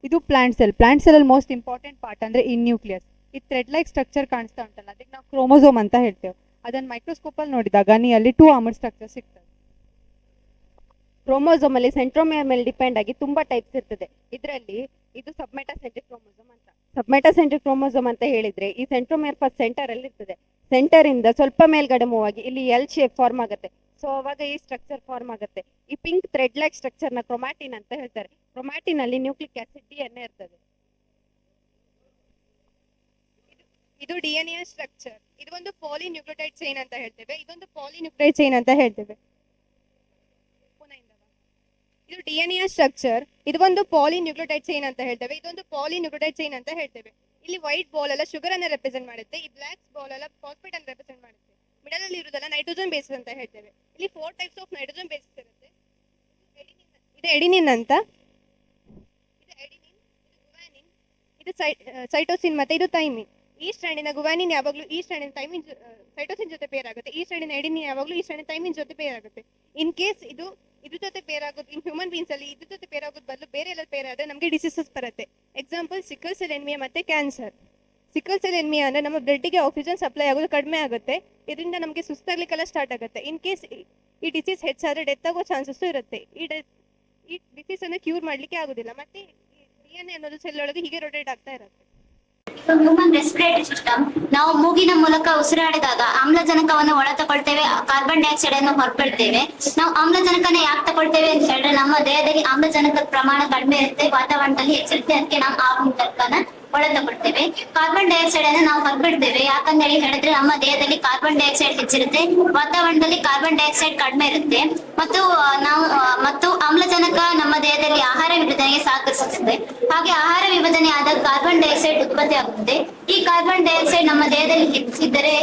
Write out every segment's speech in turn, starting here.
ಇದು plant cell ಅಲ್ಲಿ most important part ಅಂದ್ರೆ ಇನ್ ನ್ಯೂಕ್ಲಿಯಸ್. ಈ ಥ್ರೆಡ್ ಲೈಕ್ ಸ್ಟ್ರಕ್ಚರ್ ಕಾಣಿಸ್ತಾ ಉಂಟಲ್ಲ, ಅದಕ್ಕೆ ನಾವು ಕ್ರೋಮೋಸೋಮ್ ಅಂತ ಹೇಳ್ತೇವೆ. ಅದನ್ನ ಮೈಕ್ರೋಸ್ಕೋಪ್ ಅಲ್ಲಿ ನೋಡಿದಾಗ ಅಲ್ಲಿ 2 ಆರ್ಮಡ್ ಸ್ಟ್ರಕ್ಚರ್ ಸಿಗ್ತದೆ. ಕ್ರೋಮೋಸೋಮ್ ಅಲ್ಲಿ ಸೆಂಟ್ರೋಮಿಯರ್ ಮೇಲೆ ಡಿಪೆಂಡ್ ಆಗಿ ತುಂಬಾ ಟೈಪ್ಸ್ ಇರ್ತದೆ. ಇದರಲ್ಲಿ ಇದು ಸಬ್ಮೆಟಾಸೆಂಟ್ರಿಕ್ ಕ್ರೋಮೋಸೋಮ್ ಅಂತ. ಸಬ್ಮೆಟಾಸೆಂಟ್ರಿಕ್ ಕ್ರೋಮೋಸೋಮ್ ಅಂತ ಹೇಳಿದ್ರೆ ಈ ಸೆಂಟ್ರೋಮಿಯರ್ ಫಸ್ಟ್ ಸೆಂಟರ್ ಅಲ್ಲಿ ಇರ್ತದೆ. ಸೆಂಟರ್ ಇಂದ ಸ್ವಲ್ಪ ಮೇಲ್ಗಡೆ ಮೂವ್ ಆಗಿ ಇಲ್ಲಿ ಎಲ್ ಶೇಪ್ ಫಾರ್ಮ್ ಆಗುತ್ತೆ. ಸೊ ಅವಾಗ ಈ ಸ್ಟ್ರಕ್ಚರ್ ಫಾರ್ಮ್ ಆಗುತ್ತೆ. ಈ ಪಿಂಕ್ ಥ್ರೆಡ್ ಲೈಕ್ ಸ್ಟ್ರಕ್ಚರ್ ನ ಕ್ರೊಮ್ಯಾಟಿನ್ ಅಂತ ಹೇಳ್ತಾರೆ. ಕ್ರೊಮ್ಯಾಟಿನ್ ಅಲ್ಲಿ ನ್ಯೂಕ್ಲಿಕ್ ಆಸಿಡ್ ಡಿಎನ್ಎ ಇರ್ತದೆ. ಇದು ಡಿಎನ್ಎ ಸ್ಟ್ರಕ್ಚರ್. ಇದು ಒಂದು ಪಾಲಿನ್ಯೂಕ್ಲಿಯೋಟೈಡ್ ಚೈನ್ ಅಂತ ಹೇಳ್ತೇವೆ. ಇದೊಂದು ಪಾಲಿನ್ಯೂಕ್ಲಿಯೋಟೈಡ್ ಚೈನ್ ಅಂತ ಹೇಳ್ತೇವೆ. ಇದು ಡಿಎನ್ಎ ಸ್ಟ್ರಕ್ಚರ್. ಇದು ಒಂದು ಪಾಲಿನ್ಯೂಕ್ಲಿಯೋಟೈಡ್ ಚೈನ್ ಅಂತ ಹೇಳ್ತೇವೆ. ಇದೊಂದು ಪಾಲಿನ್ಯೂಕ್ಲಿಯೋಟೈಡ್ ಚೈನ್ ಅಂತ ಹೇಳ್ತೇವೆ. ಇಲ್ಲಿ ವೈಟ್ ಬಾಲ್ ಎಲ್ಲ ಶುಗರ್ ಅನ್ನ ರೆಪ್ರೆಸೆಂಟ್ ಮಾಡುತ್ತೆ. ಈ ಬ್ಲಾಕ್ ಬಾಲ್ ಎಲ್ಲ ಫಾಸ್ಫೇಟ್ ಅನ್ನು ರೆಪ್ರೆಸೆಂಟ್ ಮಾಡುತ್ತೆ. ಮಿಡಲ್ ಅಲ್ಲಿ ಇರುವುದಲ್ಲ ನೈಟ್ರೋಜನ್ ಬೇಸಿಸ್ ಅಂತ ಹೇಳ್ತೇವೆ. ಇಲ್ಲಿ 4 ಟೈಪ್ಸ್ ಆಫ್ ನೈಟ್ರೋಜನ್ ಬೇಸಿಸ್ ಇರುತ್ತೆ. ಇದು ಎಡಿನಿನ್ ಅಂತ. ಇದು ಎಡಿನಿನ್, ಇದು ಗುವಾನಿನ್, ಇದು ಸೈಟೋಸಿನ್ ಮತ್ತೆ ಇದು ಥೈಮಿನ್. ಈ ಸ್ಟ್ರಾಂಡಿನ ಗುವಾನಿನ್ ಯಾವಾಗಲೂ ಈ ಸ್ಟ್ರಾಂಡಿನ ಥೈಮಿನ್ ಸೈಟೋಸಿನ್ ಜೊತೆ ಪೇರ್ ಆಗುತ್ತೆ. ಈ ಸ್ಟ್ರಾಂಡಿನ ಎಡಿನಿನ್ ಯಾವಾಗಲೂ ಈ ಸ್ಟ್ರಾಂಡಿನ ಥೈಮಿನ್ ಜೊತೆ ಪೇರ್ ಆಗುತ್ತೆ. ಇನ್ ಕೇಸ್ ಇದ್ರ ಜೊತೆ ಪೇರ್ ಆಗೋದು ಇನ್ ಹ್ಯೂಮನ್ ಬೀನ್ಸ್ ಅಲ್ಲಿ ಇದ್ರ ಜೊತೆ ಪೇರ್ ಆಗೋದು ಬದಲು ಬೇರೆ ಎಲ್ಲ ಪೇರ್ ಆದ್ರೆ ನಮಗೆ ಡಿಸೀಸಸ್ ಬರುತ್ತೆ. ಎಕ್ಸಾಂಪಲ್ ಸಿಕಲ್ ಸೆಲ್ ಎನಿಮಿಯಾ ಮತ್ತೆ ಕ್ಯಾನ್ಸರ್. ಸಿಕಲ್ ಸೆಲ್ ಎನಿಮಿಯಾ ಅಂದ್ರೆ ನಮ್ಮ ಬ್ಲಡ್ಗೆ ಆಕ್ಸಿಜನ್ ಸಪ್ಲೈ ಆಗೋದು ಕಡಿಮೆ ಆಗುತ್ತೆ. ಇದರಿಂದ ನಮಗೆ ಸುಸ್ತಾಗ್ಲಿಕ್ಕೆಲ್ಲ ಸ್ಟಾರ್ಟ್ ಆಗುತ್ತೆ. ಇನ್ ಕೇಸ್ ಈ ಡಿಸೀಸ್ ಹೆಚ್ಚಾದ್ರೆ ಡೆತ್ ಆಗೋ ಚಾನ್ಸಸ್ ಇರುತ್ತೆ. ಈ ಡಿಸೀಸ್ ಅನ್ನು ಕ್ಯೂರ್ ಮಾಡ್ಲಿಕ್ಕೆ ಆಗುದಿಲ್ಲ. ಮತ್ತೆ ಡಿಎನ್ಎ ಅನ್ನೋದು ಸೆಲ್ ಒಳಗೆ ಹೀಗೆ ರೊಟೇಟ್ ಆಗ್ತಾ ಇರುತ್ತೆ. Human respiratory system. ನಾವು ಮೂಗಿನ ಮೂಲಕ ಉಸಿರಾಡಿದಾಗ ಆಮ್ಲಜನಕವನ್ನು ಒಳ ತಗೊಳ್ತೇವೆ, ಕಾರ್ಬನ್ ಡೈಆಕ್ಸೈಡ್ ಅನ್ನು ಹೊರಬಿಡ್ತೇವೆ. ನಾವು ಆಮ್ಲಜನಕನ ಯಾಕೆ ತಗೊಳ್ತೇವೆ ಅಂತ ಹೇಳಿದ್ರೆ ನಮ್ಮ ದೇಹದಲ್ಲಿ ಆಮ್ಲಜನಕದ ಪ್ರಮಾಣ ಕಡಿಮೆ ಇರುತ್ತೆ, ವಾತಾವರಣದಲ್ಲಿ ಹೆಚ್ಚಿರುತ್ತೆ. ಅದಕ್ಕೆ ನಾವು ಆಮ್ಲಜನಕನ ಒಳ ತಗೊಳ್ತೇವೆ. ಕಾರ್ಬನ್ ಡೈಆಕ್ಸೈಡ್ ಅನ್ನು ನಾವು ಹೊರಬಿಡ್ತೇವೆ. ಯಾಕಂತ ಹೇಳಿದ್ರೆ ನಮ್ಮ ದೇಹದಲ್ಲಿ ಕಾರ್ಬನ್ ಡೈಆಕ್ಸೈಡ್ ಹೆಚ್ಚಿರುತ್ತೆ, ವಾತಾವರಣದಲ್ಲಿ ಕಾರ್ಬನ್ ಡೈಆಕ್ಸೈಡ್ ಕಡಿಮೆ ಇರುತ್ತೆ. ಮತ್ತು ಆಮ್ಲಜನಕ ನಮ್ಮ ದೇಹದಲ್ಲಿ ಆಹಾರ ವಿಭಜನೆಗೆ ಸಹಕರಿಸುತ್ತದೆ. ಹಾಗೆ ಆಹಾರ ವಿಭಜನೆ ಆದಾಗ ಕಾರ್ಬನ್ ಡೈಆಕ್ಸೈಡ್ ಉತ್ಪತ್ತಿ ಆಗುತ್ತದೆ. ಈ ಕಾರ್ಬನ್ ಡೈಆಕ್ಸೈಡ್ ನಮ್ಮ ದೇಹದಲ್ಲಿ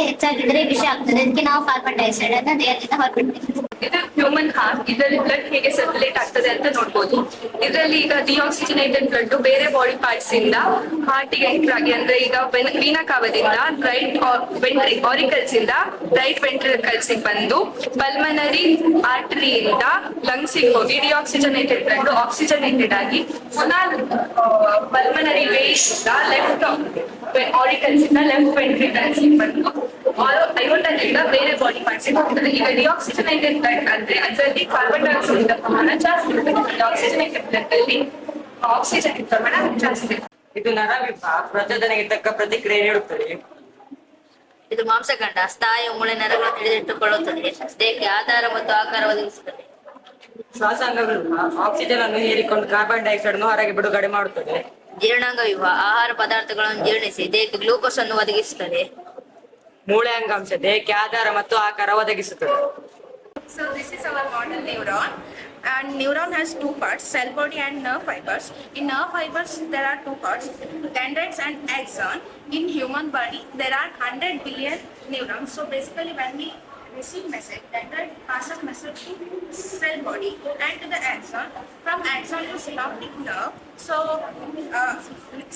ಹೆಚ್ಚಾಗಿದ್ದರೆ ವಿಷ ಆಗ್ತದೆ. ಅದಕ್ಕೆ ನಾವು ಕಾರ್ಬನ್ ಡೈಆಕ್ಸೈಡ್ ಅನ್ನ ದೇಹದಿಂದ ಹೊರಬಿಡ್ತೇವೆ. ಇದು ಹ್ಯೂಮನ್ ಹಾರ್ಟ್. ಇದರಲ್ಲಿ ಬ್ಲಡ್ ಹೇಗೆ ಸರ್ಕ್ಯುಲೇಟ್ ಆಗ್ತದೆ ಅಂತ ನೋಡ್ಬೋದು. ಇದರಲ್ಲಿ ಈಗ ಡಿಆಕ್ಸಿಜನೇಟೆಡ್ ಬ್ಲಡ್ ಬೇರೆ ಬಾಡಿ ಪಾರ್ಟ್ಸ್ ಇಂದ ಹಾರ್ಟಿಗೆ ಎಂಟರ್ ಆಗಿ, ಅಂದ್ರೆ ಈಗ ವೀನಕಾವದಿಂದ ರೈಟ್ ಆರಿಕಲ್ಸ್ ಇಂದ ರೈಟ್ ವೆಂಟ್ರಿಕಲ್ಸ್ ಬಂದು ಪಲ್ಮನರಿ ಆರ್ಟರಿಯಿಂದ ಲಂಗ್ಸ್ ಹೋಗಿ ಡಿಆಕ್ಸಿಜನೇಟೆಡ್ ಬ್ಲಡ್ ಆಕ್ಸಿಜನೇಟೆಡ್ ಆಗಿ ಪುನಃ ಪಲ್ಮನರಿ ವೇಸ್ ಲೆಫ್ಟ್ ಆರಿಕಲ್ಸ್ ಇಂದ ಲೆಫ್ಟ್ ವೆಂಟ್ರಿಕಲ್ಸ್ ಬಂದು ಐವತ್ತರಿಂದ ಬೇರೆ ಬಾಡಿ ಪಾರ್ಟ್ಸ್ ಹೋಗ್ತದೆ. ಈಗ ಡಿಆಕ್ಸಿಜನೇಟೆಡ್ ಬ್ಲಡ್ ಅಂದ್ರೆ ಅದರಲ್ಲಿ ಕಾರ್ಬನ್ ಡೈಆಕ್ಸೈಡ್ ಪ್ರಮಾಣ ಜಾಸ್ತಿ ಇರುತ್ತೆ. ಡಿಆಕ್ಸಿಜನೇಟೆಡ್ ಬ್ಲಡ್ ಅಲ್ಲಿ ಆಕ್ಸಿಜನ್ ಪ್ರಮಾಣ ಜಾಸ್ತಿ. ಇದು ನರವಿಭ ಪ್ರಚೋದನೆಗೆ ತಕ್ಕ ಪ್ರತಿಕ್ರಿಯೆ ನೀಡುತ್ತದೆ. ಇದು ಮಾಂಸಖಂಡ ಸ್ಥಾಯಿ ಮೂಳೆ ನರಗಳನ್ನು ಹಿಡಿದಿಟ್ಟುಕೊಳ್ಳುತ್ತದೆ. ದೇಹಕ್ಕೆ ಆಧಾರ ಮತ್ತು ಆಕಾರ ಒದಗಿಸುತ್ತದೆ. ಶ್ವಾಸಾಂಗವಿಭ ಆಕ್ಸಿಜನ್ ಅನ್ನು ಹೀರಿಕೊಂಡು ಕಾರ್ಬನ್ ಡೈಆಕ್ಸೈಡ್ ಅನ್ನು ಹೊರಗೆ ಬಿಡುಗಡೆ ಮಾಡುತ್ತದೆ. ಜೀರ್ಣಾಂಗ ವಿಭ ಆಹಾರ ಪದಾರ್ಥಗಳನ್ನು ಜೀರ್ಣಿಸಿ ದೇಹಕ್ಕೆ ಗ್ಲೂಕೋಸ್ ಅನ್ನು ಒದಗಿಸುತ್ತದೆ. ಮೂಳೆ ಅಂಗಾಂಶ ದೇಹಕ್ಕೆ ಆಧಾರ ಮತ್ತು ಆಕಾರ ಒದಗಿಸುತ್ತದೆ. So this is our model neuron, and neuron has 2 parts, cell body and nerve fibers. In nerve fibers there are 2 parts, dendrites and axon. In human body there are 100 billion neurons. So basically when we receive message, dendrite passes message to cell body and to the axon. From axon to synaptic nerve. So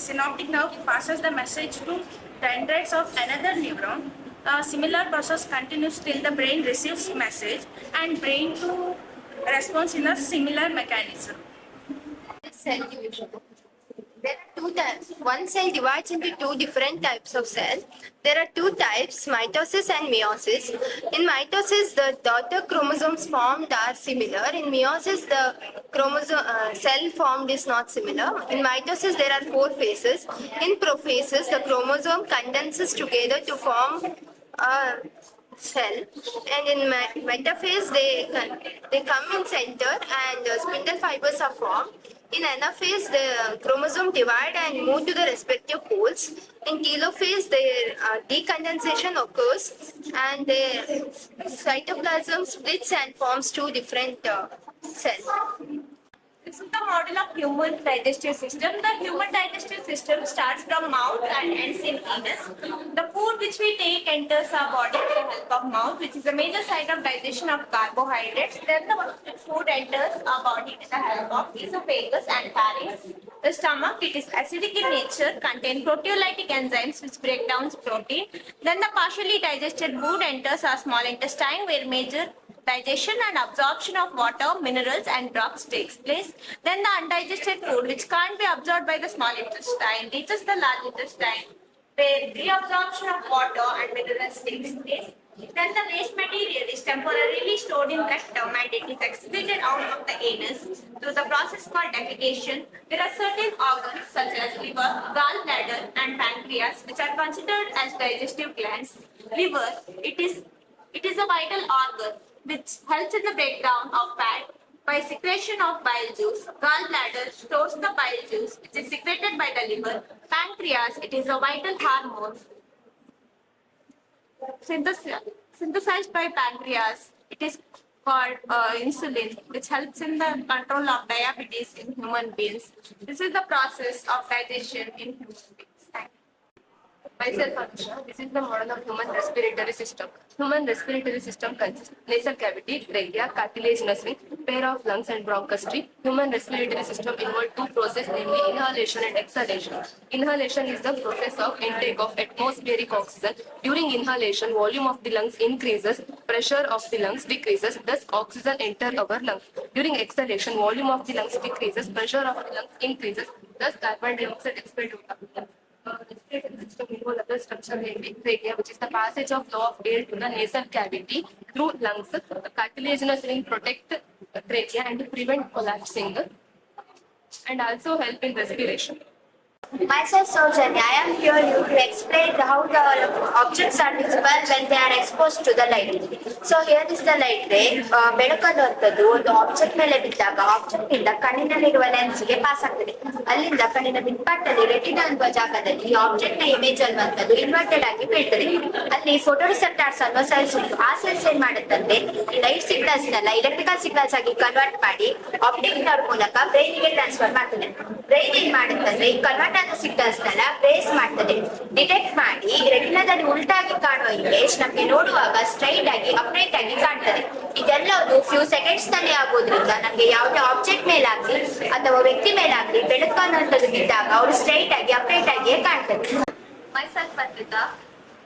synaptic nerve passes the message to dendrites of another neuron. Similar process continues till the brain receives message and brain to response in a similar mechanism. Cell division. There are 2 types. One cell divides into 2 different types of cells. There are 2 types, mitosis and meiosis. In mitosis, the daughter chromosomes formed are similar. In meiosis, the cell formed is not similar. In mitosis, there are 4 phases. In prophasis, the chromosome condenses together to form a cell, and in metaphase they come in center and spindle fibers are formed. In anaphase, the chromosome divide and move to the respective poles. In telophase, their decondensation occurs and the cytoplasm splits and forms 2 different cells. This is the model of human digestive system. The human digestive system starts from mouth and ends in anus. The food which we take enters our body with the help of mouth, which is a major site of digestion of carbohydrates. Then the food enters our body with the help of esophagus and pharynx. The stomach, it is acidic in nature, contains proteolytic enzymes which break down protein. Then the partially digested food enters our small intestine, where major digestion and absorption of water, minerals and drugs takes place. Then the undigested food, which can't be absorbed by the small intestine, reaches the large intestine, where reabsorption of water and minerals takes place. Then the waste material is temporarily stored in rectum and it is excreted out of the anus through the process called defecation. There are certain organs such as liver, gallbladder and pancreas which are considered as digestive glands. Liver, it is a vital organ which helps in the breakdown of fat by secretion of bile juice. Gallbladder stores the bile juice which is secreted by the liver. Pancreas, it is a vital hormone synthesized by pancreas. It is called insulin, which helps in the control of diabetes in human beings. This is the process of digestion in human beings. Thank you. Myself, Anusha. This is the model of human respiratory system. Human respiratory system consists of nasal cavity, trachea, cartilaginous ring, pair of lungs and bronchus tree. Human respiratory system involves two processes, namely inhalation and exhalation. Inhalation is the process of intake of atmospheric oxygen. During inhalation, volume of the lungs increases, pressure of the lungs decreases, thus oxygen enters our lungs. During exhalation, volume of the lungs decreases, pressure of the lungs increases, thus carbon dioxide expelled out of the lungs. Respiratory system involves other structure namely trachea, which is the passage of flow of air to the nasal cavity through lungs. The cartilaginous ring protect trachea and prevent collapsing, and also help in respiration. Myself, Soujanya, I am here to explain how the objects are visible when they are exposed to the light. So here is the light ray. ಬೆಳಕನ್ನುವಂಥದ್ದು ಒಂದು object ಮೇಲೆ ಬಿದ್ದಾಗ object ಇಂದ ಕಣ್ಣಿನಲ್ಲಿರುವ lens ಗೆ pass ಆಗ್ತದೆ. ಅಲ್ಲಿಂದ ಕಣ್ಣಿನ ಮಿಡ್ಪಾರ್ಟ್ retina ಅನ್ನುವ ಜಾಗದಲ್ಲಿ ಈ ಆಬ್ಜೆಕ್ಟ್ ನ ಇಮೇಜ್ ಅನ್ನುವಂಥದ್ದು ಇನ್ವರ್ಟೆಡ್ ಆಗಿ ಬೀಳ್ತದೆ. ಅಲ್ಲಿ ಫೋಟೋ ರಿಸೆಪ್ಟಾರ್ಸ್ ಅನ್ನೋ ಸೆಲ್ಸ್ ಉಂಟು. ಆ ಸೆಲ್ಸ್ ಏನ್ ಮಾಡುತ್ತಂದ್ರೆ ಈ ಲೈಟ್ ಸಿಗ್ನಲ್ಸ್ ನೆಲ್ಲ ಇಲೆಕ್ಟ್ರಿಕಲ್ ಸಿಗ್ನಲ್ಸ್ ಆಗಿ ಕನ್ವರ್ಟ್ ಮಾಡಿ ಆಪ್ಟಿಕ್ ನರ್ವ್ ಮೂಲಕ ಬ್ರೈನ್ ಗೆ ಟ್ರಾನ್ಸ್ಫರ್ ಮಾಡ್ತದೆ. ಬ್ರೈನ್ ಏನ್ ಮಾಡುತ್ತಂದ್ರೆ ಈ ಕನ್ವರ್ಟ್ ಆದ ಸಿಗ್ನಲ್ಸ್ ನೆಲ್ಲ ಬೇಸ್ ಮಾಡ್ತದೆ. ಡಿಟೆಕ್ಟ್ ಮಾಡಿ ರೆಟಿನಾದಲ್ಲಿ ಉಲ್ಟಾಗಿ ಕಾಣುವ ಇಮೇಜ್ ನಮ್ಗೆ ನೋಡುವಾಗ ಸ್ಟ್ರೈಟ್ ಆಗಿ ಅಪ್ರೈಟ್ ಆಗಿ ಕಾಣ್ತದೆ. ಇದೆಲ್ಲವುದು ಫ್ಯೂ ಸೆಕೆಂಡ್ಸ್ ನಲ್ಲಿ ಆಗೋದ್ರಿಂದ ನಮ್ಗೆ ಯಾವುದೇ ಆಬ್ಜೆಕ್ಟ್ ಮೇಲಾಗ್ಲಿ ಅಥವಾ ವ್ಯಕ್ತಿ ಮೇಲಾಗ್ಲಿ ಬೆಳಕು ಅನ್ನುವಂಥದ್ದು ಬಿದ್ದಾಗ ಅವ್ರು ಸ್ಟ್ರೈಟ್ ಆಗಿ ಅಪ್ರೈಟ್ ಆಗಿಯೇ ಕಾಣ್ತದೆ. Myself, Arpita.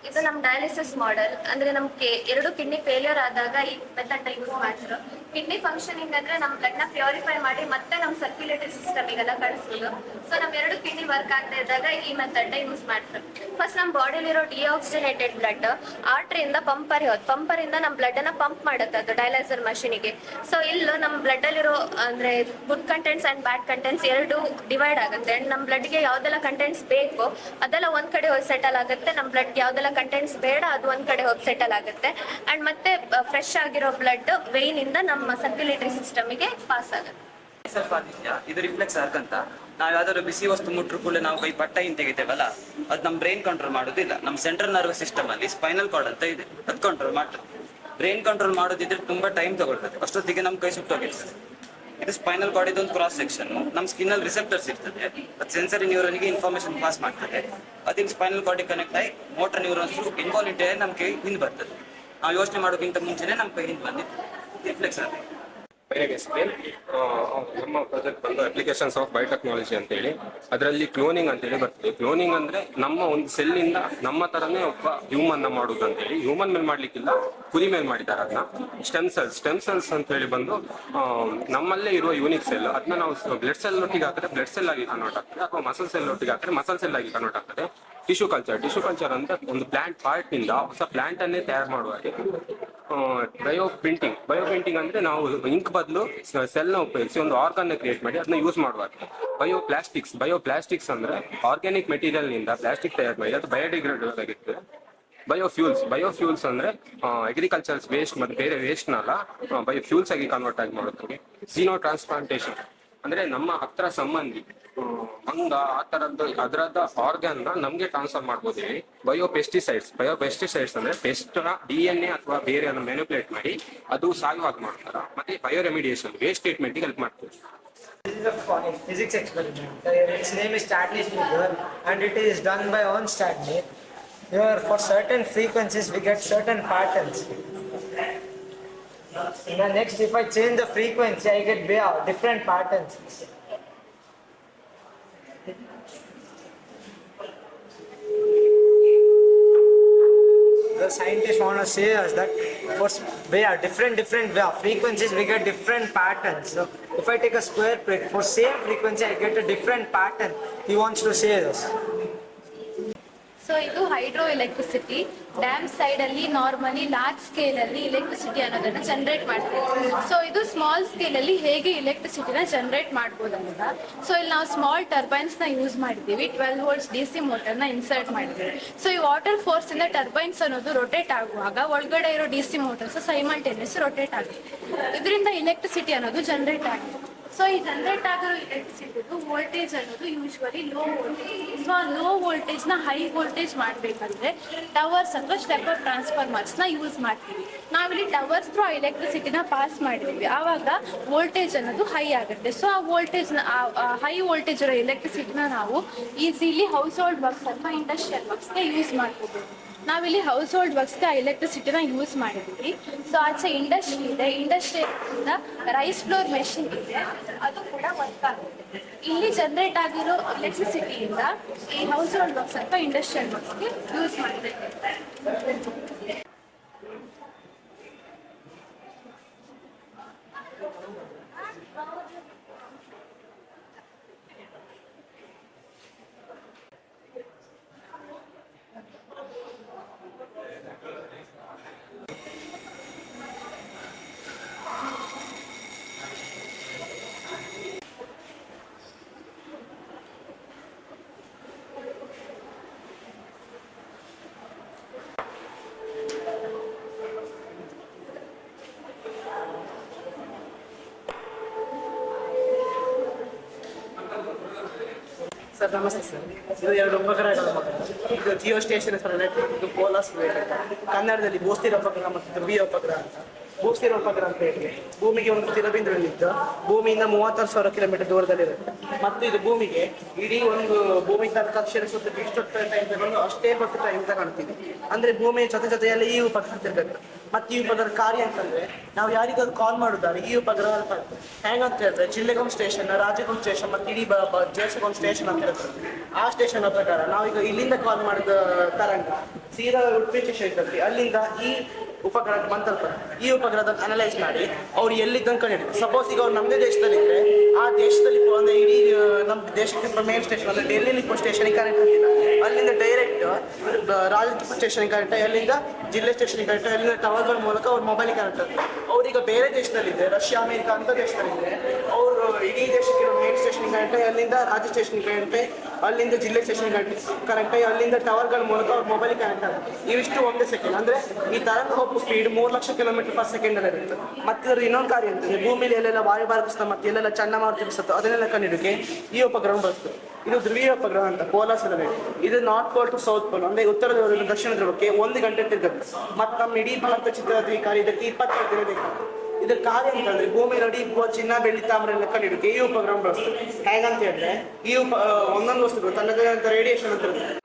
ಇದು ನಮ್ಮ ಡಯಾಲಿಸಿಸ್ ಮಾಡೆಲ್. ಅಂದ್ರೆ ನಮ್ಗೆ ಎರಡು ಕಿಡ್ನಿ ಫೇಲ್ಯೂರ್ ಆದಾಗ ಈ ಮೆಥಡ್ ಯೂಸ್ ಮಾಡ್ತಾರೆ. ಕಿಡ್ನಿ ಫಂಕ್ಷನಿಂಗ್ ಅಂದ್ರೆ ನಮ್ ಬ್ಲಡ್ ನ ಪ್ಯೂರಿಫೈ ಮಾಡಿ ಮತ್ತೆ ನಮ್ ಸರ್ಕ್ಯುಲೇಟರಿ ಸಿಸ್ಟಮಿಗೆಲ್ಲ ಕಳಿಸೋದು. ಸೊ ನಮ್ ಎರಡು ಕಿಡ್ನಿ ವರ್ಕ್ ಆಗ್ತಾ ಇದ್ದಾಗ ಈ ಮೆಥಡ್ ಯೂಸ್ ಮಾಡ್ತಾರೆ. ಫಸ್ಟ್ ನಮ್ ಬಾಡಿಲಿರೋ ಡಿಆಕ್ಸಿಜನೇಟೆಡ್ ಬ್ಲಡ್ ಆರ್ಟ್ರಿಯಿಂದ ಪಂಪರ್ ಇಂದ ನಮ್ ಬ್ಲಡ್ ಅನ್ನ ಪಂಪ್ ಮಾಡುತ್ತೆ ಅದು ಡಯಾಲೈಸರ್ ಮಷೀನಿಗೆ. ಸೊ ಇಲ್ಲಿ ನಮ್ ಬ್ಲಡ್ ಅಲ್ಲಿರೋ ಅಂದ್ರೆ good contents and bad contents ಎರಡು ಡಿವೈಡ್ ಆಗುತ್ತೆ. ಅಂಡ್ ನಮ್ ಬ್ಲಡ್ ಗೆ ಯಾವ್ದೆಲ್ಲ ಕಂಟೆಂಟ್ಸ್ ಬೇಕು ಅದೆಲ್ಲ ಒಂದ್ ಕಡೆ ಹೋಗಿ ಸೆಟಲ್ ಆಗುತ್ತೆ. ನಮ್ ಬ್ಲಡ್ ಯಾವ್ದೆಲ್ಲ ಕಂಟೆಂಟ್ಸ್ ಬೇಡ ಅದು ಒಂದ್ ಕಡೆ ಹೋಗಿ ಸೆಟಲ್ ಆಗುತ್ತೆ. ಅಂಡ್ ಮತ್ತೆ ಫ್ರೆಶ್ ಆಗಿರೋ ಬ್ಲಡ್ ವೇನ್ ಇಂದ ನಮ್ಮ ಸರ್ಕ್ಯುಲೇಟರಿ ಸಿಸ್ಟಮ್ಗೆ ಪಾಸ್ ಆಗುತ್ತೆ. ಇದು ರಿಫ್ಲೆಕ್ಸ್ ಆರ್ಕ್ ಅಂತ. ನಾವು ಯಾವ್ದಾದ್ರು ಬಿಸಿ ವಸ್ತು ಮುಟ್ರು ಕೂಡ ನಾವು ಕೈ ಪಟ್ಟ ಹಿಂಗ್ ತೆಗಿತೇವಲ್ಲ, ಅದು ನಮ್ ಬ್ರೈನ್ ಕಂಟ್ರೋಲ್ ಮಾಡೋದಿಲ್ಲ. ನಮ್ ಸೆಂಟ್ರಲ್ ನರ್ವಸ್ ಸಿಸ್ಟಮ್ ಅಲ್ಲಿ ಸ್ಪೈನಲ್ ಕಾರ್ಡ್ ಅಂತ ಇದೆ, ಅದು ಕಂಟ್ರೋಲ್ ಮಾಡ್ತದೆ. ಬ್ರೈನ್ ಕಂಟ್ರೋಲ್ ಮಾಡೋದಿದ್ರೆ ತುಂಬಾ ಟೈಮ್ ತಗೊಳ್ತದೆ, ಅಷ್ಟೊತ್ತಿಗೆ ನಮ್ ಕೈ ಸುಟ್ಟೋಗಿರ್ತದೆ. ಇದು ಸ್ಪೈನಲ್ ಕಾರ್ಡ್ ಇದೊಂದು ಕ್ರಾಸ್ ಸೆಕ್ಷನ್. ನಮ್ ಸ್ಕಿನ್ ಅಲ್ಲಿ ರಿಸೆಪ್ಟರ್ಸ್ ಇರ್ತದೆ, ಅದು ಸೆನ್ಸರಿ ನ್ಯೂರಾನ್ಗೆ ಇನ್ಫಾರ್ಮೇಶನ್ ಪಾಸ್ ಮಾಡ್ತದೆ. ಅದಕ್ಕೆ ಸ್ಪೈನಲ್ ಕಾರ್ಡಿಗೆ ಕನೆಕ್ಟ್ ಆಗಿ ಮೋಟರ್ ನ್ಯೂರಾನ್ಸ್ ಇನ್ವಾಲ್ಯೂಟರಿ ನಮ್ ಕೈ ಹಿಂದ್ ಬರ್ತದೆ. ನಾವು ಯೋಚನೆ ಮಾಡೋಕ್ಕಿಂತ ಮುಂಚೆನೆ ನಮ್ ಕೈ ಹಿಂದ್ ಬಂದಿದ್ದು ರಿಫ್ಲೆಕ್ಸ್ ಆಗುತ್ತೆ. ನಮ್ಮ ಪ್ರಾಜೆಕ್ಟ್ ಬಂದು ಅಪ್ಲಿಕೇಶನ್ಸ್ ಆಫ್ ಬಯೋಟೆಕ್ನಾಲಜಿ ಅಂತೇಳಿ, ಅದರಲ್ಲಿ ಕ್ಲೋನಿಂಗ್ ಅಂತೇಳಿ ಬರ್ತದೆ. ಕ್ಲೋನಿಂಗ್ ಅಂದ್ರೆ ನಮ್ಮ ಒಂದು ಸೆಲ್ ಇಂದ ನಮ್ಮ ತರನೇ ಒಬ್ಬ ಹ್ಯೂಮನ್ ಮಾಡುದು ಅಂತೇಳಿ. ಹ್ಯೂಮನ್ ಮೇಲೆ ಮಾಡ್ಲಿಕ್ಕಿಲ್ಲ, ಕುರಿ ಮೇಲೆ ಮಾಡಿದ್ದಾರೆ ಅದನ್ನ. ಸ್ಟೆಮ್ ಸೆಲ್ಸ್ ಅಂತ ಹೇಳಿ ಬಂದು ನಮ್ಮಲ್ಲೇ ಇರುವ ಯೂನಿಕ್ ಸೆಲ್, ಅದನ್ನ ನಾವು ಬ್ಲಡ್ ಸೆಲ್ ಒಟ್ಟಿಗೆ ಹಾಕಿದ್ರೆ ಬ್ಲಡ್ ಸೆಲ್ ಆಗಿ ಕನ್ವರ್ಟ್ ಆಗ್ತದೆ, ಅಥವಾ ಮಸಲ್ ಸೆಲ್ ಒಟ್ಟಿಗೆ ಹಾಕಿದ್ರೆ ಮಸಲ್ ಸೆಲ್ ಆಗಿ ಕನ್ವರ್ಟ್ ಆಗ್ತದೆ. ಟಿಶ್ಯೂ ಕಲ್ಚರ್ ಅಂತ ಒಂದು ಪ್ಲಾಂಟ್ ಪಾರ್ಟ್ ನಿಂದ ಹೊಸ ಪ್ಲಾಂಟ್ ಅನ್ನೇ ತಯಾರು ಮಾಡುವ ಹಾಗೆ. ಬಯೋಪ್ರಿಂಟಿಂಗ್ ಅಂದ್ರೆ ನಾವು ಇಂಕ್ ಬದಲು ಸೆಲ್ ನ ಉಪಯೋಗಿಸಿ ಒಂದು ಆರ್ಗನ್ ಕ್ರಿಯೇಟ್ ಮಾಡಿ ಅದನ್ನ ಯೂಸ್ ಮಾಡುವಾಗ. ಬಯೋಪ್ಲಾಸ್ಟಿಕ್ಸ್ ಅಂದ್ರೆ ಆರ್ಗ್ಯಾನಿಕ್ ಮೆಟೀರಿಯಲ್ ನಿಂದ ಪ್ಲಾಸ್ಟಿಕ್ ತಯಾರು ಮಾಡಿ ಅದು ಬಯೋಡಿಗ್ರೇಡಬಲ್ ಆಗಿರ್ತದೆ. ಬಯೋಫ್ಯೂಲ್ಸ್ ಅಂದ್ರೆ ಅಗ್ರಿಕಲ್ಚರ್ಸ್ ವೇಸ್ಟ್ ಮತ್ತೆ ಬೇರೆ ವೇಸ್ಟ್ ನಲ್ಲ ಬಯೋಫ್ಯೂಲ್ಸ್ ಆಗಿ ಕನ್ವರ್ಟ್ ಆಗಿ ಮಾಡುತ್ತೆ. ಸೀನೋ ಟ್ರಾನ್ಸ್ಪ್ಲಾಂಟೇಶನ್ ಅಂದ್ರೆ ನಮ್ಮ ಹತ್ರ ಸಂಬಂಧಿ ಮಂಗ ಆ ತರದ್ದು ಅದರದ ಆರ್ಗನ್ ನಮ್ಗೆ ಟ್ರಾನ್ಸ್ಫರ್ ಮಾಡ್ಬೋದು. ಬಯೋಪೆಸ್ಟಿಸೈಡ್ಸ್ ಅಂದ್ರೆ ಪೆಸ್ಟ್ ನ DNA ಅಥವಾ ಬೇರೆ ಮ್ಯಾನಿಪುಲೇಟ್ ಮಾಡಿ ಅದು ಸಾಯುವಾಗ ಮಾಡ್ತಾರ. ಮತ್ತೆ ಬಯೋರೆಮಿಡಿಯೇಷನ್ ವೇಸ್ಟ್ ಟ್ರೀಟ್ಮೆಂಟ್ ಹೆಲ್ಪ್ ಮಾಡ್ತಾರೆ. This is a physics experiment. Its name is Statley's figure and it is done by Ernst Statley. Here for certain frequencies we get certain patterns. Now next if I change the frequency I get different patterns. The scientists want to say us that for different frequencies we get different patterns. So if I take a square plate for same frequency I get a different pattern. He wants to say this. So ಇದು hydro electricity. Dam side ಅಲ್ಲಿ normally large scale ಅಲ್ಲಿ electricity ಅನ್ನೋದನ್ನ generate ಮಾಡ್ತೀವಿ. So ಇದು small scale ಅಲ್ಲಿ ಹೇಗೆ ಎಲೆಕ್ಟ್ರಿಸಿಟಿನ generate ಮಾಡ್ಬೋದು ಅಂತ. ಸೊ ಇಲ್ಲಿ ನಾವು ಸ್ಮಾಲ್ ಟರ್ಬೈನ್ಸ್ ನ ಯೂಸ್ ಮಾಡಿದೀವಿ. 12 volts DC ಮೋಟರ್ ನ ಇನ್ಸರ್ಟ್ ಮಾಡಿದೀವಿ. ಸೊ ಈ ವಾಟರ್ ಫೋರ್ಸ್ ಇಂದ ಟರ್ಬೈನ್ಸ್ ಅನ್ನೋದು ರೊಟೇಟ್ ಆಗುವಾಗ ಒಳಗಡೆ ಇರೋ DC ಮೋಟರ್ಸ್ ಸೈಮಲ್ಟೇನಿಯಸ್ ರೊಟೇಟ್ ಆಗುತ್ತೆ. ಇದರಿಂದ ಎಲೆಕ್ಟ್ರಿಸಿಟಿ ಅನ್ನೋದು ಜನರೇಟ್ ಆಗುತ್ತೆ. ಸೊ ಈ ಜನರೇಟ್ ಆಗಿರೋ ಎಲೆಕ್ಟ್ರಿಸಿಟಿದು ವೋಲ್ಟೇಜ್ ಅನ್ನೋದು ಯೂಶ್ವಲಿ ಲೋ ವೋಲ್ಟೇಜ್. ಸೊ ಆ ಲೋ ವೋಲ್ಟೇಜ್ ನ ಹೈ ವೋಲ್ಟೇಜ್ ಮಾಡಬೇಕಂದ್ರೆ ಟವರ್ಸ್ ಅಥವಾ ಸ್ಟೆಪ್ಪರ್ ಟ್ರಾನ್ಸ್ಫಾರ್ಮರ್ಸ್ ನ ಯೂಸ್ ಮಾಡ್ತೀವಿ. ನಾವಿಲ್ಲಿ ಟವರ್ಸ್ ಥ್ರೂ ಎಲೆಕ್ಟ್ರಿಸಿಟಿನ ಪಾಸ್ ಮಾಡಿದೀವಿ, ಆವಾಗ ವೋಲ್ಟೇಜ್ ಅನ್ನೋದು ಹೈ ಆಗುತ್ತೆ. ಸೊ ಆ ವೋಲ್ಟೇಜ್ ಹೈ ವೋಲ್ಟೇಜ್ ಇರೋ ಎಲೆಕ್ಟ್ರಿಸಿಟಿನ ನಾವು ಈಸಿಲಿ ಹೌಸ್ ಹೋಲ್ಡ್ ವರ್ಕ್ಸ್ ಅಥವಾ ಇಂಡಸ್ಟ್ರಿಯಲ್ ವರ್ಕ್ಸ್ಗೆ ಯೂಸ್ ಮಾಡ್ಕೋಬಹುದು. ನಾವಿಲ್ಲಿ ಹೌಸ್ ಹೋಲ್ಡ್ ವರ್ಕ್ಸ್ಗೆ ಎಲೆಕ್ಟ್ರಿಸಿಟಿನ ಯೂಸ್ ಮಾಡಿದ್ದೀವಿ. ಸೊ ಆಚೆ ಇಂಡಸ್ಟ್ರಿ ಇದೆ, ಇಂಡಸ್ಟ್ರಿಯಿಂದ ರೈಸ್ ಫ್ಲೋರ್ ಮೆಷಿನ್ ಇದೆ, ಅದು ಕೂಡ ವರ್ಕ್ ಆಗುತ್ತೆ. ಇಲ್ಲಿ ಜನರೇಟ್ ಆಗಿರೋ ಎಲೆಕ್ಟ್ರಿಸಿಟಿಯಿಂದ ಈ ಹೌಸ್ ಹೋಲ್ಡ್ ವರ್ಕ್ಸ್ ಅಥವಾ ಇಂಡಸ್ಟ್ರಿಯಲ್ ವರ್ಕ್ಸ್ಗೆ ಯೂಸ್ ಮಾಡಬೇಕು. ಸರ್ ನಮಸ್ತೆ ಸರ್. ಇದು 2 ಉಪಗ್ರಹಗಳ ಮಕ್ಕಳು. ಇದು ಜಿಯೋ ಸ್ಟೇಷನ್ ರಿಲೇಟೆಡ್. ಇದು ಪೋಲಾಸ್ ಕನ್ನಡದಲ್ಲಿ ಭೂಸ್ಥಿರ ಉಪಗ್ರಹ ಮತ್ತು ಧ್ರುವೀಯ ಉಪಗ್ರಹ ಅಂತ. ಭೂಸ್ಥಿರ ಉಪಗ್ರಹ ಅಂತ ಹೇಳಿ ಭೂಮಿಗೆ ಒಂದು ಸ್ಥಿರಬಿಂದುವಿನಿದ್ದು ಭೂಮಿಯಿಂದ 36,000 ಕಿಲೋಮೀಟರ್ ದೂರದಲ್ಲಿರುತ್ತೆ. ಮತ್ತು ಇದು ಭೂಮಿಗೆ ಇಡೀ ಒಂದು ಭೂಮಿ ಕಕ್ಷೆಯ ಸುತ್ತ ಇಷ್ಟೊತ್ತು ಟೈಮ್ ತಗೊಂಡು ಅಷ್ಟೇ ಹೊತ್ತು ಟೈಮ್ ತಗೊಳ್ತೀವಿ. ಅಂದ್ರೆ ಭೂಮಿಯ ಜೊತೆಯಲ್ಲಿ ಈ ಉಪಗ್ರಹ ತಿರ್ಗಬೇಕು. ಮತ್ತು ಈ ಉಪಗ್ರಹ ಕಾರ್ಯ ಅಂತಂದ್ರೆ ನಾವು ಯಾರಿಗಾದ್ರು ಕಾಲ್ ಮಾಡುದಾದ್ರೆ ಈ ಉಪಗ್ರಹ ಹೆಂಗಂತ ಹೇಳಿದ್ರೆ ಜಿಲ್ಲೆಗೊಂದು ಸ್ಟೇಷನ್, ರಾಜ್ಯಕ್ಕೊಂದು ಸ್ಟೇಷನ್ ಮತ್ತು ಇಡೀ ದೇಶಕ್ಕೊಂದು ಸ್ಟೇಷನ್ ಅಂತ ಇರುತ್ತೆ. ಆ ಸ್ಟೇಷನ್ ಪ್ರಕಾರ ನಾವೀಗ ಇಲ್ಲಿಂದ ಕಾಲ್ ಮಾಡಿದ ತರಂಗ ಸೀದಾ ಉಡುಪಿ ಸ್ಟೇಷನ್ ಇರ್ತದೆ, ಅಲ್ಲಿಂದ ಈ ಉಪಗ್ರಹ ಬಂತಲ್ಪಡೆ ಈ ಉಪಗ್ರಹದಲ್ಲಿ ಅನಲೈಸ್ ಮಾಡಿ ಅವ್ರು ಎಲ್ಲಿದ್ದಂಗೆ ಕಂಡಿಡ್ತಾರೆ. ಸಪೋಸ್ ಈಗ ಅವ್ರು ನಮ್ಮದೇ ದೇಶದಲ್ಲಿ ಇದ್ರೆ ಆ ದೇಶದಲ್ಲಿ ಅಂದ್ರೆ ಇಡೀ ನಮ್ಮ ದೇಶಕ್ಕೆ ಮೇನ್ ಸ್ಟೇಷನ್ ಅಂದ್ರೆ ಡೆಲ್ಲಿಲಿ ಸ್ಟೇಷನಿಗೆ ಕನೆಕ್ಟ್ ಆಗ್ತಿಲ್ಲ, ಅಲ್ಲಿಂದ ಡೈರೆಕ್ಟ್ ರಾಜಕೀಯ ಸ್ಟೇಷನ್ಗೆ ಕನೆಕ್ಟ್, ಅಲ್ಲಿಂದ ಜಿಲ್ಲೆ ಸ್ಟೇಷನ್ಗೆ ಕನೆಕ್ಟ್, ಅಲ್ಲಿಂದ ಟವರ್ಗಳ ಮೂಲಕ ಅವ್ರ ಮೊಬೈಲ್ಗೆ ಕನೆಕ್ಟ್ ಆಗ್ತದೆ. ಅವ್ರೀಗ ಬೇರೆ ದೇಶದಲ್ಲಿದೆ, ರಷ್ಯಾ ಅಮೇರಿಕಾ ಅಂತ ದೇಶದಲ್ಲಿದೆ, ಅವರು ಇಡೀ ದೇಶಕ್ಕೆ ಮೇನ್ ಸ್ಟೇಷನ್ಗೆ ಕನೆಕ್ಟ್, ಅಲ್ಲಿಂದ ರಾಜ್ಯ ಸ್ಟೇಷನ್ಗೆ ಕನೆಕ್ಟ್, ಅಲ್ಲಿಂದ ಜಿಲ್ಲೆ ಸ್ಟೇಷನ್ಗೆ ಕನೆಕ್ಟ್, ಅಲ್ಲಿಂದ ಟವರ್ಗಳ ಮೂಲಕ ಅವ್ರ ಮೊಬೈಲ್ಗೆ ಕನೆಕ್ಟ್ ಆಗುತ್ತೆ. ಇವಿಷ್ಟು ಒಂದೇ ಸೆಕೆಂಡ್. ಅಂದ್ರೆ ಈ ತರಂಗ ಹೋಗುವ speed 3 lakh kilometre per second ಅಲ್ಲಿ ಇರುತ್ತೆ. ಮತ್ತೆ ಇದ್ರ ಇನ್ನೊಂದು ಕಾರ್ಯ ಅಂತಂದ್ರೆ ಭೂಮಿಲಿ ಎಲ್ಲೆಲ್ಲ ವಾಯುಭಾರ ಕುಸಿತ ಮತ್ತೆ ಎಲ್ಲೆಲ್ಲ ಚಂಡಮಾರುತ ಬಿಸುತ್ತೋ ಅದನ್ನೆಲ್ಲ ಕಂಡಿಡೋಕೆ ಈ ಉಪಗ್ರಹ ಬಳಸ್ತದೆ. ಇದು ಧ್ರುವೀಯ ಉಪಗ್ರಹ ಅಂತ, ಪೋಲಾಸ್ ಎಲೆಮೆಂಟ್. ಇದು north pole to south pole ಅಂದ್ರೆ ಉತ್ತರ ಧ್ರುವದಿಂದ ದಕ್ಷಿಣ ಧ್ರುವಕ್ಕೆ 1 ಗಂಟೆ ತಿರುಗುತ್ತೆ. ಮತ್ತು ನಮ್ಮ ಇಡೀ ಭಾರತ ಚಿತ್ರಾದಿ ಕಾರ್ಯ ಇದಕ್ಕೆ 20 ದಿನ ಬೇಕಾಗ್ತದೆ. ಇದ್ರ ಕಾರ್ಯ ಅಂತಂದ್ರೆ ಭೂಮಿ ನಡಿ ಚಿನ್ನ, ಬೆಳ್ಳಿ, ತಾಮ್ರ ಎಲ್ಲ ಕಂಡಿಡೋಕೆ ಈ ಉಪಗ್ರಹ ಬಳಸ್ತದೆ. ಹೇಗಂತ ಹೇಳಿದ್ರೆ ಈ ಒಂದೊಂದು ವಸ್ತುಗಳು ತನ್ನದೇ ಅಂತ ರೇಡಿಯೇಷನ್ ಅಂತ ಇರುತ್ತೆ.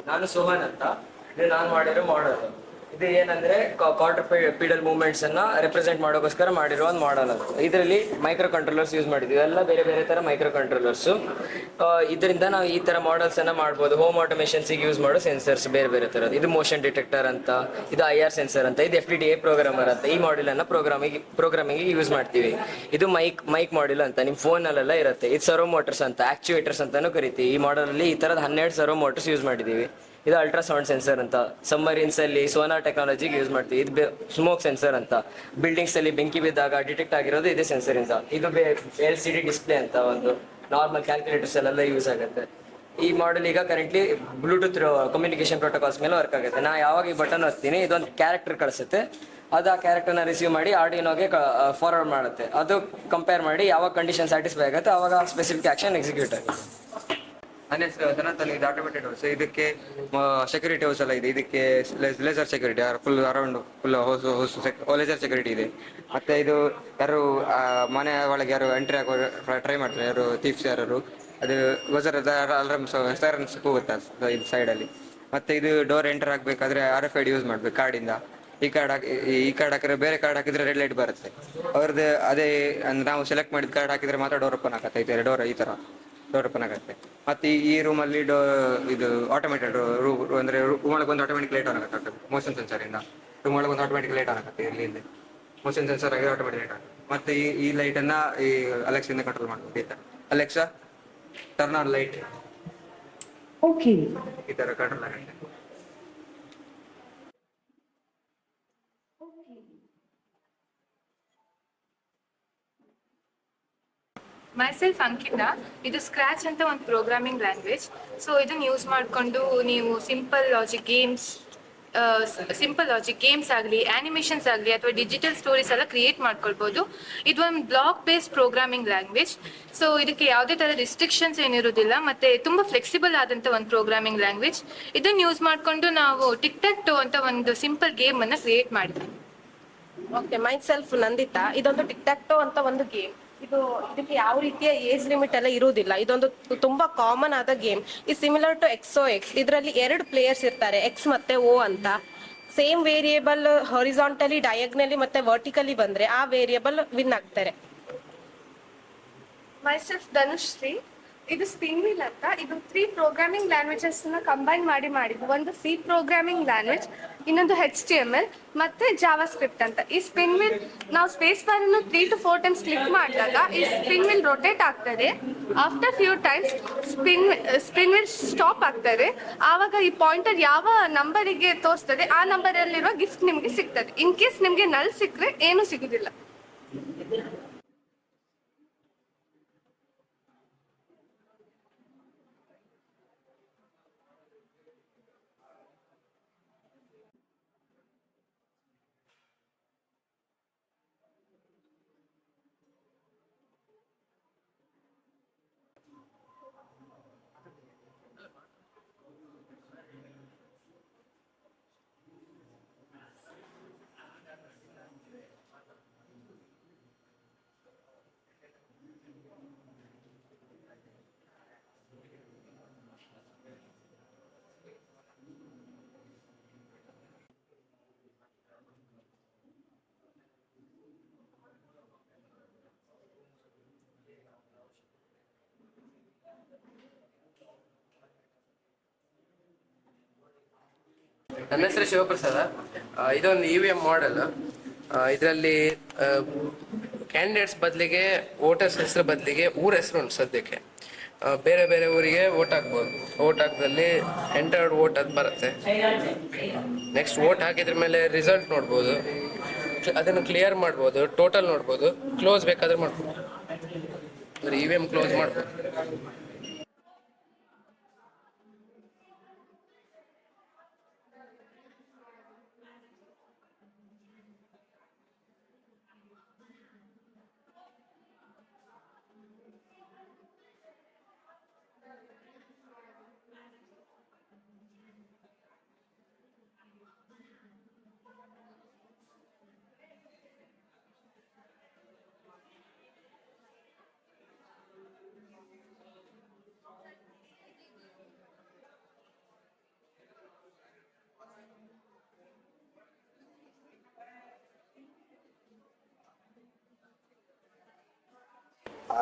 ನಾನು ಸೋಹನ್ ಅಂತ. ಇದು ನಾನು ಮಾಡಿರೋ ಮಾಡಲ್. ಇದು ಏನಂದ್ರೆ ಕ್ವಾರ್ಟರ್ ಪೀಡಲ್ ಮೂವ್ಮೆಂಟ್ಸ್ ಅನ್ನ ರೆಪ್ರೆಸೆಂಟ್ ಮಾಡೋಕ್ಕೋಸ್ಕರ ಮಾಡಿರೋ ಒಂದು ಮಾಡಲ್ ಅದು. ಇದರಲ್ಲಿ ಮೈಕ್ರೋ ಕಂಟ್ರೋಲರ್ಸ್ ಯೂಸ್ ಮಾಡಿದ್ವಿ, ಎಲ್ಲ ಬೇರೆ ಬೇರೆ ತರ ಮೈಕ್ರೋ ಕಂಟ್ರೋಲರ್ಸ್. ಇದರಿಂದ ನಾವು ಈ ತರ ಮಾಡಲ್ಸ್ ಅನ್ನ ಮಾಡ್ಬೋದು. ಹೋಮ್ ಆಟೋಮೇಷನ್ಸ್ ಯೂಸ್ ಮಾಡೋ ಸೆನ್ಸರ್ಸ್ ಬೇರೆ ಬೇರೆ ತರದ್ದು. ಇದು ಮೋಷನ್ ಡಿಟೆಕ್ಟರ್ ಅಂತ, ಇದು IR ಸೆನ್ಸರ್ ಅಂತ, ಇದು FTDA ಪ್ರೋಗ್ರಾಮರ್ ಅಂತ. ಈ ಮಾಡೆಲ್ ಅನ್ನ ಪ್ರೋಗ್ರಾಮಿಂಗ್ ಯೂಸ್ ಮಾಡ್ತೀವಿ. ಇದು ಮೈಕ್ ಮಾಡೆಲ್ ಅಂತ ನಿಮ್ಮ ಫೋನ್ ಅಲ್ಲೆಲ್ಲ ಇರುತ್ತೆ. ಇದು ಸರ್ವೋ ಮೋಟರ್ಸ್ ಅಂತ, ಆಕ್ಚುಯೇಟರ್ಸ್ ಅಂತಾನು ಕರಿತೀವಿ. ಈ ಮಾಡೆಲ್ ಅಲ್ಲಿ ಈ ತರದ 12 ಸರ್ವೋ ಮೋಟರ್ಸ್ ಯೂಸ್ ಮಾಡಿದೀವಿ. ಇದು ಅಲ್ಟ್ರಾಸೌಂಡ್ ಸೆನ್ಸರ್ ಅಂತ, ಸಬ್ಮರೀನ್ಸ್ ಅಲ್ಲಿ ಸೋನಾರ್ ಟೆಕ್ನಾಲಜಿಗೆ ಯೂಸ್ ಮಾಡ್ತೀವಿ. ಇದು ಸ್ಮೋಕ್ ಸೆನ್ಸರ್ ಅಂತ, ಬಿಲ್ಡಿಂಗ್ಸ್ ಅಲ್ಲಿ ಬೆಂಕಿ ಬಿದ್ದಾಗ ಡಿಟೆಕ್ಟ್ ಆಗಿರೋದು ಇದೇ ಸೆನ್ಸರ್ ಇಂದ. ಇದು LCD ಡಿಸ್ಪ್ಲೇ ಅಂತ, ಒಂದು ನಾರ್ಮಲ್ ಕ್ಯಾಲ್ಕುಲೇಟರ್ಸ್ ಅಲ್ಲೆಲ್ಲ ಯೂಸ್ ಆಗುತ್ತೆ. ಈ ಮಾಡೆಲ್ ಈಗ ಕರೆಂಟ್ಲಿ ಬ್ಲೂಟೂತ್ ಕಮ್ಯುನಿಕೇಶನ್ ಪ್ರೋಟೋಕಾಲ್ಸ್ ಮೇಲೆ ವರ್ಕ್ ಆಗುತ್ತೆ. ನಾ ಯಾವಾಗ ಈ ಬಟನ್ ಒತ್ತೀನಿ ಇದೊಂದು ಕ್ಯಾರೆಕ್ಟರ್ ಕಳಿಸುತ್ತೆ. ಅದು ಆ ಕ್ಯಾರೆಕ್ಟರ್ನ ರಿಸೀವ್ ಮಾಡಿ ಆರ್ಡಿನೋಗೆ ಫಾರ್ವರ್ಡ್ ಮಾಡುತ್ತೆ. ಅದು ಕಂಪೇರ್ ಮಾಡಿ ಯಾವಾಗ ಕಂಡೀಷನ್ ಸ್ಯಾಟಿಸ್ಫೈ ಆಗುತ್ತೆ ಆವಾಗ ಸ್ಪೆಸಿಫಿಕ್ ಆಕ್ಷನ್ ಎಕ್ಸಿಕ್ಯೂಟ್ ಆಗುತ್ತೆ. ನನ್ನ ಹೆಸರು ಸನಾತನ್. ಇದು ಆಟೋಮೇಟೆಡ್ ಹೌಸ್. ಇದಕ್ಕೆ ಸೆಕ್ಯೂರಿಟಿ ಹೌಸ್ ಎಲ್ಲ ಇದೆ. ಇದಕ್ಕೆ laser security full around full laser security ಇದೆ. ಮತ್ತೆ ಇದು ಯಾರು ಮನೆ ಒಳಗೆ ಯಾರು ಎಂಟ್ರಿ ಆಗೋ ಟ್ರೈ ಮಾಡ್ತಾರೆ, ಯಾರು ಥೀಫ್ಸ್ ಯಾರು, ಅದು ವಜರ್ ಅಲಾರ್ಮ್ ಸೈರನ್ಸ್ ಕೂಗುತ್ತೆ ಇದು ಸೈಡಲ್ಲಿ. ಮತ್ತೆ ಇದು ಡೋರ್ ಎಂಟರ್ ಆಗಬೇಕಾದ್ರೆ RFID ಯೂಸ್ ಮಾಡ್ಬೇಕು ಕಾರ್ಡಿಂದ. ಈ ಕಾರ್ಡ್ ಹಾಕಿದ್ರೆ ಬೇರೆ ಕಾರ್ಡ್ ಹಾಕಿದ್ರೆ ರೆಡ್ ಲೈಟ್ ಬರುತ್ತೆ ಅವ್ರದ್ದು. ಅದೇ ಅಂದ್ರೆ ನಾವು ಸೆಲೆಕ್ಟ್ ಮಾಡಿದ ಕಾರ್ಡ್ ಹಾಕಿದ್ರೆ ಮಾತ್ರ ಡೋರ್ ಓಪನ್ ಆಗತ್ತೆ. ಡೋರ್ ಈ ತರ ಡೋರ್ ಓಪನ್ ಆಗುತ್ತೆ. ಮತ್ತೆ ಈ ರೂಮಲ್ಲಿ ಇದು ಆಟೋಮೇಟೆಡ್ ರೂಮ್ ಅಂದ್ರೆ ರೂಮ್ ಒಳಗೆ ಒಂದು ಆಟೋಮೆಟಿಕ್ ಲೈಟ್ ಆನ್ ಆಗುತ್ತೆ ಮೋಷನ್ ಸೆನ್ಸರ್ ಇಂದ. ರೂಮ್ ಒಳಗೆ ಒಂದು ಆಟೋಮೆಟಿಕ್ ಲೈಟ್ ಆನ್ ಆಗುತ್ತೆ. ಇಲ್ಲಿ ಮೋಷನ್ ಸೆನ್ಸರ್ ಆಗಿ ಆಟೋಮೆಟಿಕ್ ಲೈಟ್ ಆಗುತ್ತೆ. ಮತ್ತೆ ಈ ಲೈಟ್ ಅನ್ನ ಈ ಅಲೆಕ್ಸಾ ಇಂದ ಕಂಟ್ರೋಲ್ ಮಾಡ್ಬೋದು. ಈ ತರ ಅಲೆಕ್ಸಾ ಟರ್ನ್ ಆನ್ ಲೈಟ್, ಈ ತರ ಕಂಟ್ರೋಲ್ ಆಗುತ್ತೆ. ಮೈಸೆಲ್ಫ್ ಅಂಕಿತಾ. ಇದು ಸ್ಕ್ರಾಚ್ ಅಂತ ಒಂದು ಪ್ರೋಗ್ರಾಮಿಂಗ್ ಲ್ಯಾಂಗ್ವೇಜ್. ಸೊ ಇದನ್ನ ಯೂಸ್ ಮಾಡಿಕೊಂಡು ನೀವು ಸಿಂಪಲ್ ಲಾಜಿಕ್ ಗೇಮ್ಸ್ ಆಗಲಿ, ಆನಿಮೇಷನ್ಸ್ ಆಗಲಿ, ಅಥವಾ ಡಿಜಿಟಲ್ ಸ್ಟೋರೀಸ್ ಎಲ್ಲ ಕ್ರಿಯೇಟ್ ಮಾಡ್ಕೊಳ್ಬೋದು. ಇದು ಒಂದು block based programming language. So ಇದಕ್ಕೆ ಯಾವುದೇ ಥರ ರಿಸ್ಟ್ರಿಕ್ಷನ್ಸ್ ಏನಿರೋದಿಲ್ಲ, ಮತ್ತು ತುಂಬ ಫ್ಲೆಕ್ಸಿಬಲ್ ಆದಂಥ ಒಂದು ಪ್ರೋಗ್ರಾಮಿಂಗ್ ಲ್ಯಾಂಗ್ವೇಜ್. ಇದನ್ನು ಯೂಸ್ ಮಾಡಿಕೊಂಡು ನಾವು ಟಿಕ್-ಟಾಕ್-ಟೋ ಅಂತ ಒಂದು ಸಿಂಪಲ್ ಗೇಮನ್ನು ಕ್ರಿಯೇಟ್ ಮಾಡಿದ್ವಿ. Okay, myself Nandita. ಇದೊಂದು ಟಿಕ್-ಟಾಕ್-ಟೋ ಅಂತ ಒಂದು ಗೇಮ್. ಇದಕ್ಕೆ ಯಾವ ರೀತಿಯ ಏಜ್ ಲಿಮಿಟ್ ಎಲ್ಲ ಇರುವುದಿಲ್ಲ. ಇದೊಂದು ತುಂಬಾ ಕಾಮನ್ ಆದ ಗೇಮ್. ಈ ಸಿಮಿಲರ್ ಟು XOX. ಇದರಲ್ಲಿ 2 ಪ್ಲೇಯರ್ಸ್ ಇರ್ತಾರೆ, X ಮತ್ತೆ O ಅಂತ. ಸೇಮ್ ವೇರಿಯೇಬಲ್ ಹಾರಿಜಾಂಟಲಿ, ಡಯಾಗ್ನಲಿ ಮತ್ತೆ ವರ್ಟಿಕಲಿ ಬಂದ್ರೆ ಆ ವೇರಿಯೇಬಲ್ ವಿನ್ ಆಗ್ತಾರೆ. ಮೈಸೆಲ್ಫ್ ಧನುಶ್ರೀ. ಇದು ಸ್ಪಿನ್ ವೀಲ್ ಅಂತ. ಇದು 3 ಪ್ರೋಗ್ರಾಮಿಂಗ್ ಲ್ಯಾಂಗ್ವೇಜಸ್ ಕಂಬೈನ್ ಮಾಡಿದ್ದು. ಒಂದು C ಪ್ರೋಗ್ರಾಮಿಂಗ್ ಲ್ಯಾಂಗ್ವೇಜ್, ಇನ್ನೊಂದು HTML ಮತ್ತೆ ಜಾವಾ ಸ್ಕ್ರಿಪ್ಟ್ ಅಂತ. ಈ ಸ್ಪಿನ್ ವೀಲ್ ನಾವು ಸ್ಪೇಸ್ ಬಾರ್ ಅನ್ನು 3 to 4 ಟೈಮ್ಸ್ ಕ್ಲಿಕ್ ಮಾಡಿದಾಗ ಈ ಸ್ಪಿನ್ ವೀಲ್ ರೊಟೇಟ್ ಆಗ್ತದೆ. After few times spin wheel stop ಆಗ್ತದೆ. ಆವಾಗ ಈ ಪಾಯಿಂಟರ್ ಯಾವ ನಂಬರಿಗೆ ತೋರಿಸ್ತದೆ ಆ ನಂಬರಲ್ಲಿರುವ ಗಿಫ್ಟ್ ನಿಮಗೆ ಸಿಗ್ತದೆ. ಇನ್ ಕೇಸ್ ನಿಮಗೆ ನಲ್ ಸಿಕ್ಕರೆ ಏನೂ ಸಿಗುದಿಲ್ಲ. ನನ್ನ ಹೆಸರು ಶಿವಪ್ರಸಾದ. ಇದೊಂದು EVM ಮಾಡೆಲ್. ಇದರಲ್ಲಿ ಕ್ಯಾಂಡಿಡೇಟ್ಸ್ ಬದಲಿಗೆ ವೋಟರ್ಸ್ ಹೆಸರು ಬದಲಿಗೆ ಊರ ಹೆಸರು ಉಂಟು ಸದ್ಯಕ್ಕೆ. ಬೇರೆ ಬೇರೆ ಊರಿಗೆ ವೋಟ್ ಹಾಕ್ಬೋದು. ವೋಟ್ ಹಾಕಿದಲ್ಲಿ ಎಂಟರ್ಡ್ ವೋಟ್ ಅದು ಬರುತ್ತೆ. ನೆಕ್ಸ್ಟ್ ವೋಟ್ ಹಾಕಿದ್ರ ಮೇಲೆ ರಿಸಲ್ಟ್ ನೋಡ್ಬೋದು, ಅದನ್ನು ಕ್ಲಿಯರ್ ಮಾಡ್ಬೋದು, ಟೋಟಲ್ ನೋಡ್ಬೋದು, ಕ್ಲೋಸ್ ಬೇಕಾದ್ರೆ ಮಾಡ್ಬೋದು. EVM ಕ್ಲೋಸ್ ಮಾಡ್ಬೋದು.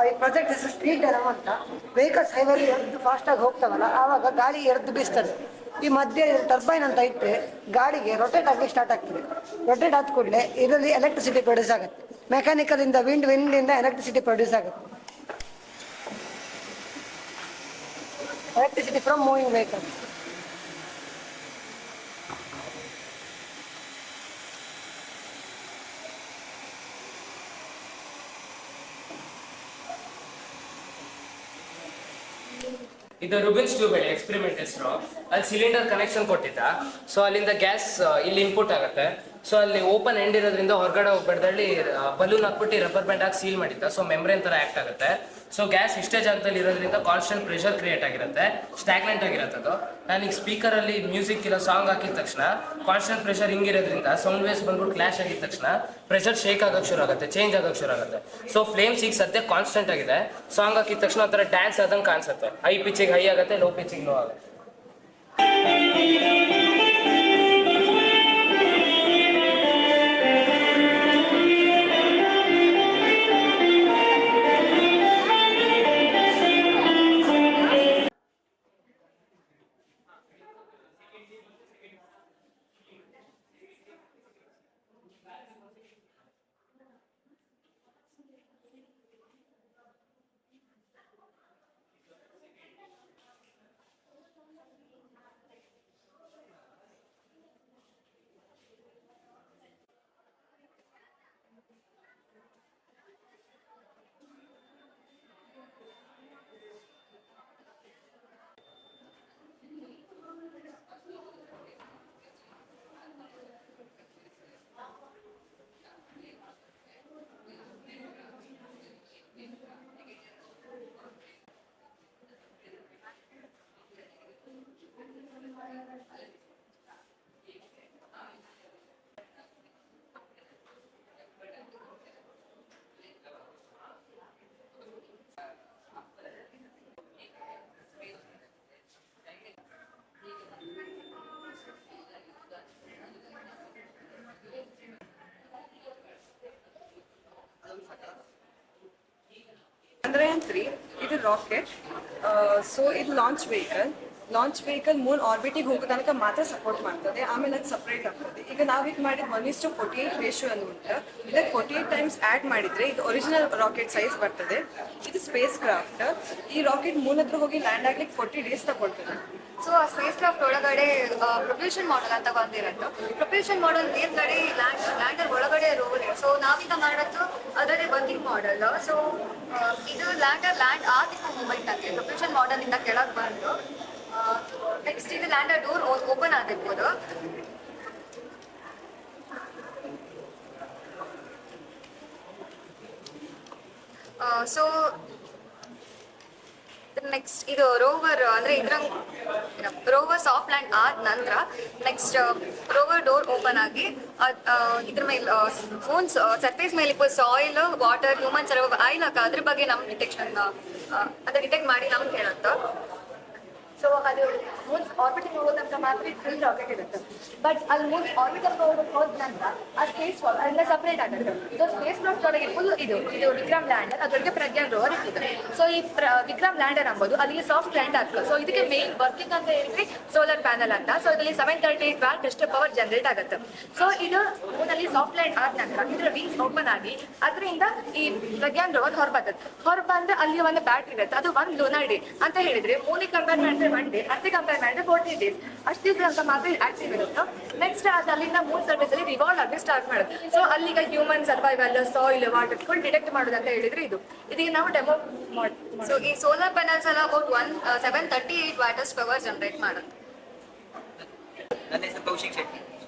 ಈ ಪ್ರಾಜೆಕ್ಟ್ ಹೆಸರು ಸ್ಪೀಡ್ ಡೈನಮೋ ಅಂತ. ವೆಹಿಕಲ್ಸ್ ಹೈವೇಲಿ ಎದ್ದು ಫಾಸ್ಟಾಗಿ ಹೋಗ್ತಾವಲ್ಲ ಆವಾಗ ಗಾಳಿ ಎದ್ದು ಬೀಸ್ತದೆ. ಈ ಮಧ್ಯೆ ಟರ್ಬೈನ್ ಅಂತ ಇಟ್ಟರೆ ಗಾಳಿಗೆ ರೊಟೇಟ್ ಆಗಿ ಸ್ಟಾರ್ಟ್ ಆಗ್ತದೆ. ರೊಟೇಟ್ ಆದ ಕೂಡಲೇ ಇದರಲ್ಲಿ ಎಲೆಕ್ಟ್ರಿಸಿಟಿ ಪ್ರೊಡ್ಯೂಸ್ ಆಗುತ್ತೆ. ಮೆಕ್ಯಾನಿಕಲ್ ಇಂದ ವಿಂಡಿಂದ ಎಲೆಕ್ಟ್ರಿಸಿಟಿ ಪ್ರೊಡ್ಯೂಸ್ ಆಗುತ್ತೆ. Electricity from moving vehicles. ಇದು ರುಬಿನ್ಸ್ ಟ್ಯೂಬ್ ಹೇಳಿ ಎಕ್ಸ್ಪೆರಿಮೆಂಟ್ ಹೆಸರು. ಅಲ್ಲಿ ಸಿಲಿಂಡರ್ ಕನೆಕ್ಷನ್ ಕೊಟ್ಟಿದ್ದ. ಸೊ ಅಲ್ಲಿಂದ ಗ್ಯಾಸ್ ಇಲ್ಲಿ ಇನ್ಪುಟ್ ಆಗುತ್ತೆ. ಸೊ ಅಲ್ಲಿ ಓಪನ್ ಎಂಡ್ ಇರೋದ್ರಿಂದ ಹೊರಗಡೆ ಹೋಗ್ಬೇಡ್ದಲ್ಲಿ ಬಲೂನ್ ಹಾಕ್ಬಿಟ್ಟು ರಬ್ಬರ್ ಬ್ಯಾಂಡ್ ಹಾಕಿ ಸೀಲ್ ಮಾಡಿದ್ದ. ಸೊ ಮೆಮ್ರೇನ್ ತರ ಆಕ್ಟ್ ಆಗುತ್ತೆ. ಸೊ ಗ್ಯಾಸ್ ಇಷ್ಟೇ ಜಾಗದಲ್ಲಿ ಇರೋದ್ರಿಂದ ಕಾನ್ಸ್ಟೆಂಟ್ ಪ್ರೆಷರ್ ಕ್ರಿಯೇಟ್ ಆಗಿರುತ್ತೆ, ಸ್ಟ್ಯಾಗ್ನೆಂಟ್ ಆಗಿರುತ್ತೆ ಅದು. ನಾನೀಗ ಸ್ಪೀಕರಲ್ಲಿ ಮ್ಯೂಸಿಕ್ ಇಲ್ಲ ಸಾಂಗ್ ಹಾಕಿದ ತಕ್ಷಣ ಕಾನ್ಸ್ಟೆಂಟ್ ಪ್ರೆಷರ್ ಹಿಂಗಿರೋದ್ರಿಂದ ಸೌಂಡ್ ವೇವ್ಸ್ ಬಂದ್ಬಿಟ್ಟು ಕ್ಲಾಶ್ ಆಗಿದ ತಕ್ಷಣ ಪ್ರೆಷರ್ ಶೇಕ್ ಆಗಕ್ಕೆ ಶುರು ಆಗುತ್ತೆ, ಚೇಂಜ್ ಆಗಕ್ಕೆ ಶುರು ಆಗುತ್ತೆ. ಸೊ ಫ್ಲೇಮ್ಸ್ ಈಗ ಸದ್ಯ ಕಾನ್ಸ್ಟೆಂಟ್ ಆಗಿದೆ. ಸಾಂಗ್ ಹಾಕಿದ ತಕ್ಷಣ ಒಂಥರ ಡ್ಯಾನ್ಸ್ ಆದಂಗೆ ಕಾಣಿಸುತ್ತೆ. ಹೈ ಪಿಚ್ಚಿಗೆ ಹೈ ಆಗುತ್ತೆ, ಲೋ ಪಿಚ್ಚಿಗೆ ಲೋ ಆಗುತ್ತೆ. Chandrayaan 3 ಇದು ರಾಕೆಟ್. ಸೊ ಇದು ಲಾಂಚ್ ವೆಹಿಕಲ್ ಮೂನ್ ಆರ್ಬಿಟಿಗೆ ಹೋಗೋ ತನಕ ಮಾತ್ರ ಸಪೋರ್ಟ್ ಮಾಡ್ತದೆ, ಆಮೇಲೆ ಅದು ಸಪ್ರೇಟ್ ಆಗ್ತದೆ. ಈಗ ನಾವೀಗ ಮಾಡಿದ 1:48 ರೇಷಿಯೋ ಅನ್ನು ಉಂಟು. ಇದಕ್ಕೆ 48 ಟೈಮ್ಸ್ ಆ್ಯಡ್ ಮಾಡಿದರೆ ಇದು ಒರಿಜಿನಲ್ ರಾಕೆಟ್ ಸೈಜ್ ಬರ್ತದೆ. ಇದು ಸ್ಪೇಸ್ ಕ್ರಾಫ್ಟ್. ಈ ರಾಕೆಟ್ ಮೂನ್ ಹತ್ರ ಹೋಗಿ ಲ್ಯಾಂಡ್ ಆಗ್ಲಿಕ್ಕೆ 40 ಡೇಸ್ ತಗೊಳ್ತದೆ. ಸೊ ಆ ಸ್ಪೇಸ್ ಕ್ರಾಫ್ಟ್ ಒಳಗಡೆ ಪ್ರೊಪಲ್ಷನ್ ಮಾಡೆಲ್ ಅಂತ ಬಂದಿರೋದು. ಪ್ರೊಪಲ್ಷನ್ ಮಾಡೆಲ್ ಮೇಲ್ಗಡೆ ಲ್ಯಾಂಡರ್ ಒಳಗಡೆ ರೋವರ್. ಸೊ ನಾವೀಗ ಮಾಡೋದು ಅದರದೇ ವರ್ಕಿಂಗ್ ಮಾಡೆಲ್. ಸೊ ಇದು ಲ್ಯಾಂಡ್ ಆಗಿರೋ ಮೂಮೆಂಟ್ ಅಲ್ಲಿ ಪ್ರೊಪಲ್ಷನ್ ಮಾಡೆಲ್ ಇಂದ ಕೆಳಗೆ ಬಂದು ನೆಕ್ಸ್ಟ್ ಇದು ಲ್ಯಾಂಡರ್ ಡೋರ್ ಓಪನ್ ಆಗಿರ್ಬೋದು. ಸೊ ನೆಕ್ಸ್ಟ್ ಇದು ರೋವರ್ ಅಂದ್ರೆ ರೋವರ್ ಸಾಫ್ಟ್ ಲ್ಯಾಂಡ್ ಆದ ನಂತರ ನೆಕ್ಸ್ಟ್ ರೋವರ್ ಡೋರ್ ಓಪನ್ ಆಗಿ ಇದ್ರ ಮೇಲೆ ಫೋನ್ಸ್ ಸರ್ಫೇಸ್ ಮೇಲೆ ಸಾಯಿಲ್ ವಾಟರ್ ಹ್ಯೂಮನ್ಸ್ ಆಯಿಲ್ ಅದ್ರ ಬಗ್ಗೆ ನಮ್ ಡಿಟೆಕ್ಷನ್ ಅಂದ್ರೆ ಡಿಟೆಕ್ಟ್ ಮಾಡಿ ನಮ್ಗೆ ಹೇಳುತ್ತೆ. ಸೊ ಅದು ಮೂನ್ ಆರ್ಬಿಟಿಂಗ್ ಹೋಗೋ ತನಕ ಮಾತ್ರ ಫುಲ್ ರಾಕೆಟ್ ಇರುತ್ತೆ. ಬಟ್ ಅಲ್ಲಿ ಮೂನ್ ಆರ್ಬಿಟಲ್ ಹೋದ ನಂತರ ಆ ಸ್ಪೇಸ್ ಅದೆಲ್ಲ ಸಪ್ರೇಟ್ ಆಗುತ್ತೆ. ಸೊ ಸ್ಪೇಸ್ ಕ್ರಾಫ್ಟ್ ಒಳಗೆ ಫುಲ್ ಇದು ವಿಕ್ರಮ್ ಲ್ಯಾಂಡರ್, ಅದರೊಳಗೆ ಪ್ರಜ್ಞಾನ್ ರೋವರ್ ಇಟ್ಟಿದೆ. ಸೊ ಈ ವಿಕ್ರಮ್ ಲ್ಯಾಂಡರ್ ಅಂಬೋದು ಅಲ್ಲಿಗೆ ಸಾಫ್ಟ್ ಲ್ಯಾಂಡ್ ಆಗ್ತದೆ. ಸೊ ಇದಕ್ಕೆ ಮೇನ್ ವರ್ಕಿಂಗ್ ಅಂತ ಹೇಳಿದ್ರೆ ಸೋಲಾರ್ ಪ್ಯಾನಲ್ ಅಂತ. ಸೊ ಇದರಲ್ಲಿ 738 ವ್ಯಾಟ್ ಅಷ್ಟು ಪವರ್ ಜನರೇಟ್ ಆಗುತ್ತೆ. ಸೊ ಇದು ಮೂನಲ್ಲಿ ಸಾಫ್ಟ್ ಲ್ಯಾಂಡ್ ಆದ ನಂತರ ಇದರ ವಿಂಗ್ಸ್ ಓಪನ್ ಆಗಿ ಅದರಿಂದ ಈ ಪ್ರಜ್ಞಾನ್ ರೋವರ್ ಹೊರಬಂದ್ರೆ ಅಲ್ಲಿ ಒಂದು ಬ್ಯಾಟ್ರಿ ಇರುತ್ತೆ. ಅದು 1 ಲೂನರ್ ಡೇ ಅಂತ ಹೇಳಿದ್ರೆ ಮೂನಿಗೆ ಕಂಪೇರ್ ಮಾಡಿದ್ರೆ 1 ಡೇ, ಮತ್ತೆ ಕಂಪೇರ್ ಮಾಡಿದ್ರೆ 40 ಡೇಸ್ ಅಷ್ಟು ದಿವಸ ಅಂತ ಮಾತ್ರ ಆಕ್ಟಿವ್ ಇರುತ್ತೆ. ನೆಕ್ಸ್ಟ್ ಅದು ಅಲ್ಲಿಂದ ಮೂನ್ ಸರ್ಫೇಸ್ ಅಲ್ಲಿ ರಿವಾಲ್ವ್ ಆಗಿ ಸ್ಟಾರ್ಟ್ ಮಾಡೋದು. ಸೊ ಅಲ್ಲಿಗ human survival, soil, water full detect ಮಾಡೋದು ಅಂತ ಹೇಳಿದ್ರೆ ಇದು ಇದೀಗ ನಾವು ಡೆಮೋ ಮಾಡಿ. ಸೊ ಈ ಸೋಲಾರ್ ಪ್ಯಾನಲ್ಸ್ ಎಲ್ಲ ಅಬೌಟ್ 738 ವ್ಯಾಟ್ ಪವರ್ ಜನರೇಟ್ ಮಾಡುತ್ತೆ. ನನ್ನ ಹೆಸರು ಕೌಶಿಕ್ ಶೆಟ್ಟಿ.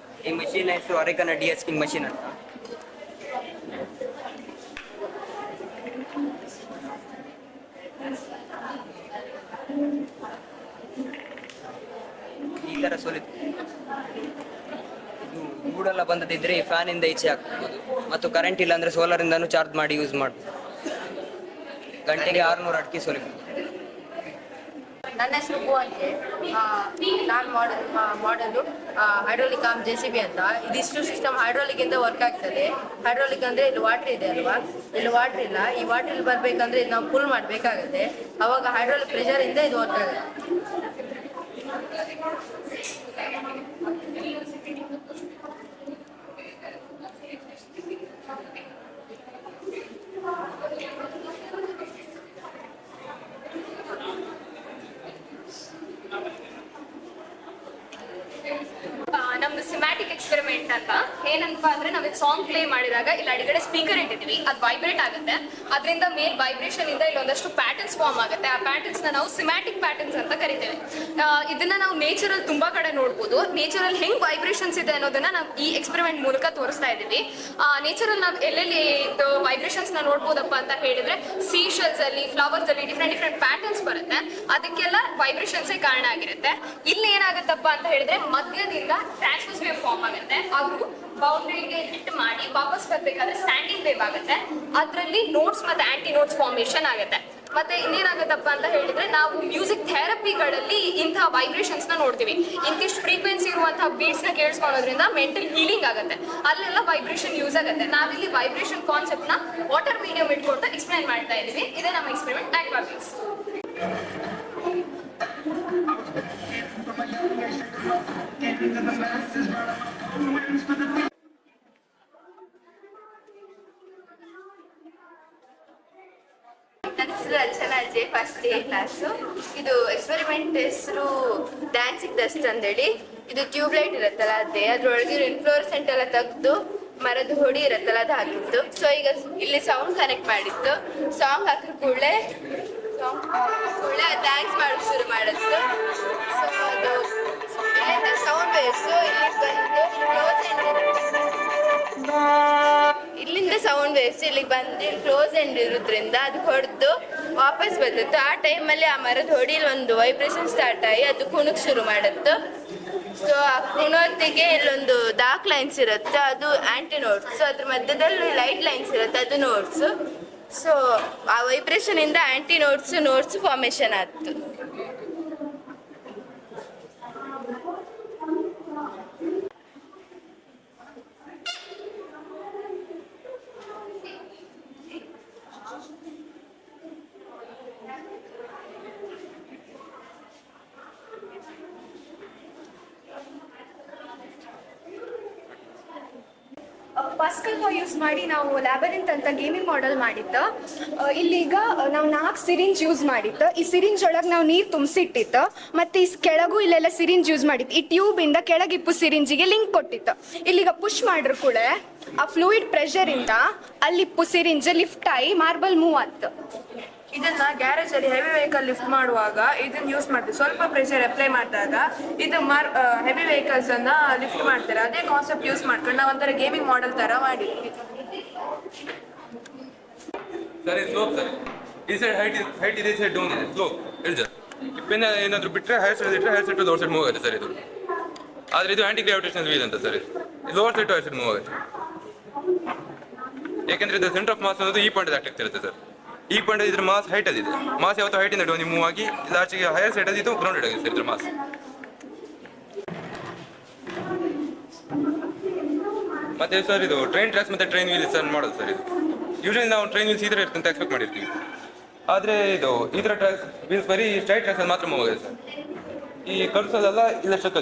ಈ ಮಷೀನ್ ಹೆಸರು ಅರೆಕನ ಡಿಎಸ್ಕಿಂಗ್ ಮಷೀನ್ ಅಂತ. ಈ ತರ ಸೋಲಿತು ಇದು ಗೂಡೆಲ್ಲ ಬಂದದಿದ್ರೆ ಫ್ಯಾನ್ ಇಂದ ಈಚೆ ಹಾಕ್ಬೋದು, ಮತ್ತು ಕರೆಂಟ್ ಇಲ್ಲ ಅಂದ್ರೆ ಸೋಲಾರ್ ಇಂದಾನು ಚಾರ್ಜ್ ಮಾಡಿ ಯೂಸ್ ಮಾಡ್ಬೋದು. ಗಂಟೆಗೆ 600 ಅಡಿಕೆ ಸೋಲಿಬೋದು. ನನ್ನ ಹೆಸರು ಭೂ ಅಂತೆ. ನಾನು ಮಾಡಲು ಹೈಡ್ರೋಲಿಕ್ ಆರ್ಮ್ JCB ಅಂತ. ಇದಿಷ್ಟು ಸಿಸ್ಟಮ್ ಹೈಡ್ರೋಲಿಕ್ ಇಂದ ವರ್ಕ್ ಆಗ್ತದೆ. ಹೈಡ್ರೋಲಿಕ್ ಅಂದ್ರೆ ಇಲ್ಲಿ ವಾಟರ್ ಇದೆ ಅಲ್ವಾ, ಇಲ್ಲಿ ವಾಟರ್ ಇಲ್ಲ. ಈ ವಾಟರ್ ಇಲ್ಲಿ ಬರ್ಬೇಕಂದ್ರೆ ಇದು ನಾವು ಪುಲ್ ಮಾಡ್ಬೇಕಾಗುತ್ತೆ. ಅವಾಗ ಹೈಡ್ರೋಲಿಕ್ ಪ್ರೆಷರ್ ಇಂದ ಇದು ವರ್ಕ್ ಆಗುತ್ತೆ. ನಮ್ದು ಸಿಮ್ಯಾಟಿಕ್ ಎಕ್ಸ್ಪೆರಿಮೆಂಟ್ ಅಂತ ಏನಂತ ಅಂದ್ರೆ ನಾವ್ ಸಾಂಗ್ ಪ್ಲೇ ಮಾಡಿದಾಗ ಇಲ್ಲಿ ಅಡಿಗಡೆ ಸ್ಪೀಕರ್ ಇಟ್ಟಿದೀವಿ, ಅದು ವೈಬ್ರೇಟ್ ಆಗುತ್ತೆ. ಅದರಿಂದ ಮೇಲ್ ವೈಬ್ರೇಷನ್ ಇಂದ ಇಲ್ಲೊಂದಷ್ಟು ಪ್ಯಾಟರ್ನ್ಸ್ ಫಾರ್ಮ್ ಆಗುತ್ತೆ. ಆ ಪ್ಯಾಟರ್ನ್ಸ್ ನಾವು ಸಿಮ್ಯಾಟಿಕ್ ಪ್ಯಾಟರ್ನ್ಸ್ ಅಂತ ಕರಿತೇವೆ. ಇದನ್ನ ನಾವು ನೇಚರ್ ಅಲ್ಲಿ ತುಂಬಾ ಕಡೆ ನೋಡ್ಬೋದು. ನೇಚರ್ ಅಲ್ಲಿ ಹೆಂಗ್ ವೈಬ್ರೇಷನ್ಸ್ ಇದೆ ಅನ್ನೋದನ್ನ ನಾವು ಈ ಎಕ್ಸ್ಪೆರಿಮೆಂಟ್ ಮೂಲಕ ತೋರಿಸ್ತಾ ಇದೀವಿ. ನೇಚರ್ ಅಲ್ಲಿ ನಾವು ಎಲ್ಲೆಲ್ಲಿ ವೈಬ್ರೇಷನ್ಸ್ ನ ನೋಡ್ಬೋದಪ್ಪ ಅಂತ ಹೇಳಿದ್ರೆ ಸೀ ಶೆಲ್ಸ್ ಅಲ್ಲಿ, ಫ್ಲವರ್ಸ್ ಅಲ್ಲಿ ಡಿಫ್ರೆಂಟ್ ಪ್ಯಾಟರ್ನ್ಸ್ ಬರುತ್ತೆ. ಅದಕ್ಕೆಲ್ಲ ವೈಬ್ರೇಷನ್ಸ್ ಕಾರಣ ಆಗಿರುತ್ತೆ. ಇಲ್ಲಿ ಏನಾಗುತ್ತಪ್ಪ ಅಂತ ಹೇಳಿದ್ರೆ ಮಧ್ಯದಿಂದ ಟ್ರಾನ್ಸ್ವರ್ಸ್ ವೇವ್ ಫಾರ್ಮ್ ಆಗುತ್ತೆ. ಅದು ಬೌಂಡ್ರಿಗೆ ಹಿಟ್ ಮಾಡಿ ವಾಪಸ್ ಬರ್ಬೇಕಾದ್ರೆ ಸ್ಟ್ಯಾಂಡಿಂಗ್ ವೇವ್ ಆಗುತ್ತೆ. ಅದರಲ್ಲಿ ನೋಟ್ಸ್ ಮತ್ತೆ ಆಂಟಿ ನೋಟ್ಸ್ ಫಾರ್ಮೇಶನ್ ಆಗುತ್ತೆ. ಮತ್ತೆ ಇನ್ನೇನಾಗುತ್ತಪ್ಪ ಅಂತ ಹೇಳಿದ್ರೆ ನಾವು ಮ್ಯೂಸಿಕ್ ಥೆರಪಿಗಳಲ್ಲಿ ಇಂತಹ ವೈಬ್ರೇಷನ್ಸ್ ನ ನೋಡ್ತೀವಿ. ಇಂತಿಷ್ಟು ಫ್ರೀಕ್ವೆನ್ಸಿ ಇರುವಂತಹ ಬೀಟ್ಸ್ ನ ಕೇಳಿಸ್ಕೊಳ್ಳೋದ್ರಿಂದ ಮೆಂಟಲ್ ಹೀಲಿಂಗ್ ಆಗುತ್ತೆ. ಅಲ್ಲೆಲ್ಲ ವೈಬ್ರೇಷನ್ ಯೂಸ್ ಆಗುತ್ತೆ. ನಾವಿಲ್ಲಿ ವೈಬ್ರೇಷನ್ ಕಾನ್ಸೆಪ್ಟ್ ನ ವಾಟರ್ ಮೀಡಿಯಂ ಇಟ್ಕೊಂಡು ಎಕ್ಸ್ಪ್ಲೈನ್ ಮಾಡ್ತಾ ಇದೀವಿ. ಇದೇ ನಮ್ಮ ಎಕ್ಸ್ಪೆರಿಮೆಂಟ್ ಆಕ್ವಾಬಿಕ್ಸ್. ನನ್ನ ಹೆಸರು Archana Ajay, first A class. ಇದು ಎಕ್ಸ್ಪೆರಿಮೆಂಟ್ ಹೆಸರು ಡ್ಯಾನ್ಸಿಂಗ್ ಡಸ್ಟ್ ಅಂತೇಳಿ. ಇದು ಟ್ಯೂಬ್ಲೈಟ್ ಇರುತ್ತಲ್ಲ ಅದೇ, ಅದ್ರೊಳಗಿರೋ ಇನ್ಫ್ಲೋರೆಸೆಂಟ್ ಎಲ್ಲ ತೆಗೆದು ಮರದ ಹೊಡಿ ಇರುತ್ತಲ್ಲ ಅದು ಹಾಕಿತ್ತು. ಸೊ ಈಗ ಇಲ್ಲಿ ಸೌಂಡ್ ಕನೆಕ್ಟ್ ಮಾಡಿತ್ತು. ಸಾಂಗ್ ಹಾಕಿದ ಕೂಡಲೇ ಡ್ಯಾನ್ಸ್ ಮಾಡೋಕೆ ಶುರು ಮಾಡಿತ್ತು. ಸೊ ಅದು ಇಲ್ಲಿಂದ ಸೌಂಡ್ ವೇವ್ಸು ಇಲ್ಲಿಗೆ ಬಂದು ಕ್ಲೋಸ್ ಇಲ್ಲಿಂದ ಸೌಂಡ್ ವೇವ್ಸ್ ಇಲ್ಲಿಗೆ ಬಂದು ಕ್ಲೋಸ್ ಎಂಡ್ ಇರೋದ್ರಿಂದ ಅದು ಹೊಡೆದು ವಾಪಸ್ ಬರ್ತಿತ್ತು. ಆ ಟೈಮಲ್ಲಿ ಆ ಮರದ ಹೊಡಿಲಿ ಒಂದು ವೈಬ್ರೇಷನ್ ಸ್ಟಾರ್ಟ್ ಆಗಿ ಅದು ಕುಣಕ್ ಶುರು ಮಾಡುತ್ತು. ಸೊ ಆ ಕುಣೋತ್ತಿಗೆ ಇಲ್ಲೊಂದು ಡಾರ್ಕ್ ಲೈನ್ಸ್ ಇರುತ್ತೆ, ಅದು ಆಂಟಿ ನೋಟ್ಸ್. ಅದ್ರ ಮಧ್ಯದಲ್ಲಿ ಲೈಟ್ ಲೈನ್ಸ್ ಇರುತ್ತೆ, ಅದು ನೋಟ್ಸ್. ಸೊ ಆ ವೈಬ್ರೇಷನ್ ಇಂದ ಆಂಟಿ ನೋಟ್ಸ್ ಫಾರ್ಮೇಶನ್ ಆಯ್ತು. ಪಾಸ್ಕಲ್ ಲಾ ಯೂಸ್ ಮಾಡಿ ನಾವು ಲ್ಯಾಬರಿಂತ್ ಅಂತ ಗೇಮಿಂಗ್ ಮಾಡೆಲ್ ಮಾಡಿತ್ತು. ಇಲ್ಲೀಗ ನಾವು 4 ಸಿರಿಂಜ್ ಯೂಸ್ ಮಾಡಿತ್ತು. ಈ ಸಿರಿಂಜ್ ಒಳಗೆ ನಾವು ನೀರು ತುಂಬಿಸಿಟ್ಟಿತ್ತು. ಮತ್ತು ಈ ಕೆಳಗೂ ಇಲ್ಲೆಲ್ಲ ಸಿರಿಂಜ್ ಯೂಸ್ ಮಾಡಿತ್ತು. ಈ ಟ್ಯೂಬಿಂದ ಕೆಳಗಿಪ್ಪು ಸಿರಿಂಜಿಗೆ ಲಿಂಕ್ ಕೊಟ್ಟಿತ್ತು. ಇಲ್ಲಿಗ ಪುಷ್ ಮಾಡ್ರು ಕೂಡ ಆ ಫ್ಲೂಯಿಡ್ ಪ್ರೆಷರಿಂದ ಅಲ್ಲಿಪ್ಪು ಸಿರಿಂಜ್ ಲಿಫ್ಟ್ ಆಗಿ ಮಾರ್ಬಲ್ ಮೂವ್ ಆಯ್ತು. ಇದನ್ನ ಗ್ಯಾರೇಜ್ ಅಲ್ಲಿ ಹೆವಿ ವೆಹಿಕಲ್ ಲಿಫ್ಟ್ ಮಾಡುವಾಗ ಇದನ್ನ ಯೂಸ್ ಮಾಡ್ತೀವಿ. ಸ್ವಲ್ಪ ಪ್ರೆಷರ್ ಅಪ್ಲೈ ಮಾಡಿದಾಗ ಇದು ಹೆವಿ ವೆಹಿಕಲ್ಸ್ ಅನ್ನ ಲಿಫ್ಟ್ ಮಾಡ್ತಾರೆ. ಅದೇ ಕಾನ್ಸೆಪ್ಟ್ ಯೂಸ್ ಮಾಡ್ಕೊಂಡು ನಾವು ಒಂಥರ ಗೇಮಿಂಗ್ ಮಾಡೆಲ್ ತರ ಮಾಡಿದ್ವಿ. ಸರ್ ಇದು ಸ್ಲೋಪ್ ಸರ್. ಈ ಸೈಡ್ ಹೈಟ್ ಇದೆ, ಈ ಸೈಡ್ ಡೌನ್ ಇದೆ. ಸ್ಲೋಪ್ ಇಳಿಜ ಪೆನ್ ಏನಾದರೂ ಬಿಟ್ಟರೆ ಹೈರ್ ಸೈಡ್ ಇಟ್ಟರೆ higher side to lower side move ಆಗುತ್ತೆ ಸರ್ ಇದು. ಆದರೆ ಇದು ಆಂಟಿ ಗ್ರಾವಿಟೇಷನಲ್ ವೀಲ್ ಅಂತ sir. Lower side to higher side move ಆಗುತ್ತೆ. ಯಾಕೆಂದ್ರೆ ಇದು ಸೆಂಟರ್ ಆಫ್ ಮಾಸ್ ಅನ್ನೋದು ಈ ಪಾಯಿಂಟ್ ಆಗ್ತಿರುತ್ತೆ ಸರ್. ಈ ಪಾಯಿಂಟ್ ಇದ್ರ ಮಾಸ್ ಹೈಟ್ ಅಲ್ಲಿ ಇದೆ. ಮಾಸ್ ಯಾವತ್ತೂ ಹೈಟ್ ಇಂದ ಡೌನ್ ಮೂವ್ ಆಗಿ ಲಾಸ್ಟಿಗೆ ಹೈಯರ್ ಸೈಡ್ ಅಲ್ಲಿ ಇದು ಗ್ರೌಂಡೆಡ್ ಆಗಿದೆ ಸರ್ ಇದ್ರ ಮಾಸ್. ಮತ್ತೆ ಸರ್ ಇದು ಟ್ರೈನ್ ಟ್ರ್ಯಾಕ್ಸ್ ಮತ್ತೆ ಟ್ರೈನ್ ವೀಲ್ಸ್ ಅನ್ನು ಮಾಡೋದು ಸರ್. ಇದು ಯೂಶಲಿ ನಾವು ಟ್ರೈನ್ ವೀಲ್ಸ್ ಈ ಥರ ಇರುತ್ತೆ ಅಂತ ಎಕ್ಸ್ಪೆಕ್ಟ್ ಮಾಡಿರ್ತೀವಿ. ಆದರೆ ಇದು ಈ ಥರ ಟ್ರ್ಯಾಕ್ಸ್ ವೀಲ್ಸ್ ಬರೀ ಸ್ಟ್ರೈಟ್ ಟ್ರ್ಯಾಕ್ಸ್ ಅಲ್ಲಿ ಮಾತ್ರ ಮೂವ್ ಆಗಿದೆ ಸರ್. ಈ ಕರ್ಸಲ್ಲೆಲ್ಲ ಇಲ್ಲೇ ಸ್ಟಕ್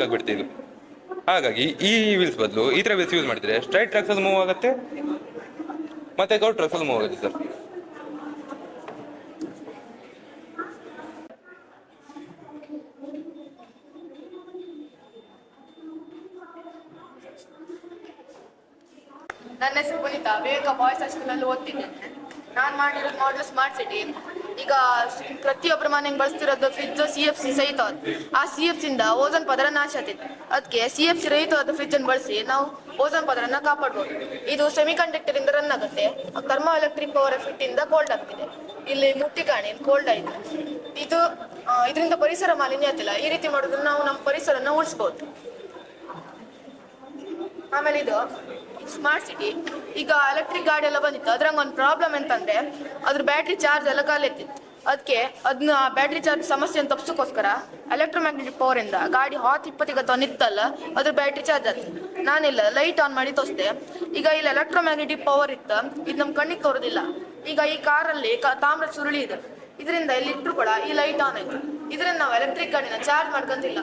ಆಗಿಬಿಡುತ್ತೆ ಇದು. ಹಾಗಾಗಿ ಈ ವೀಲ್ಸ್ ಬದಲು ಈ ಥರ ವೀಲ್ಸ್ ಯೂಸ್ ಮಾಡಿದ್ರೆ ಸ್ಟ್ರೈಟ್ ಟ್ರ್ಯಾಕ್ಸ್ ಅಲ್ಲಿ ಮೂವ್ ಆಗುತ್ತೆ ಮತ್ತೆ ಕರ್ವ್ ಟ್ರ್ಯಾಕ್ಸ್ ಅಲ್ಲಿ ಮೂವ್ ಆಗುತ್ತೆ ಸರ್. ನನ್ನ ಹೆಸರು ಪುನೀತಾ, ವಿವೇಕ ಬಾಯ್ಸ್ ಹೈಸ್ಕೂಲಲ್ಲಿ ಓದ್ತಿದ್ದೇನೆ. ನಾನು ಮಾಡಿರೋದು ಮಾಡಲ್ ಸ್ಮಾರ್ಟ್ ಸಿಟಿ. ಈಗ ಪ್ರತಿಯೊಬ್ಬರ ಮನೆಗೆ ಬಳಸ್ತಿರೋದು ಫ್ರಿಜ್ CFC ಸಹಿತ. ಆ CFC ಇಂದ ಓಝೋನ್ ಪದರ ನಾಶ ಆಗ್ತಿದೆ. ಅದಕ್ಕೆ CFC ರಹಿತವಾದ ಫ್ರಿಜ್ ಅನ್ನು ಬಳಸಿ ನಾವು ಓಝೋನ್ ಪದರನ ಕಾಪಾಡ್ಬೋದು. ಇದು ಸೆಮಿ ಕಂಡಕ್ಟರ್ ಇಂದ ರನ್ ಆಗುತ್ತೆ. ಥರ್ಮೋ ಎಲೆಕ್ಟ್ರಿಕ್ ಪವರ್ ಎಫೆಕ್ಟ್ ಇಂದ ಕೋಲ್ಡ್ ಆಗ್ತಿದೆ. ಇಲ್ಲಿ ಮುಟ್ಟಿ ಕಾಣಿ ಕೋಲ್ಡ್ ಆಯ್ತು. ಇದರಿಂದ ಪರಿಸರ ಮಾಲಿನ್ಯ ಆಗ್ತಿಲ್ಲ. ಈ ರೀತಿ ಮಾಡೋದ್ರಿಂದ ನಾವು ನಮ್ಮ ಪರಿಸರನ ಉಳಿಸ್ಬೋದು. ಆಮೇಲೆ ಇದು ಸ್ಮಾರ್ಟ್ ಸಿಟಿ. ಈಗ ಎಲೆಕ್ಟ್ರಿಕ್ ಗಾಡಿ ಎಲ್ಲ ಬಂದಿತ್ತು. ಅದ್ರಂಗೆ ಒಂದು ಪ್ರಾಬ್ಲಮ್ ಎಂತಂದ್ರೆ ಅದ್ರ ಬ್ಯಾಟ್ರಿ ಚಾರ್ಜ್ ಎಲ್ಲ ಖಾಲಿ ಆಗ್ತಿತ್ತು. ಅದಕ್ಕೆ ಅದನ್ನ ಬ್ಯಾಟ್ರಿ ಚಾರ್ಜ್ ಸಮಸ್ಯೆಯನ್ನು ತಪ್ಪಿಸೋಕ್ಕೋಸ್ಕರ ಎಲೆಕ್ಟ್ರೋಮ್ಯಾಗ್ನೆಟಿಕ್ ಪವರ್ ಇಂದ ಗಾಡಿ 20 ನಿತ್ತಲ್ಲ ಅದ್ರ ಬ್ಯಾಟ್ರಿ ಚಾರ್ಜ್ ಆಯ್ತು. ನಾನಿಲ್ಲ ಲೈಟ್ ಆನ್ ಮಾಡಿ ತೋರಿಸ್ದೆ. ಈಗ ಇಲ್ಲಿ ಎಲೆಕ್ಟ್ರೋಮ್ಯಾಗ್ನೆಟಿಕ್ ಪವರ್ ಇತ್ತು, ಇದು ನಮ್ಮ ಕಣ್ಣಿಗೆ ತೋರೋದಿಲ್ಲ. ಈಗ ಈ ಕಾರಲ್ಲಿ ತಾಮ್ರದ ಸುರುಳಿ ಇದೆ, ಇದರಿಂದ ಇಲ್ಲಿ ಇಟ್ಟರು ಕೂಡ ಈ ಲೈಟ್ ಆನ್ ಆಯ್ತು. ಇದರಿಂದ ನಾವು ಎಲೆಕ್ಟ್ರಿಕ್ ಗಾಡಿನ ಚಾರ್ಜ್ ಮಾಡ್ಕೊಂತಿಲ್ಲ.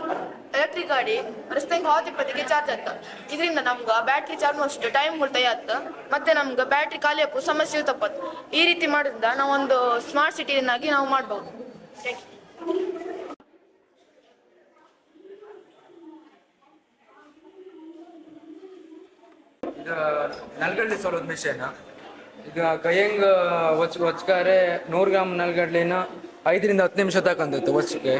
ಎಲೆಕ್ಟ್ರಿಕ್ ಗಾಡಿ ರಸ್ತೆಗೆ 20 ಚಾರ್ಜ್ ಆಯ್ತು. ಇದರಿಂದ ನಮ್ಗೆ ಬ್ಯಾಟ್ರಿ ಚಾರ್ಜ್ ಅಷ್ಟು ಟೈಮ್ ಉಳಿತಾಯ ಆಯ್ತು, ಮತ್ತೆ ನಮ್ಗೆ ಬ್ಯಾಟ್ರಿ ಖಾಲಿ ಹಾಕೋ ಸಮಸ್ಯೆ ತಪ್ಪತ್ತು. ಈ ರೀತಿ ಮಾಡೋದ್ರಿಂದ ನಾವೊಂದು ಸ್ಮಾರ್ಟ್ ಸಿಟಿಯನ್ನಾಗಿ ನಾವು ಮಾಡ್ಬೋದು. Thank you. ಇದು ನಲ್ಗಡ್ಲಿ ಸೋಲೋದು ಮಿಷನ್. ಈಗ ಕೈಯಂಗ ಒಚ್ಕಾರೆ 100 ಗ್ರಾಮ್ ನಲ್ಗಡ್ಲಿನ 5 ರಿಂದ 10 ನಿಮಿಷ ತಗೊಂಡಿತ್ತು ಒಚ್ಚಿಗೆ.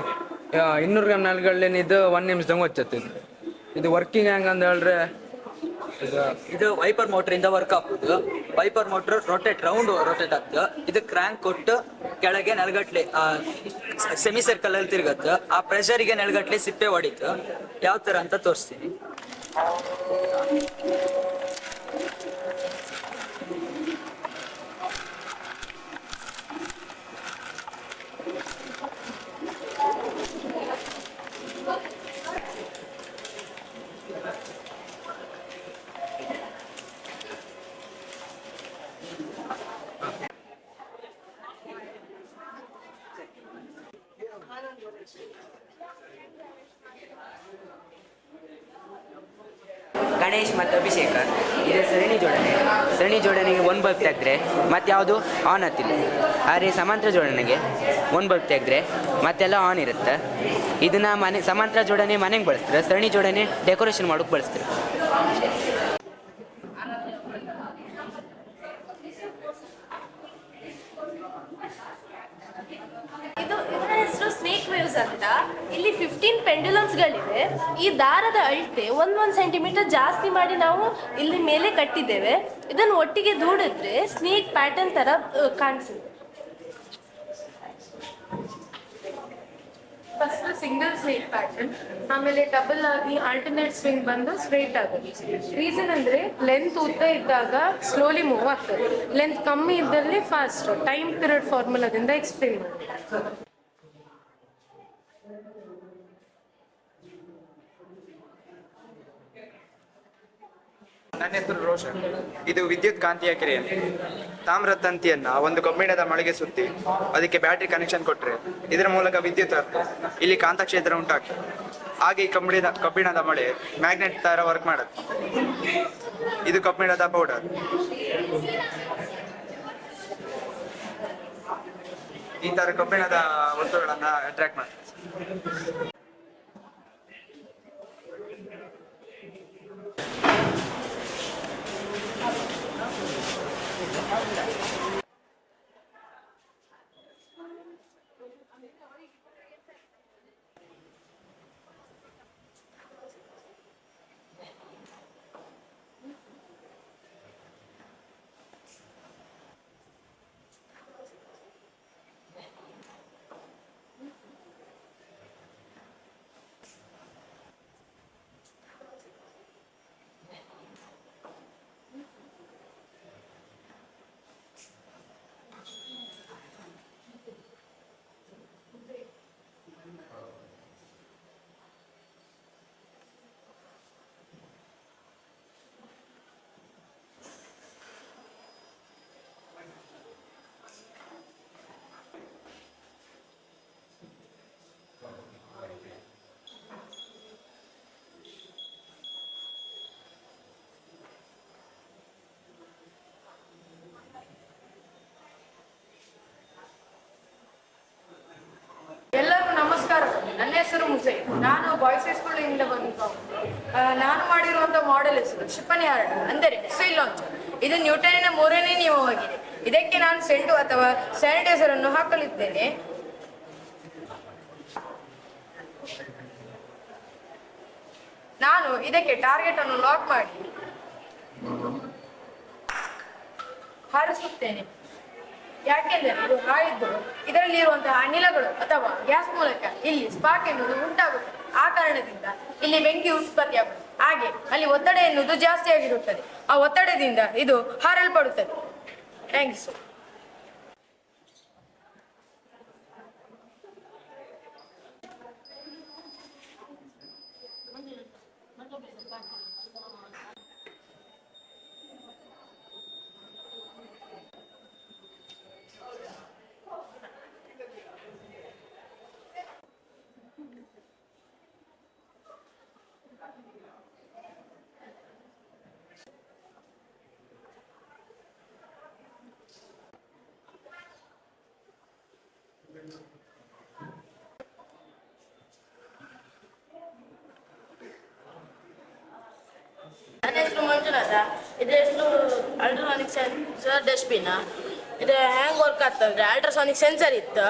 200 ಗ್ರಾಮ್ ನಲ್ಗಡ್ಲಿನ ಇದು 1 ನಿಮಿಷದಂಗೆ ಒಚ್ಚತ್ತಿದ್ದು. ಇದು ವರ್ಕಿಂಗ್ ಹೆಂಗ್ ಅಂತ ಹೇಳಿದ್ರೆ ಇದು ವೈಪರ್ ಮೋಟರ್ ಇಂದ ವರ್ಕ್ ಆಗ್ತದೆ. ವೈಪರ್ ಮೋಟರ್ ರೌಂಡ್ ರೊಟೇಟ್ ಆಗ್ತದೆ. ಇದು ಕ್ರ್ಯಾಂಕ್ ಕೊಟ್ಟು ಕೆಳಗೆ ನೆಲಗಟ್ಲೆ ಸೆಮಿ ಸರ್ಕಲ್ ಅಲ್ಲಿ ತಿರುಗತ್ತೆ. ಆ ಪ್ರೆಷರಿಗೆ ನೆಲಗಟ್ಲೆ ಸಿಪ್ಪೆ ಹೊಡಿತು. ಯಾವ ತರ ಅಂತ ತೋರಿಸ್ತೀನಿ. ಗಣೇಶ್ ಮತ್ತು ಅಭಿಷೇಕ ಇದು ಸರಣಿ ಜೋಡಣೆಗೆ 1 ಬಲ್ಬ್ ತೆಗೆದ್ರೆ ಮತ್ತೆ ಯಾವುದು ಆನ್ ಆಗ್ತಿಲ್ಲ. ಆದರೆ ಸಮಾಂತರ ಜೋಡಣೆಗೆ 1 ಬಲ್ಬ್ ತೆಗೆದ್ರೆ ಮತ್ತೆಲ್ಲ ಆನ್ ಇರುತ್ತೆ. ಇದನ್ನ ಸಮಾಂತರ ಜೋಡಣೆ ಮನೆಗೆ ಬಳಸ್ತಾರೆ, ಸರಣಿ ಜೋಡಣೆ ಡೆಕೋರೇಷನ್ ಮಾಡೋಕೆ ಬಳಸ್ತಾರೆ. ಇದರ ಹೆಸರು ಸ್ನೇಕ್ ವೇವ್ಸ್ ಅಂತ. ಇಲ್ಲಿ 15 ಪೆಂಡುಲಮ್ಸ್ಗಳಿವೆ. ಈ ದಾರದ ಅಳತೆ 1 ಸೆಂಟಿಮೀಟರ್ ಜಾಸ್ತಿ ಮಾಡಿ ನಾವು ಇಲ್ಲಿ ಮೇಲೆ ಕಟ್ಟಿದ್ದೇವೆ. ಇದನ್ನು ಒಟ್ಟಿಗೆ ದೂಡಿದ್ರೆ ಸ್ನೇಕ್ ಪ್ಯಾಟರ್ನ್ ತರ ಕಾಣಿಸುತ್ತೆ. ಫಸ್ಟ್ ಸಿಂಗಲ್ ಸ್ನೇಕ್ ಪ್ಯಾಟರ್ನ್, ಆಮೇಲೆ ಡಬಲ್ ಆಗಿ ಆಲ್ಟರ್ನೇಟ್ ಸ್ವಿಂಗ್ ಬಂದು ಸ್ಟ್ರೈಟ್ ಆಗುತ್ತೆ. ರೀಸನ್ ಅಂದ್ರೆ ಲೆಂತ್ ಉದ್ದ ಇದ್ದಾಗ ಸ್ಲೋಲಿ ಮೂವ್ ಆಗ್ತದೆ, ಲೆಂತ್ ಕಮ್ಮಿ ಇದ್ದಲ್ಲಿ ಫಾಸ್ಟ್. ಟೈಮ್ ಪೀರಿಯಡ್ ಫಾರ್ಮುಲಾದಿಂದ ಎಕ್ಸ್ಪ್ಲೇನ್ ಮಾಡಿ. ನನ್ನ ಹೆಸರು ರೋಷನ್. ಇದು ವಿದ್ಯುತ್ ಕಾಂತೀಯ ಕ್ರಿಯೆ. ತಾಮ್ರ ತಂತಿಯನ್ನ ಒಂದು ಕಬ್ಬಿಣದ ಮೊಳೆಗೆ ಸುತ್ತಿ ಅದಕ್ಕೆ ಬ್ಯಾಟ್ರಿ ಕನೆಕ್ಷನ್ ಕೊಟ್ರೆ ಇದರ ಮೂಲಕ ವಿದ್ಯುತ್ ಇಲ್ಲಿ ಕಾಂತಕ್ಷೇತ್ರ ಉಂಟಾಗ್ತದೆ. ಹಾಗೆ ಈ ಕಬ್ಬಿಣದ ಮೊಳೆ ಮ್ಯಾಗ್ನೆಟ್ ತರ ವರ್ಕ್ ಮಾಡುತ್ತೆ. ಇದು ಕಬ್ಬಿಣದ ಪೌಡರ್. ಈ ತರ ಕಬ್ಬಿಣದ ವಸ್ತುಗಳನ್ನ ಅಟ್ರಾಕ್ಟ್ ಮಾಡ್ತದೆ. ಎಲ್ಲರಿಗೂ ನಮಸ್ಕಾರ. ನನ್ನ ಹೆಸರು ಮುಸೈ. ನಾನು ಬಾಯ್ಸ್ ಹೈಸ್ಕೂಲ್ ಇಂದ ಬಂದು ನಾನು ಮಾಡಿರುವಂತ ಮಾಡೆಲ್ ಹೆಸರು ಕ್ಷಿಪಣಿ ಹಾರಾಟ ಅಂದರೆ ಸೀಲ್ ಲಾಂಚರ್. ಇದು ನ್ಯೂಟನಿನ 3ನೇ ನಿಯಮವಾಗಿದೆ. ಇದಕ್ಕೆ ನಾನು ಸೆಂಟು ಅಥವಾ ಸ್ಯಾನಿಟೈಸರ್ ಅನ್ನು ಹಾಕಲಿದ್ದೇನೆ. ನಾನು ಇದಕ್ಕೆ ಟಾರ್ಗೆಟ್ ಅನ್ನು ಲಾಕ್ ಮಾಡಿ ಹಾರಿಸುತ್ತೇನೆ. ಯಾಕೆಂದರೆ ಇದು ಹಾರಿದ್ದು ಇದರಲ್ಲಿ ಇರುವಂತಹ ಅನಿಲಗಳು ಅಥವಾ ಗ್ಯಾಸ್ ಮೂಲಕ ಇಲ್ಲಿ ಸ್ಪಾರ್ಕ್ ಎನ್ನುವುದು ಉಂಟಾಗುತ್ತದೆ. ಆ ಕಾರಣದಿಂದ ಇಲ್ಲಿ ಬೆಂಕಿ ಉತ್ಪತ್ತಿಯಾಗುತ್ತದೆ. ಹಾಗೆ ಅಲ್ಲಿ ಒತ್ತಡ ಎನ್ನುವುದು ಜಾಸ್ತಿ ಆಗಿರುತ್ತದೆ. ಆ ಒತ್ತಡದಿಂದ ಇದು ಹಾರಲ್ಪಡುತ್ತದೆ. ಥ್ಯಾಂಕ್ಸ್. ಇದ್ರ ಹೆಸರು ಅಲ್ಟ್ರಾಸಾನಿಕ್ ಸೆನ್ಸರ್ ಡಸ್ಟ್ಬಿನ್. ಇದು ಹ್ಯಾಂಗ್ ವರ್ಕ್ ಆಗ್ತಂದ್ರೆ ಅಲ್ಟ್ರಾಸಾನಿಕ್ ಸೆನ್ಸರ್ ಇತ್ತು,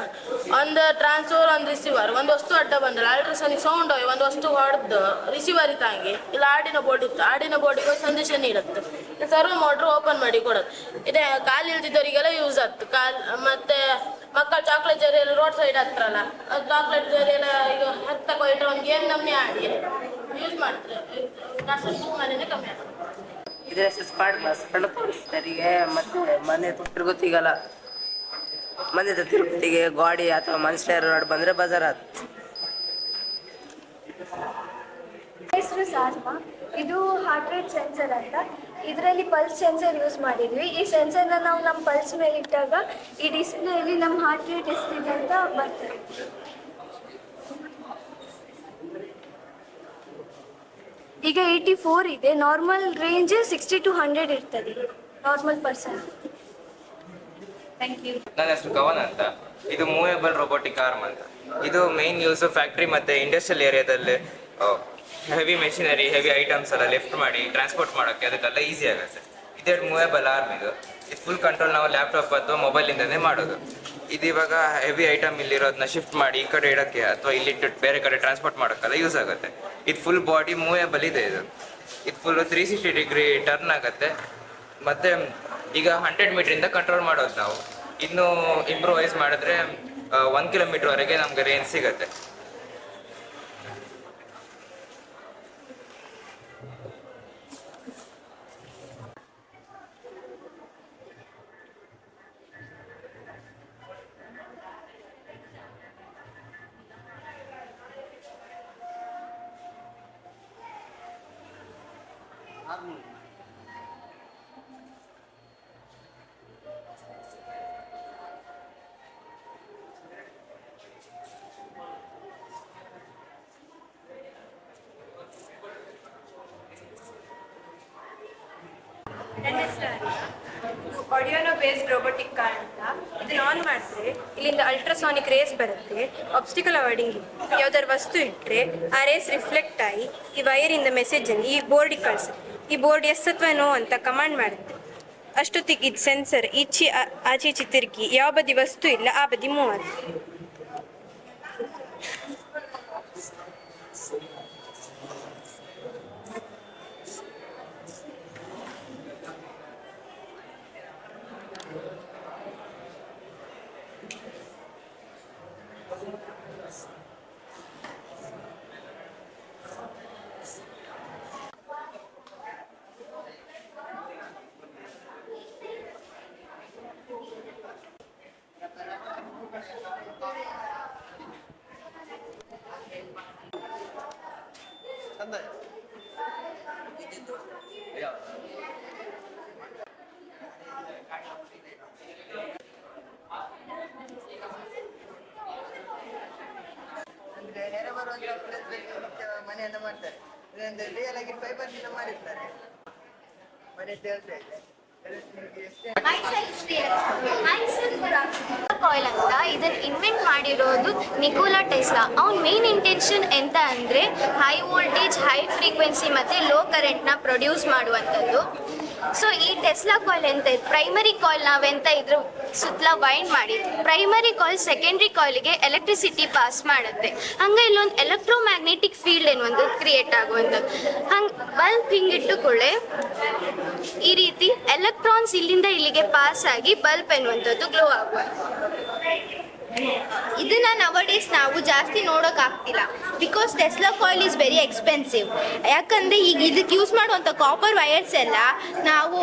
ಒಂದು ಟ್ರಾನ್ಸ್ಫರ್ ಒಂದು ರಿಸೀವರ್. ಒಂದು ವಸ್ತು ಅಡ್ಡ ಬಂದ್ರೆ ಅಲ್ಟ್ರಾಸಾನಿಕ್ ಸೌಂಡ್ ಹೋಗಿ ಒಂದು ವಸ್ತು ಹೊಡೆದು ರಿಸೀವರ್ ಇತ್ತಂಗೆ ಇಲ್ಲ ಆರ್ಡಿನೋ ಬೋರ್ಡ್ ಇತ್ತು, ಆರ್ಡಿನೋ ಬೋರ್ಡಿಗೆ ಸಂದೇಶ ನೀಡುತ್ತೆ. ಸರ್ವ್ ಮೋಟ್ರ್ ಓಪನ್ ಮಾಡಿ ಕೊಡೋದು. ಇದೇ ಕಾಲು ಇಲ್ದಿದ್ದವರಿಗೆಲ್ಲ ಯೂಸ್ ಆಗ್ತದೆ. ಮತ್ತೆ ಮಕ್ಕಳು ಚಾಕ್ಲೇಟ್ ಜರಿ ಎಲ್ಲ ರೋಡ್ ಸೈಡ್ ಹತ್ರಲ್ಲ, ಚಾಕ್ಲೇಟ್ ಜರಿ ಎಲ್ಲ ಈಗ ಹತ್ತ ಕೊಯ್ಟ್ರೆ ಒಂದು ಗೇಮ್ ನಮ್ಮನೆ ಆಡಿ ಯೂಸ್ ಮಾಡ್ತಾರೆ. ಮನೆಯೇ ಕಮ್ಮಿ ಆಗ್ತದೆ. ಇದ್ರ ಹೆಸರು ಸ್ಮಾರ್ಟ್ ಗ್ಲಾಸ್. ಕಣ್ಣು ತೋರಿಸ್ತಾರಿಗೆ ಮತ್ತೆ ಮನೆ ತಿರುಗುತ್ತಿಗಲ್ಲ, ಮನೆ ತಿರುಗುತ್ತಿಗೆ ಗಾಡಿ ಅಥವಾ ಮನ್ಸ್ಟರ್ ರೋಡ್ ಬಂದ್ರೆ ಬಜಾರ್ ಆತ. ಹೆಸರು ಸಾರ್ಮಾ. ಇದು ಹಾರ್ಟ್ ರೇಟ್ ಸೆನ್ಸರ್ ಅಂತ. ಇದರಲ್ಲಿ ಪಲ್ಸ್ ಸೆನ್ಸರ್ ಯೂಸ್ ಮಾಡಿದ್ವಿ. ಈ ಸೆನ್ಸರ್ನ ನಾವು ನಮ್ಮ ಪಲ್ಸ್ ಮೇಲೆ ಇಟ್ಟಾಗ ಈ ಡಿಸ್ಪ್ಲೇಯಲ್ಲಿ ನಮ್ಮ ಹಾರ್ಟ್ ರೇಟ್ ಎಷ್ಟಿದೆ ಅಂತ ಬರ್ತದೆ. ಈಗ 84 ಇದೆ. ನಾರ್ಮಲ್ ರೇಂಜ್ 60 to 100 ಇರ್ತದೆ ನಾರ್ಮಲ್ ಪರ್ಸನ್. Thank you. ನನ್ನ ಹೆಸರು ಕವನ್ ಅಂತ. ಇದು ಮೂವೇಬಲ್ ರೋಬೋಟಿಕ್ ಆರ್ಮ್ ಅಂತ. ಇದು ಮೇನ್ ಯೂಸ್ ಫ್ಯಾಕ್ಟ್ರಿ ಮತ್ತು ಇಂಡಸ್ಟ್ರಿಯಲ್ ಏರಿಯಾದಲ್ಲಿ ಹೆವಿ ಮೆಷಿನರಿ, ಹೆವಿ ಐಟಮ್ಸ್ ಎಲ್ಲ ಲಿಫ್ಟ್ ಮಾಡಿ ಟ್ರಾನ್ಸ್ಪೋರ್ಟ್ ಮಾಡೋಕ್ಕೆ ಅದಕ್ಕೆಲ್ಲ ಈಸಿ ಆಗುತ್ತೆ. ಇದೇ ಮೂವೇಬಲ್ ಆರ್ಮ್. ಇದು ಫುಲ್ ಕಂಟ್ರೋಲ್ ನಾವು ಲ್ಯಾಪ್ಟಾಪ್ ಅಥವಾ ಮೊಬೈಲಿಂದನೇ ಮಾಡೋದು. ಇದು ಇವಾಗ ಹೆವಿ ಐಟಮ್ ಇಲ್ಲಿರೋದನ್ನ ಶಿಫ್ಟ್ ಮಾಡಿ ಈ ಕಡೆ ಇಡೋಕ್ಕೆ ಅಥವಾ ಇಲ್ಲಿಟ್ಟು ಬೇರೆ ಕಡೆ ಟ್ರಾನ್ಸ್ಪೋರ್ಟ್ ಮಾಡೋಕ್ಕೆಲ್ಲ ಯೂಸ್ ಆಗುತ್ತೆ. ಇದು ಫುಲ್ ಬಾಡಿ ಮೂವೇಬಲ್ ಇದೆ. ಇದು ಫುಲ್ಲು 360 ಡಿಗ್ರಿ ಟರ್ನ್ ಆಗುತ್ತೆ. ಮತ್ತು ಈಗ 100 ಮೀಟ್ರಿಂದ ಕಂಟ್ರೋಲ್ ಮಾಡೋದು ನಾವು. ಇನ್ನು ಇಂಪ್ರೂವೈಸ್ ಮಾಡಿದ್ರೆ 1 ಕಿಲೋಮೀಟ್ರ್ವರೆಗೆ ನಮಗೆ ರೇಂಜ್ ಸಿಗುತ್ತೆ. ನನ್ನ ಹೆಸರು ಆಡಿಯೋನೋ ಬೇಸ್ಡ್ ರೋಬೋಟಿಕ್ ಕಾರ್ ಅಂತ. ಇದನ್ನ ಆನ್ ಮಾಡಿದ್ರೆ ಇಲ್ಲಿಂದ ಅಲ್ಟ್ರಾಸಾನಿಕ್ ರೇಸ್ ಬರುತ್ತೆ. ಆಬ್ಸ್ಟಿಕಲ್ ಅವಾಯ್ಡಿಂಗ್ ಯಾವ್ದಾದ್ರು ವಸ್ತು ಇಟ್ಟರೆ ಆ ರೇಸ್ ರಿಫ್ಲೆಕ್ಟ್ ಆಗಿ ಈ ವೈರಿಂದ ಮೆಸೇಜನ್ನು ಈ ಬೋರ್ಡಿಗೆ ಕಳಿಸುತ್ತೆ. ಈ ಬೋರ್ಡ್ ಎಸ್ ಅಥವಾ ನೋ ಅಂತ ಕಮಾಂಡ್ ಮಾಡುತ್ತೆ. ಅಷ್ಟೊತ್ತಿಗೆ ಇದು ಸೆನ್ಸರ್ ಆಚೆ ಈಚೆ ತಿರುಗಿ ಯಾವ ಬದಿ ವಸ್ತು ಇಲ್ಲ ಆ ಬದಿ ಮೂವ್ ಆಗುತ್ತೆ. ಅಂದ್ರೆ ನೆರೆ ಬರುವಂತ ಮನೆಯನ್ನ ಮಾಡ್ತಾರೆ. ರಿಯಲ್ ಆಗಿ ಫೈಬರ್ ನಿಂದ ಮಾಡಿರ್ತಾರೆ ಮನೆ ತೇಲ್ತಾ ಇದೆ. ಕಾಯಿಲ್ ಅಂತ ಇದನ್ನ ಇನ್ವೆಂಟ್ ಮಾಡಿರೋದು ನಿಕೋಲಾ ಟೆಸ್ಲಾ. ಅವ್ನ ಮೇನ್ ಇಂಟೆನ್ಷನ್ ಎಂತ ಅಂದ್ರೆ ಹೈ ವೋಲ್ಟೇಜ್, ಹೈ ಫ್ರೀಕ್ವೆನ್ಸಿ ಮತ್ತೆ ಲೋ ಕರೆಂಟ್ನ ಪ್ರೊಡ್ಯೂಸ್ ಮಾಡುವಂಥದ್ದು. ಸೊ ಈ ಟೆಸ್ಲಾ ಕಾಯಿಲ್ ಎಂತ ಇದೆ, ಪ್ರೈಮರಿ ಕಾಯಿಲ್ ನಾವೆಂತ ಇದ್ರ ಸುತ್ತಲ ವೈಂಡ್ ಮಾಡಿ ಪ್ರೈಮರಿ ಕಾಯಿಲ್ ಸೆಕೆಂಡ್ರಿ ಕಾಯಿಲ್ಗೆ ಎಲೆಕ್ಟ್ರಿಸಿಟಿ ಪಾಸ್ ಮಾಡುತ್ತೆ. ಹಂಗೆ ಇಲ್ಲೊಂದು ಎಲೆಕ್ಟ್ರೋಮ್ಯಾಗ್ನೆಟಿಕ್ ಫೀಲ್ಡ್ ಎನ್ನುವಂಥದ್ದು ಕ್ರಿಯೇಟ್ ಆಗುವಂಥದ್ದು. ಹಂಗೆ ಬಲ್ಬ್ ಹಿಂಗಿಟ್ಟುಕೊಳ್ಳೆ ಈ ರೀತಿ ಎಲೆಕ್ಟ್ರಾನ್ಸ್ ಇಲ್ಲಿಂದ ಇಲ್ಲಿಗೆ ಪಾಸ್ ಆಗಿ ಬಲ್ಬ್ ಎನ್ನುವಂಥದ್ದು ಗ್ಲೋ ಆಗುವ. ಇದನ್ನ ನವಡೇಸ್ ನಾವು ಜಾಸ್ತಿ ನೋಡೋಕ್ಕಾಗ್ತಿಲ್ಲ because Tesla coil is very expensive. ಯಾಕಂದರೆ ಈಗ ಇದಕ್ಕೆ ಯೂಸ್ ಮಾಡುವಂಥ ಕಾಪರ್ ವೈರ್ಸ್ ಎಲ್ಲ ನಾವು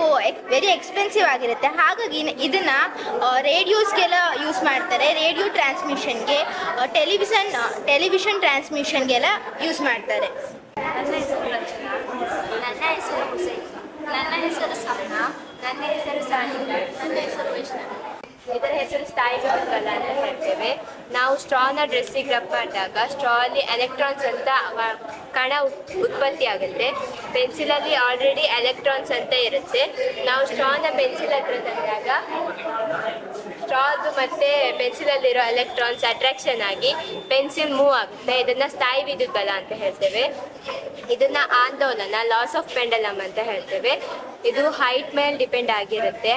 ವೆರಿ ಎಕ್ಸ್ಪೆನ್ಸಿವ್ ಆಗಿರುತ್ತೆ. ಹಾಗಾಗಿ ಇದನ್ನ ರೇಡಿಯೋಸ್ಗೆಲ್ಲ ಯೂಸ್ ಮಾಡ್ತಾರೆ, ರೇಡಿಯೋ ಟ್ರಾನ್ಸ್ಮಿಷನ್ಗೆ, ಟೆಲಿವಿಷನ್ ಟ್ರಾನ್ಸ್ಮಿಷನ್ಗೆಲ್ಲ ಯೂಸ್ ಮಾಡ್ತಾರೆ. ನನ್ನ ಹೆಸರು ರಚನಾ. ನನ್ನ ಹೆಸರು ಹುಸೇನ್. ನನ್ನ ಹೆಸರು ಸಹನಾ. ನನ್ನ ಹೆಸರು ಸಾನಿಕಾ. ನನ್ನ ಹೆಸರು ವೈಷ್ಣವಿ. ಇದರ ಹೆಸರು ಸ್ಥಾಯಿಕಲ ಅಂತ ಹೇಳ್ತೇವೆ. ನಾವು ಸ್ಟ್ರಾನ ಡ್ರೆಸ್ಸಿಗೆ ರಬ್ ಮಾಡಿದಾಗ ಸ್ಟ್ರಾ ಅಲ್ಲಿ ಎಲೆಕ್ಟ್ರಾನ್ಸ್ ಅಂತ ಕಣ ಉತ್ಪತ್ತಿ ಆಗುತ್ತೆ. ಪೆನ್ಸಿಲಲ್ಲಿ ಆಲ್ರೆಡಿ ಎಲೆಕ್ಟ್ರಾನ್ಸ್ ಅಂತ ಇರುತ್ತೆ. ನಾವು ಸ್ಟ್ರಾನ ಪೆನ್ಸಿಲ್ ಹತ್ರ ತಂದಾಗ ಸ್ಟ್ರಾದು ಮತ್ತು ಪೆನ್ಸಿಲಲ್ಲಿರೋ ಎಲೆಕ್ಟ್ರಾನ್ಸ್ ಅಟ್ರಾಕ್ಷನ್ ಆಗಿ ಪೆನ್ಸಿಲ್ ಮೂವ್ ಆಗುತ್ತೆ. ಇದನ್ನು ಸ್ಥಾಯಿ ವಿದ್ಯುತ್ ಬಲ ಅಂತ ಹೇಳ್ತೇವೆ. ಇದನ್ನು ಆಂದೋಲನ, ಲಾಸ್ ಆಫ್ ಪೆಂಡಲಮ್ ಅಂತ ಹೇಳ್ತೇವೆ. ಇದು ಹೈಟ್ ಮೇಲೆ ಡಿಪೆಂಡ್ ಆಗಿರುತ್ತೆ.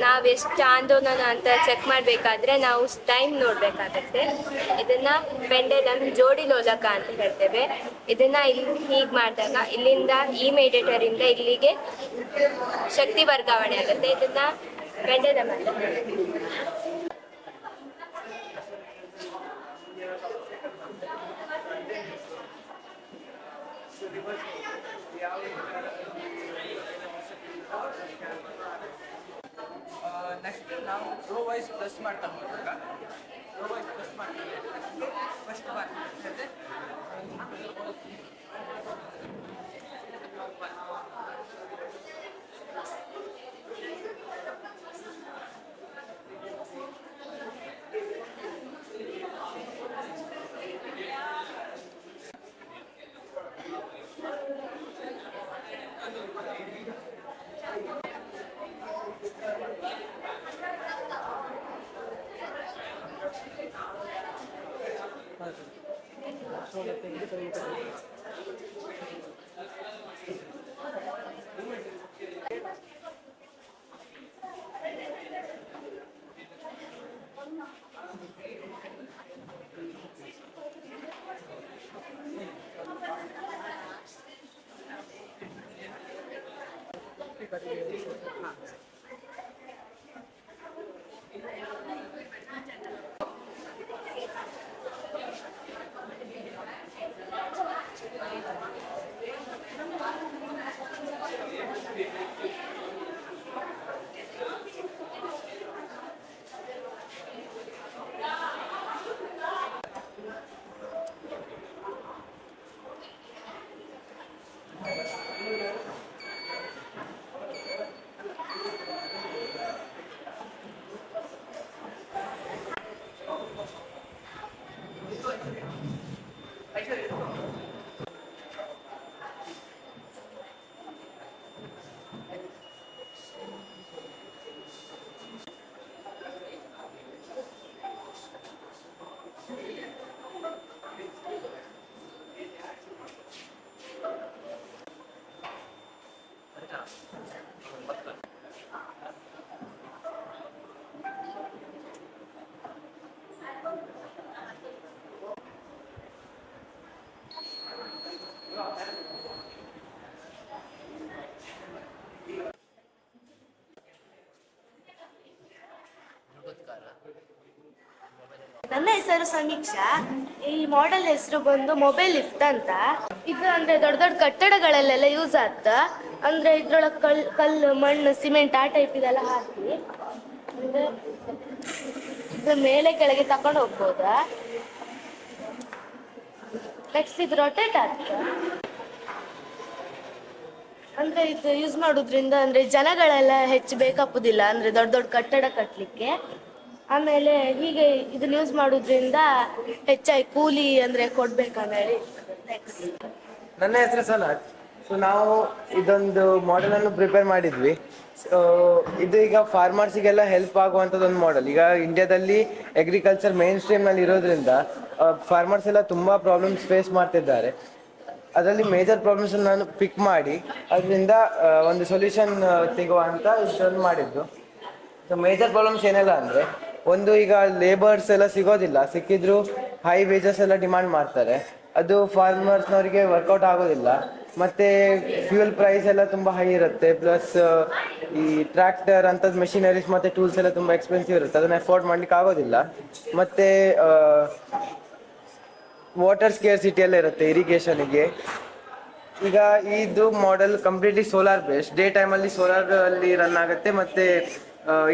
ನಾವು ಎಷ್ಟು ಆಂದೋಲನ ಅಂತ ಚೆಕ್ ಮಾಡಬೇಕಾದ್ರೆ ನಾವು ಟೈಮ್ ನೋಡಬೇಕಾಗುತ್ತೆ. ಇದನ್ನು ಪೆಂಡಲಮ್ ಜೋಡಿ ಲೋಲಕ ಅಂತ ಹೇಳ್ತೇವೆ. ಇದನ್ನು ಇಲ್ಲಿ ಹೀಗೆ ಮಾಡಿದಾಗ ಇಲ್ಲಿಂದ ಈ ಮೇಡಿಯೇಟರಿಂದ ಇಲ್ಲಿಗೆ ಶಕ್ತಿ ವರ್ಗಾವಣೆ ಆಗುತ್ತೆ. ಇದನ್ನು ಪೆಂಡಲಮ್ ಅಂತ ಹೇಳ್ತೇವೆ. ನೆಕ್ಸ್ಟ್ ನಾವು ರೋ ವೈಸ್ ಪ್ಲಸ್ ಮಾಡ್ತಾ ಹೋದಾಗ ರೋ ವೈಸ್ ಪ್ಲಸ್ ಮಾಡ್ತಾರೆ ಫಸ್ಟ್ ಬರ್ತದೆ. ನನ್ನ ಹೆಸರು ಸಮೀಕ್ಷಾ. ಈ ಮಾಡೆಲ್ ಹೆಸರು ಬಂದು ಮೊಬೈಲ್ ಲಿಫ್ಟ್ ಅಂತ. ಇದು ಅಂದ್ರೆ ದೊಡ್ಡ ದೊಡ್ಡ ಕಟ್ಟಡಗಳಲ್ಲೆಲ್ಲ ಯೂಸ್ ಆಗ್ತ. ಅಂದ್ರೆ ಇದ್ರೊಳಗೆ ಕಲ್ಲು ಮಣ್ಣು ಸಿಮೆಂಟ್ ಆ ಟೈಪ್ ಇದೆಲ್ಲ ಹಾಕಿ ಅಂದ್ರೆ ಇದು ಮೇಲೆ ಕೆಳಗೆ ತಕೊಂಡು ಹೋಗ್ಬೋದಾ. ನೆಕ್ಸ್ಟ್ ಇದು ರೊಟೇಟ್ ಆಗ್ತದೆ. ಅಂದ್ರೆ ಇದು ಯೂಸ್ ಮಾಡೋದ್ರಿಂದ ಅಂದ್ರೆ ಜನಗಳೆಲ್ಲ ಹೆಚ್ಚು ಬೇಕಾಗುದಿಲ್ಲ, ಅಂದ್ರೆ ದೊಡ್ಡ ದೊಡ್ಡ ಕಟ್ಟಡ ಕಟ್ಟಲಿಕ್ಕೆ. ಆಮೇಲೆ ಹೀಗೆ ಇದನ್ನ ಯೂಸ್ ಮಾಡೋದ್ರಿಂದ ಹೆಚ್ಚಾಗಿ ಕೂಲಿ ಅಂದ್ರೆ ಕೊಡ್ಬೇಕಂದೇಳಿ. ನನ್ನ ಹೆಸರು ಸಲಾತ್. ಸೊ ನಾವು ಇದೊಂದು ಮಾಡೆಲ್ ಅನ್ನು ಪ್ರಿಪೇರ್ ಮಾಡಿದ್ವಿ. ಸೊ ಇದು ಈಗ ಫಾರ್ಮರ್ಸಿಗೆಲ್ಲ ಹೆಲ್ಪ್ ಆಗುವಂಥದ್ದು ಒಂದು ಮಾಡೆಲ್. ಈಗ ಇಂಡಿಯಾದಲ್ಲಿ ಅಗ್ರಿಕಲ್ಚರ್ ಮೇನ್ ಸ್ಟ್ರೀಮ್ ನಲ್ಲಿ ಇರೋದ್ರಿಂದ ಫಾರ್ಮರ್ಸ್ ಎಲ್ಲ ತುಂಬಾ ಪ್ರಾಬ್ಲಮ್ಸ್ ಫೇಸ್ ಮಾಡ್ತಿದ್ದಾರೆ. ಅದರಲ್ಲಿ ಮೇಜರ್ ಪ್ರಾಬ್ಲಮ್ಸ್ ನಾನು ಪಿಕ್ ಮಾಡಿ ಅದರಿಂದ ಒಂದು ಸೊಲ್ಯೂಷನ್ ತೆಗುವ ಅಂತ ಇದನ್ನು ಮಾಡಿದ್ದು. ಸೊ ಮೇಜರ್ ಪ್ರಾಬ್ಲಮ್ಸ್ ಏನೆಲ್ಲ ಅಂದರೆ, ಒಂದು ಈಗ ಲೇಬರ್ಸ್ ಎಲ್ಲ ಸಿಗೋದಿಲ್ಲ, ಸಿಕ್ಕಿದ್ರು ಹೈ ವೇಜಸ್ ಎಲ್ಲ ಡಿಮಾಂಡ್ ಮಾಡ್ತಾರೆ, ಅದು ಫಾರ್ಮರ್ಸ್ನವರಿಗೆ ವರ್ಕೌಟ್ ಆಗೋದಿಲ್ಲ. ಮತ್ತು ಫ್ಯೂಯಲ್ ಪ್ರೈಸ್ ಎಲ್ಲ ತುಂಬ ಹೈ ಇರುತ್ತೆ. ಪ್ಲಸ್ ಈ ಟ್ರ್ಯಾಕ್ಟರ್ ಅಂಥದ್ದು ಮೆಷಿನರೀಸ್ ಮತ್ತು ಟೂಲ್ಸ್ ಎಲ್ಲ ತುಂಬ ಎಕ್ಸ್ಪೆನ್ಸಿವ್ ಇರುತ್ತೆ, ಅದನ್ನು ಅಫೋರ್ಡ್ ಮಾಡ್ಲಿಕ್ಕೆ ಆಗೋದಿಲ್ಲ. ಮತ್ತು ವಾಟರ್ ಸ್ಕೇರ್ಸಿಟಿ ಎಲ್ಲ ಇರುತ್ತೆ ಇರಿಗೇಷನಿಗೆ. ಈಗ ಇದು model completely solar based. Day ಟೈಮಲ್ಲಿ ಸೋಲಾರ್ ಅಲ್ಲಿ ರನ್ ಆಗುತ್ತೆ ಮತ್ತು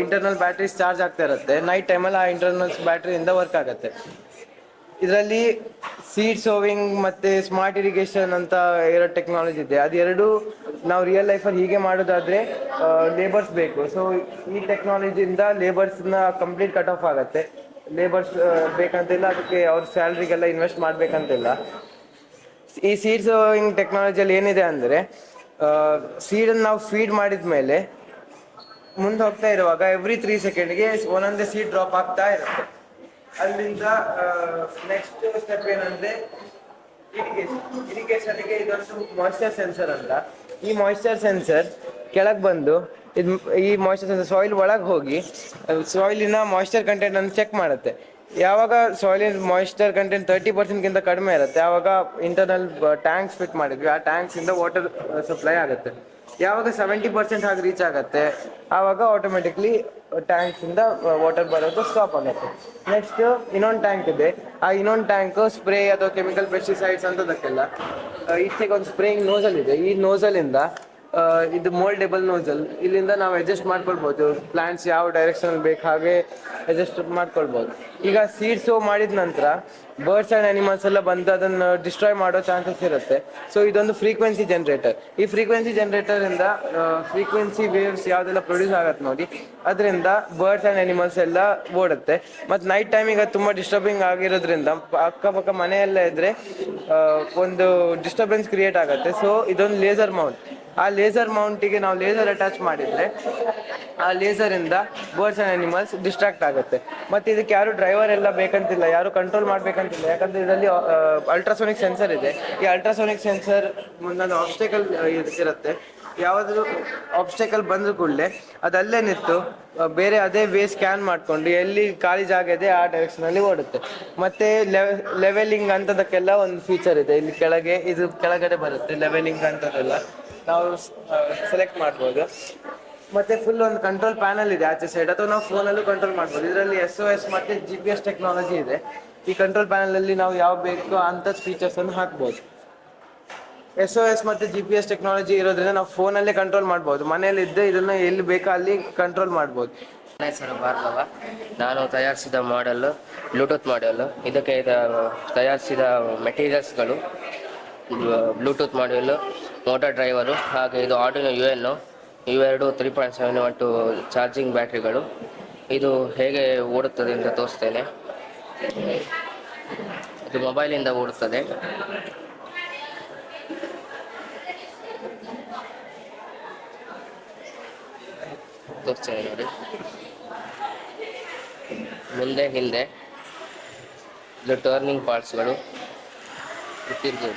ಇಂಟರ್ನಲ್ ಬ್ಯಾಟ್ರೀಸ್ ಚಾರ್ಜ್ ಆಗ್ತಾ ಇರುತ್ತೆ. ನೈಟ್ ಟೈಮಲ್ಲಿ ಆ ಇಂಟರ್ನಲ್ಸ್ ಬ್ಯಾಟ್ರಿಯಿಂದ ವರ್ಕ್ ಆಗುತ್ತೆ. ಇದರಲ್ಲಿ ಸೀಡ್ ಸೋವಿಂಗ್ ಮತ್ತು ಸ್ಮಾರ್ಟ್ ಇರಿಗೇಷನ್ ಅಂತ ಇರೋ ಟೆಕ್ನಾಲಜಿ ಇದೆ. ಅದೆರಡು ನಾವು ರಿಯಲ್ ಲೈಫಲ್ಲಿ ಹೀಗೆ ಮಾಡೋದಾದರೆ ಲೇಬರ್ಸ್ ಬೇಕು. ಸೊ ಈ ಟೆಕ್ನಾಲಜಿಯಿಂದ ಲೇಬರ್ಸ್ನ ಕಂಪ್ಲೀಟ್ ಕಟ್ ಆಫ್ ಆಗುತ್ತೆ. ಲೇಬರ್ಸ್ ಬೇಕಂತಿಲ್ಲ, ಅದಕ್ಕೆ ಅವ್ರ ಸ್ಯಾಲ್ರಿಗೆಲ್ಲ ಇನ್ವೆಸ್ಟ್ ಮಾಡಬೇಕಂತಿಲ್ಲ. ಈ ಸೀಡ್ ಸೋಯಿಂಗ್ ಟೆಕ್ನಾಲಜಿಯಲ್ಲಿ ಏನಿದೆ ಅಂದರೆ ಸೀಡನ್ನು ನಾವು ಫೀಡ್ ಮಾಡಿದ ಮೇಲೆ ಮುಂದೆ ಹೋಗ್ತಾ ಇರುವಾಗ ಎವ್ರಿ 3 ಸೆಕೆಂಡ್ಗೆ ಒಂದೊಂದೇ ಸೀಡ್ ಡ್ರಾಪ್ ಆಗ್ತಾ ಇರುತ್ತೆ. ಅಲ್ಲಿಂದ ನೆಕ್ಸ್ಟ್ ಸ್ಟೆಪ್ ಏನಂದರೆ ಇರಿಗೇಷನ್ಗೆ ಇದೊಂದು ಮಾಯ್ಶ್ಚರ್ ಸೆನ್ಸರ್ ಅಂತ. ಈ ಮಾಯ್ಶ್ಚರ್ ಸೆನ್ಸರ್ ಕೆಳಗೆ ಬಂದು ಈ ಮಾಯ್ಶ್ಚರ್ ಸೆನ್ಸರ್ ಸಾಯಿಲ್ ಒಳಗೆ ಹೋಗಿ ಸಾಯಿಲಿನ ಮಾಯ್ಶ್ಚರ್ ಕಂಟೆಂಟನ್ನು ಚೆಕ್ ಮಾಡುತ್ತೆ. ಯಾವಾಗ ಸಾಯಿಲಿನ ಮಾಯ್ಶ್ಚರ್ ಕಂಟೆಂಟ್ 30%ಗಿಂತ ಕಡಿಮೆ ಇರುತ್ತೆ ಆವಾಗ ಇಂಟರ್ನಲ್ ಟ್ಯಾಂಕ್ಸ್ ಫಿಟ್ ಮಾಡಿದ್ವಿ, ಆ ಟ್ಯಾಂಕ್ಸಿಂದ ವಾಟರ್ ಸಪ್ಲೈ ಆಗುತ್ತೆ. ಯಾವಾಗ 70% ಹಾಗೆ ರೀಚ್ ಆಗುತ್ತೆ ಆವಾಗ ಆಟೋಮೆಟಿಕ್ಲಿ ಟ್ಯಾಂಕ್ಸಿಂದ ವಾಟರ್ ಬರೋದು ಸ್ಟಾಪ್ ಆಗುತ್ತೆ. ನೆಕ್ಸ್ಟ್ ಇನ್ನೊಂದು ಟ್ಯಾಂಕ್ ಇದೆ. ಆ ಇನ್ನೊಂದು ಟ್ಯಾಂಕ್ ಸ್ಪ್ರೇ ಅಥವಾ ಕೆಮಿಕಲ್ ಪೆಸ್ಟಿಸೈಡ್ಸ್ ಅಂತದಕ್ಕೆಲ್ಲ ಈಚೆಗೆ ಒಂದು ಸ್ಪ್ರೇಯಿಂಗ್ ನೋಸಲ್ ಇದೆ. ಈ ನೋಸಲಿಂದ ಇದು ಮೋಲ್ಡೇಬಲ್ ನೋಸಲ್, ಇಲ್ಲಿಂದ ನಾವು ಅಡ್ಜಸ್ಟ್ ಮಾಡ್ಕೊಳ್ಬೋದು. ಪ್ಲಾಂಟ್ಸ್ ಯಾವ ಡೈರೆಕ್ಷನ್ ಬೇಕು ಹಾಗೆ ಅಡ್ಜಸ್ಟ್ ಮಾಡ್ಕೊಳ್ಬೋದು. ಈಗ ಸೀಡ್ ಸೋ ಮಾಡಿದ ನಂತರ ಬರ್ಡ್ಸ್ ಆ್ಯಂಡ್ ಅನಿಮಲ್ಸ್ ಎಲ್ಲ ಬಂದು ಅದನ್ನು ಡಿಸ್ಟ್ರಾಯ್ ಮಾಡೋ ಚಾನ್ಸಸ್ ಇರುತ್ತೆ. ಸೊ ಇದೊಂದು ಫ್ರೀಕ್ವೆನ್ಸಿ ಜನರೇಟರ್. ಈ ಫ್ರೀಕ್ವೆನ್ಸಿ ಜನರೇಟರಿಂದ ಫ್ರೀಕ್ವೆನ್ಸಿ ವೇವ್ಸ್ ಯಾವುದೆಲ್ಲ ಪ್ರೊಡ್ಯೂಸ್ ಆಗತ್ತೆ ನೋಡಿ, ಅದರಿಂದ ಬರ್ಡ್ಸ್ ಆ್ಯಂಡ್ ಅನಿಮಲ್ಸ್ ಎಲ್ಲ ಓಡುತ್ತೆ. ಮತ್ತು ನೈಟ್ ಟೈಮಿಗೆ ಅದು ತುಂಬ ಡಿಸ್ಟರ್ಬಿಂಗ್ ಆಗಿರೋದ್ರಿಂದ ಅಕ್ಕಪಕ್ಕ ಮನೆಯೆಲ್ಲ ಇದ್ದರೆ ಒಂದು ಡಿಸ್ಟರ್ಬೆನ್ಸ್ ಕ್ರಿಯೇಟ್ ಆಗುತ್ತೆ. ಸೊ ಇದೊಂದು ಲೇಸರ್ ಮೌಂಟ್. ಆ ಲೇಸರ್ ಮೌಂಟಿಗೆ ನಾವು ಲೇಸರ್ ಅಟ್ಯಾಚ್ ಮಾಡಿದರೆ ಆ ಲೇಸರಿಂದ ಬರ್ಡ್ಸ್ ಆ್ಯಂಡ್ ಅನಿಮಲ್ಸ್ ಡಿಸ್ಟ್ರಾಕ್ಟ್ ಆಗುತ್ತೆ. ಮತ್ತು ಇದಕ್ಕೆ ಯಾರು ಡ್ರೈವರ್ ಎಲ್ಲ ಬೇಕಂತಿಲ್ಲ, ಯಾರು ಕಂಟ್ರೋಲ್ ಮಾಡಬೇಕಂತಿಲ್ಲ. ಯಾಕಂದರೆ ಇದರಲ್ಲಿ ಅಲ್ಟ್ರಾಸೋನಿಕ್ ಸೆನ್ಸರ್ ಇದೆ. ಈ ಅಲ್ಟ್ರಾಸೋನಿಕ್ ಸೆನ್ಸರ್ ಮುಂದೊಂದು ಆಬ್ಸ್ಟೆಕಲ್ ಇರುತ್ತೆ. ಯಾವುದಾದ್ರು ಆಬ್ಸ್ಟೆಕಲ್ ಬಂದರೂ ಕೂಡಲೇ ಅದಲ್ಲೇ ನಿಂತು ಬೇರೆ ಅದೇ ವೇ ಸ್ಕ್ಯಾನ್ ಮಾಡಿಕೊಂಡು ಎಲ್ಲಿ ಖಾಲಿ ಜಾಗ ಇದೆ ಆ ಡೈರೆಕ್ಷನಲ್ಲಿ ಓಡುತ್ತೆ. ಮತ್ತು ಲೆವೆಲಿಂಗ್ ಅಂಥದಕ್ಕೆಲ್ಲ ಒಂದು ಫೀಚರ್ ಇದೆ. ಇಲ್ಲಿ ಕೆಳಗೆ ಇದು ಕೆಳಗಡೆ ಬರುತ್ತೆ ಲೆವೆಲಿಂಗ್ ಅಂಥದ್ದೆಲ್ಲ ನಾವು ಸೆಲೆಕ್ಟ್ ಮಾಡ್ಬೋದು. ಮತ್ತು ಫುಲ್ ಒಂದು ಕಂಟ್ರೋಲ್ ಪ್ಯಾನಲ್ ಇದೆ ಆಚೆ ಸೈಡ್, ಅಥವಾ ನಾವು ಫೋನಲ್ಲೂ ಕಂಟ್ರೋಲ್ ಮಾಡ್ಬೋದು. ಇದರಲ್ಲಿ SOS ಮತ್ತು GPS ಟೆಕ್ನಾಲಜಿ ಇದೆ. ಈ ಕಂಟ್ರೋಲ್ ಪ್ಯಾನಲಲ್ಲಿ ನಾವು ಯಾವ ಬೇಕೋ ಅಂಥದ್ದು ಫೀಚರ್ಸನ್ನು ಹಾಕ್ಬೋದು. SOS ಮತ್ತು GPS ಟೆಕ್ನಾಲಜಿ ಇರೋದ್ರಿಂದ ನಾವು ಫೋನಲ್ಲೇ ಕಂಟ್ರೋಲ್ ಮಾಡ್ಬೋದು. ಮನೆಯಲ್ಲಿದ್ದರೆ ಇದನ್ನು ಎಲ್ಲಿ ಬೇಕೋ ಅಲ್ಲಿ ಕಂಟ್ರೋಲ್ ಮಾಡ್ಬೋದು. ನನ್ನ ಹೆಸರು ಭಾರ್ಗವ. ನಾನು ತಯಾರಿಸಿದ ಮಾಡೆಲ್ಲು ಬ್ಲೂಟೂತ್ ಮಾಡೆಲ್ಲು. ಇದಕ್ಕೆ ತಯಾರಿಸಿದ ಮೆಟೀರಿಯಲ್ಸ್ಗಳು ಬ್ಲೂಟೂತ್ ಮಾಡ್ಯೂಲು, ಮೋಟಾರ್ ಡ್ರೈವರು, ಹಾಗೆ ಇದು ಆರ್ಡಿನೋ UNO, ಇವೆರಡು 3.7 ಚಾರ್ಜಿಂಗ್ ಬ್ಯಾಟ್ರಿಗಳು. ಇದು ಹೇಗೆ ಓಡುತ್ತದೆ ಅಂತ ತೋರಿಸ್ತೇನೆ. ಇದು ಮೊಬೈಲಿಂದ ಓಡುತ್ತದೆ. ತೋರಿಸ್ತೇನೆ ನೋಡಿ. ಮುಂದೆ ಹಿಂದೆ ಇದು ಟರ್ನಿಂಗ್ ಪಾರ್ಟ್ಸ್ಗಳು ತಿರುಗಿ.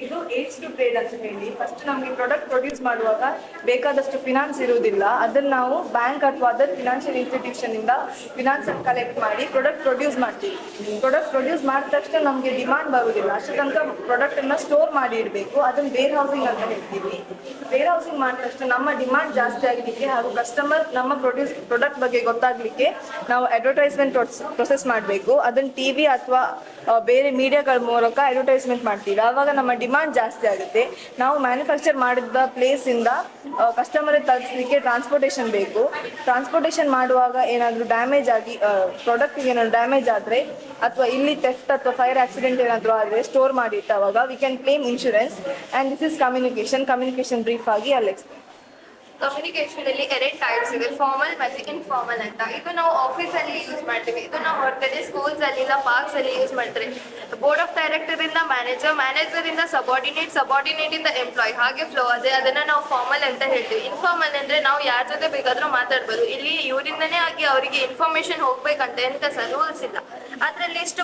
ಇದು ಏಜ್ ಟು ಟ್ರೇಡ್ ಅಂತ ಹೇಳಿ ಫಸ್ಟ್ ನಮಗೆ ಪ್ರಾಡಕ್ಟ್ ಪ್ರೊಡ್ಯೂಸ್ ಮಾಡುವಾಗ ಬೇಕಾದಷ್ಟು ಫಿನಾನ್ಸ್ ಇರುವುದಿಲ್ಲ, ಅದನ್ನು ನಾವು ಬ್ಯಾಂಕ್ ಅಥವಾ ಅದರ್ ಫಿನಾನ್ಷಿಯಲ್ ಇನ್ಸ್ಟಿಟ್ಯೂಷನ್ ಇಂದ ಫಿನಾನ್ಸ್ ಅನ್ನು ಕಲೆಕ್ಟ್ ಮಾಡಿ ಪ್ರಾಡಕ್ಟ್ ಪ್ರೊಡ್ಯೂಸ್ ಮಾಡ್ತೀವಿ. ಪ್ರಾಡಕ್ಟ್ ಪ್ರೊಡ್ಯೂಸ್ ಮಾಡಿದ ತಕ್ಷಣ ನಮಗೆ ಡಿಮಾಂಡ್ ಬರುವುದಿಲ್ಲ, ಅಷ್ಟು ತನಕ ಪ್ರಾಡಕ್ಟ್ ಅನ್ನ ಸ್ಟೋರ್ ಮಾಡಿ ಇಡಬೇಕು. ಅದನ್ನು ವೇರ್ ಹೌಸಿಂಗ್ ಅಂತ ಹೇಳ್ತೀವಿ. ವೇರ್ ಹೌಸಿಂಗ್ ಮಾಡಿದ ತಕ್ಷಣ ನಮ್ಮ ಡಿಮಾಂಡ್ ಜಾಸ್ತಿ ಆಗಲಿಕ್ಕೆ ಹಾಗೂ ಕಸ್ಟಮರ್ ನಮ್ಮ ಪ್ರಾಡಕ್ಟ್ ಬಗ್ಗೆ ಗೊತ್ತಾಗ್ಲಿಕ್ಕೆ ನಾವು ಅಡ್ವರ್ಟೈಸ್ಮೆಂಟ್ ಪ್ರೊಸೆಸ್ ಮಾಡಬೇಕು. ಅದನ್ನು ಟಿವಿ ಅಥವಾ ಬೇರೆ ಮೀಡಿಯಾಗಳ ಮೂಲಕ ಅಡ್ವರ್ಟೈಸ್ಮೆಂಟ್ ಮಾಡ್ತೀವಿ. ಆವಾಗ ನಮ್ಮ ಡಿಮಾಂಡ್ ಜಾಸ್ತಿ ಆಗುತ್ತೆ. ನಾವು ಮ್ಯಾನುಫ್ಯಾಕ್ಚರ್ ಮಾಡಿದ ಪ್ಲೇಸ್ ಇಂದ ಕಸ್ಟಮರ್ ತಲುಪಿಸಲಿಕ್ಕೆ ಟ್ರಾನ್ಸ್ಪೋರ್ಟೇಷನ್ ಬೇಕು. ಟ್ರಾನ್ಸ್ಪೋರ್ಟೇಷನ್ ಮಾಡುವಾಗ ಏನಾದರೂ ಡ್ಯಾಮೇಜ್ ಆಗಿ ಪ್ರಾಡಕ್ಟ್ಗೆ ಏನಾದರೂ ಡ್ಯಾಮೇಜ್ ಆದರೆ ಅಥವಾ ಇಲ್ಲಿ ಥೆಫ್ಟ್ ಅಥವಾ ಫೈರ್ ಆಕ್ಸಿಡೆಂಟ್ ಏನಾದರೂ ಆದರೆ ಸ್ಟೋರ್ ಮಾಡಿ ಇಟ್ಟವಾಗ we can claim insurance. And this is communication brief ಆಗಿ ಅಲ್ಲಿ ಕಮ್ಯುನಿಕೇಶನ್ ಅಲ್ಲಿ 2 ಟೈಪ್ಸ್ ಇದೆ, ಫಾರ್ಮಲ್ ಮತ್ತೆ ಇನ್ಫಾರ್ಮಲ್ ಅಂತ. ಇದು ನಾವು ಆಫೀಸ್ ಅಲ್ಲಿ ಯೂಸ್ ಮಾಡ್ತೀವಿ, ಇದು ನಾವು ಹೊರಗಡೆ ಸ್ಕೂಲ್ಸ್ ಅಲ್ಲಿ ಇಲ್ಲ ಪಾರ್ಕ್ಸ್ ಅಲ್ಲಿ ಯೂಸ್ ಮಾಡ್ತಾರೆ. ಬೋರ್ಡ್ ಆಫ್ ಡೈರೆಕ್ಟರ್ ಇಂದ ಮ್ಯಾನೇಜರ್ ಇಂದ ಸಬಾರ್ಡಿನೇಟ್ ಇಂದ ಎಂಪ್ಲಾಯ್, ಹಾಗೆ ಫ್ಲೋ ಅದೇ ಅದನ್ನ ನಾವು ಫಾರ್ಮಲ್ ಅಂತ ಹೇಳ್ತೀವಿ. ಇನ್ಫಾರ್ಮಲ್ ಅಂದ್ರೆ ನಾವು ಯಾರ ಜೊತೆ ಬೇಕಾದ್ರೂ ಮಾತಾಡ್ಬೋದು. ಇಲ್ಲಿ ಇವರಿಂದನೇ ಆಗಿ ಅವರಿಗೆ ಇನ್ಫಾರ್ಮೇಶನ್ ಹೋಗ್ಬೇಕಂತ ಎಂತ ರೂಲ್ಸ್ ಇಲ್ಲ. ಅದರಲ್ಲಿ ಎಷ್ಟು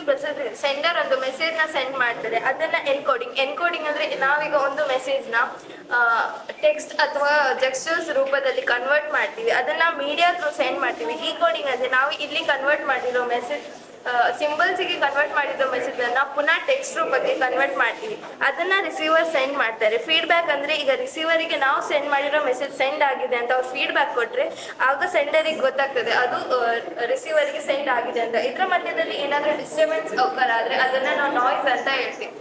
ಸೆಂಡರ್ ಒಂದು ಮೆಸೇಜ್ ನ ಸೆಂಡ್ ಮಾಡ್ತಾರೆ, ಅದನ್ನ ಎನ್ಕೋಡಿಂಗ್ ಅಂದ್ರೆ ನಾವೀಗ ಒಂದು ಮೆಸೇಜ್ ನ ಟೆಕ್ಸ್ಟ್ ಅಥವಾ ಜೆಸ್ಚರ್ಸ್ ರೂಪದಲ್ಲಿ ಕನ್ವರ್ಟ್ ಮಾಡ್ತೀವಿ, ಅದನ್ನ ಮೀಡಿಯಾ ಥ್ರೂ ಸೆಂಡ್ ಮಾಡ್ತೀವಿ. ಡಿಕೋಡಿಂಗ್ ಅಂದ್ರೆ ನಾವು ಇಲ್ಲಿ ಕನ್ವರ್ಟ್ ಮಾಡಿರೋ ಮೆಸೇಜ್ ಸಿಂಬಲ್ಸ್ಗೆ ಕನ್ವರ್ಟ್ ಮಾಡಿರೋ ಮೆಸೇಜ್ ಅನ್ನ ಪುನಃ ಟೆಕ್ಸ್ಟ್ ರೂಪಕ್ಕೆ ಕನ್ವರ್ಟ್ ಮಾಡ್ತೀವಿ, ಅದನ್ನ ರಿಸೀವರ್ ಸೆಂಡ್ ಮಾಡ್ತಾರೆ. ಫೀಡ್ಬ್ಯಾಕ್ ಅಂದ್ರೆ ಈಗ ರಿಸೀವರಿಗೆ ನಾವು ಸೆಂಡ್ ಮಾಡಿರೋ ಮೆಸೇಜ್ ಸೆಂಡ್ ಆಗಿದೆ ಅಂತ ಅವ್ರು ಫೀಡ್ಬ್ಯಾಕ್ ಕೊಟ್ರೆ ಆಗ ಸೆಂಡರಿಗೆ ಗೊತ್ತಾಗ್ತದೆ ಅದು ರಿಸೀವರ್ಗೆ ಸೆಂಡ್ ಆಗಿದೆ ಅಂತ. ಇದ್ರ ಮಧ್ಯದಲ್ಲಿ ಏನಾದ್ರೂ ಡಿಸ್ಟರ್ಬೆನ್ಸ್ occur ಆದ್ರೆ ಅದನ್ನ ನಾವು ನಾಯ್ಸ್ ಅಂತ ಹೇಳ್ತೀವಿ.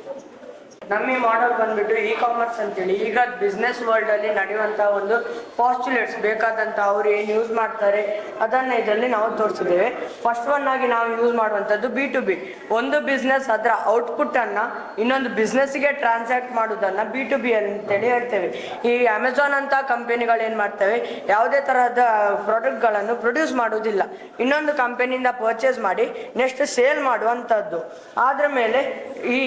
ನಮ್ಮ ಈ ಮಾಡೆಲ್ ಬಂದ್ಬಿಟ್ಟು ಇ ಕಾಮರ್ಸ್ ಅಂತೇಳಿ ಈಗ ಬಿಸ್ನೆಸ್ ವರ್ಲ್ಡ್ ಅಲ್ಲಿ ನಡೆಯುವಂತಹ ಒಂದು ಪಾಸ್ಟುಲೇಟ್ಸ್ ಬೇಕಾದಂತ ಅವ್ರು ಏನು ಯೂಸ್ ಮಾಡ್ತಾರೆ ಅದನ್ನ ಇದರಲ್ಲಿ ನಾವು ತೋರಿಸಿದ್ದೇವೆ. ಫಸ್ಟ್ ಒನ್ ಆಗಿ ನಾವು ಯೂಸ್ ಮಾಡುವಂಥದ್ದು B2B. ಒಂದು ಬಿಸ್ನೆಸ್ ಅದರ ಔಟ್ಪುಟ್ ಅನ್ನ ಇನ್ನೊಂದು ಬಿಸ್ನೆಸ್ಗೆ ಟ್ರಾನ್ಸಾಕ್ಟ್ ಮಾಡೋದನ್ನ B2B ಅಂತೇಳಿ ಹೇಳ್ತೇವೆ. ಈ ಅಮೆಝಾನ್ ಅಂತ ಕಂಪನಿಗಳು ಏನು ಮಾಡ್ತವೆ, ಯಾವುದೇ ತರಹದ ಪ್ರಾಡಕ್ಟ್ಗಳನ್ನು ಪ್ರೊಡ್ಯೂಸ್ ಮಾಡೋದಿಲ್ಲ, ಇನ್ನೊಂದು ಕಂಪನಿಯಿಂದ ಪರ್ಚೇಸ್ ಮಾಡಿ ನೆಕ್ಸ್ಟ್ ಸೇಲ್ ಮಾಡುವಂಥದ್ದು. ಆದ್ರ ಮೇಲೆ ಈ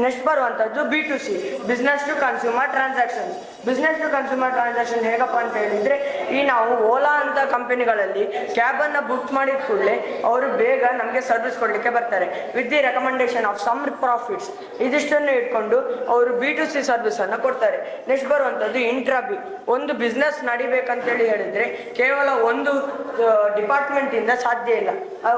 ನೆಕ್ಸ್ಟ್ ಬರುವಂಥದ್ದು B2C, business to consumer transactions. Business to consumer transaction ಹೇಗಪ್ಪ ಅಂತ ಹೇಳಿದ್ರೆ, ಈ ನಾವು ಓಲಾ ಅಂತ ಕಂಪನಿಗಳಲ್ಲಿ ಕ್ಯಾಬನ್ನು ಬುಕ್ ಮಾಡಿದ ಕೂಡಲೇ ಅವರು ಬೇಗ ನಮಗೆ ಸರ್ವಿಸ್ ಕೊಡಲಿಕ್ಕೆ ಬರ್ತಾರೆ with the recommendation of some profits. ಇದಿಷ್ಟನ್ನು ಇಟ್ಕೊಂಡು ಅವರು B2C ಸರ್ವಿಸನ್ನು ಕೊಡ್ತಾರೆ. ನೆಕ್ಸ್ಟ್ ಬರುವಂಥದ್ದು ಇಂಟ್ರಾಬಿ. ಒಂದು ಬಿಸ್ನೆಸ್ ನಡಿಬೇಕಂತೇಳಿ ಹೇಳಿದ್ರೆ ಕೇವಲ ಒಂದು ಡಿಪಾರ್ಟ್ಮೆಂಟಿಂದ ಸಾಧ್ಯ ಇಲ್ಲ.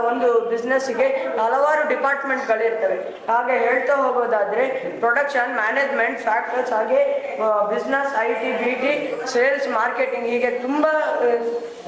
ಒಂದು ಬಿಸ್ನೆಸ್ಗೆ ಹಲವಾರು ಡಿಪಾರ್ಟ್ಮೆಂಟ್ಗಳಿರ್ತವೆ. ಹಾಗೆ ಹೇಳ್ತಾ ಹೋಗೋದಾದರೆ ಪ್ರೊಡಕ್ಷನ್, ಮ್ಯಾನೇಜ್ಮೆಂಟ್, ಫ್ಯಾಕ್ಟರ್ಸ್, ಹಾಗೆ business, IT, BT, sales, marketing, ಹೀಗೆ ತುಂಬ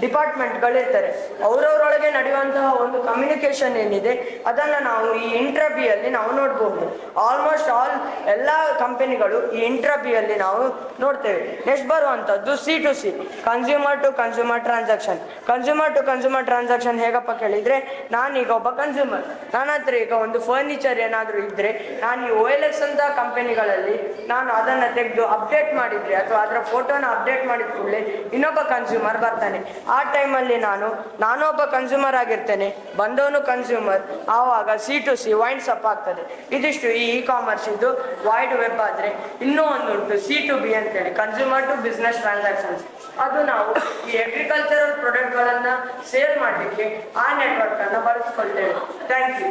ಡಿಪಾರ್ಟ್ಮೆಂಟ್ಗಳಿರ್ತಾರೆ. ಅವರವರೊಳಗೆ ನಡೆಯುವಂತಹ ಒಂದು ಕಮ್ಯುನಿಕೇಶನ್ ಏನಿದೆ ಅದನ್ನು ನಾವು ಈ ಇಂಟ್ರಾಬಿಯಲ್ಲಿ ನಾವು ನೋಡ್ಬೋದು. ಆಲ್ಮೋಸ್ಟ್ ಆಲ್ ಎಲ್ಲ ಕಂಪನಿಗಳು ಈ ಇಂಟ್ರಾಬಿಯಲ್ಲಿ ನಾವು ನೋಡ್ತೇವೆ. ನೆಕ್ಸ್ಟ್ ಬರುವಂಥದ್ದು C2C, consumer to consumer transaction. Consumer to consumer transaction ಹೇಗಪ್ಪ ಕೇಳಿದರೆ, ನಾನೀಗ ಒಬ್ಬ ಕನ್ಸ್ಯೂಮರ್, ನನ್ನ ಹತ್ರ ಈಗ ಒಂದು ಫರ್ನಿಚರ್ ಏನಾದರೂ ಇದ್ದರೆ ನಾನು ಈ OLX ಅಂತ ಕಂಪನಿಗಳಲ್ಲಿ ನಾನು ಅದನ್ನು ತೆಗೆದು ಅಪ್ಡೇಟ್ ಮಾಡಿದರೆ ಅಥವಾ ಅದರ ಫೋಟೋನ ಅಪ್ಡೇಟ್ ಮಾಡಿದ ಕೂಡಲೇ ಇನ್ನೊಬ್ಬ ಕನ್ಸ್ಯೂಮರ್ ಬರ್ತಾನೆ. ಆ ಟೈಮಲ್ಲಿ ನಾನೊಬ್ಬ ಕನ್ಸ್ಯೂಮರ್ ಆಗಿರ್ತೇನೆ, ಬಂದವನು ಕನ್ಸ್ಯೂಮರ್, ಆವಾಗ C2C ವೈಂಡ್ಸ್ ಅಪ್ ಆಗ್ತದೆ. ಇದಿಷ್ಟು ಈ ಕಾಮರ್ಸ್ ಇದು. ವೈಡ್ ವೆಬ್ ಆದರೆ ಇನ್ನೂ ಒಂದು ಉಂಟು C2B ಅಂತೇಳಿ, ಕನ್ಸ್ಯೂಮರ್ ಟು ಬಿಸ್ನೆಸ್ ಟ್ರಾನ್ಸಾಕ್ಷನ್ಸ್. ಅದು ನಾವು ಈ ಅಗ್ರಿಕಲ್ಚರಲ್ ಪ್ರಾಡಕ್ಟ್ಗಳನ್ನು ಸೇಲ್ ಮಾಡಲಿಕ್ಕೆ ಆ ನೆಟ್ವರ್ಕನ್ನು ಬಳಸ್ಕೊಳ್ತೇವೆ. Thank you.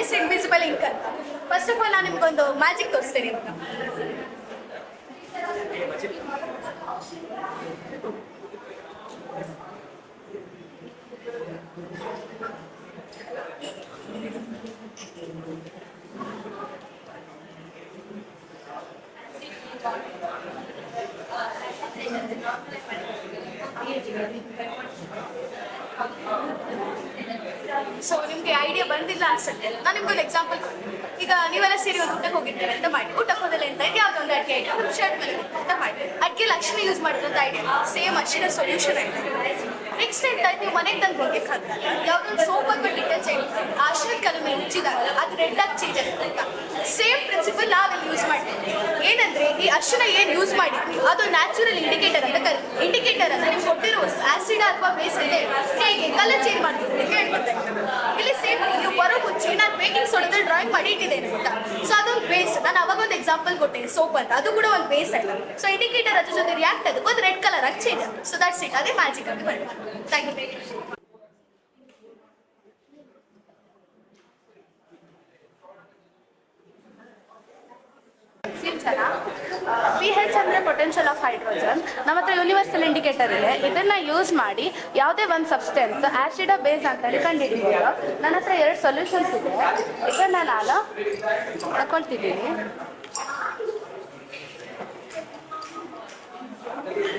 Is invisible ink ಅಂತ. ಫಸ್ಟ್ ಆಫ್ ಆಲ್ ನಾನು ನಿಮ್ಗೊಂದು ಮ್ಯಾಜಿಕ್ ತೋರಿಸ್ತೇನೆ ಇವಾಗ. ಸೊ ನಿಮ್ಗೆ ಐಡಿಯಾ ಬಂದಿಲ್ಲ ಅನ್ಸುತ್ತೆ. ನಾನು ನಿಮ್ಗೊಂದು ಎಕ್ಸಾಂಪಲ್ ಈಗ ನೀವೆಲ್ಲ ಸೇರಿ ಒಂದು ಊಟಕ್ಕೆ ಹೋಗಿರ್ತೀರ ಅಂತ ಮಾಡಿ, ಊಟಕ್ಕೆ ಹೋದಲ್ಲ ಅಂತ ಯಾವುದೋ ಒಂದು ಅಡಿಗೆ ಐಟಮ್ ಶರ್ಟ್ ಮೇಲೆ ಅಂತ ಮಾಡಿ ಅಡಿಗೆಲಿ ಅರಿಶಿನ ಯೂಸ್ ಮಾಡಿದಂತ ಐಡಿಯಾ ಸೇಮ್ ಅರಿಶಿನ ಸೊಲ್ಯೂಷನ್ ಆಯ್ತು. ನೆಕ್ಸ್ಟ್ ಆಯ್ತು ನೀವು ಮನೆಗೆ ತಂದು ಹೋಗ್ಬೇಕಾದ್ರೆ ಯಾವುದೊಂದು ಸೋಪ್ ಅಥವಾ ಡಿಟರ್ಜೆಂಟ್ ಅರಿಶಿನ ಕಲರ್ ಮೇಲೆ ಉಜ್ಜಿದಾಗ ಅದು ರೆಡ್ ಆಗಿ ಚೇಂಜ್ ಆಗುತ್ತೆ ಅಂತ ಸೇಮ್ ಪ್ರಿನ್ಸಿಪಲ್ ನಾವೆಲ್ಲ ಯೂಸ್ ಮಾಡ್ತೀವಿ. ಏನಂದ್ರೆ ಈ ಅರಿಶಿನ ಏನು ಯೂಸ್ ಮಾಡಿದ್ವಿ ಅದು ನ್ಯಾಚುರಲ್ ಇಂಡಿಕೇಟರ್ ಅಂತ ಕರೀತೀವಿ. ಇಂಡಿಕೇಟರ್ ಅಂದ್ರೆ ನೀವು ಕೊಟ್ಟಿರೋ ಆಸಿಡ್ ಅಥವಾ ಬೇಸ್ ಇದೆ ಹೇಗೆ ಕಲರ್ ಚೇಂಜ್ ಮಾಡ್ತೀವಿ ಅಂತ ಹೇಳ್ತಾರೆ. ಇಲ್ಲಿ ಸೇಮ್ ನೀವು ಬರೋ ಮುಂಚೆ ನಾನು ಬೇಕಿಂಗ್ ಸೋಡಾದಲ್ಲಿ ಡ್ರಾಯಿಂಗ್ ಮಾಡಿ ಇಟ್ಟಿದ್ದೇನೆ ಅಂತ. ಸೊ ಅದೊಂದು ಬೇಸ್. ನಾನು ಅವಾಗ ಒಂದು ಎಕ್ಸಾಂಪಲ್ ಕೊಟ್ಟೆ ಸೋಪ್ ಅಂತ, ಅದು ಕೂಡ ಒಂದು ಬೇಸ್ ಆಯ್ತು. ಸೊ ಇಂಡಿಕೇಟರ್ ಅದ್ರ ಜೊತೆ ರಿಯಾಕ್ಟ್ ಅದಕ್ಕೆ ಒಂದು ರೆಡ್ ಕಲರ್ ಆಗಿ ಚೇಂಜ್. So that's it. ಅದೇ ಮ್ಯಾಜಿಕ್ ಆಗಿ ಬರುತ್ತೆ. Thank you. pH ಅಂದ್ರೆ ಪೊಟೆನ್ಷಿಯಲ್ ಆಫ್ ಹೈಡ್ರೋಜನ್. ನಮ್ಮ ಹತ್ರ ಯೂನಿವರ್ಸಲ್ ಇಂಡಿಕೇಟರ್ ಇದೆ. ಇದನ್ನ ಯೂಸ್ ಮಾಡಿ ಯಾವುದೇ ಒಂದು ಸಬ್ಸ್ಟೆನ್ಸ್ ಆಸಿಡ್ ಬೇಸ್ ಅಂತ ಹೇಳಿ ಕಂಡುಹಿಡಿಬೋದು. ನನ್ನ ಹತ್ರ 2 ಸೊಲ್ಯೂಷನ್ಸ್ ಇದೆ. ಇದನ್ನ ನಾನು ತಗೊಳ್ತಿದ್ದೀನಿ.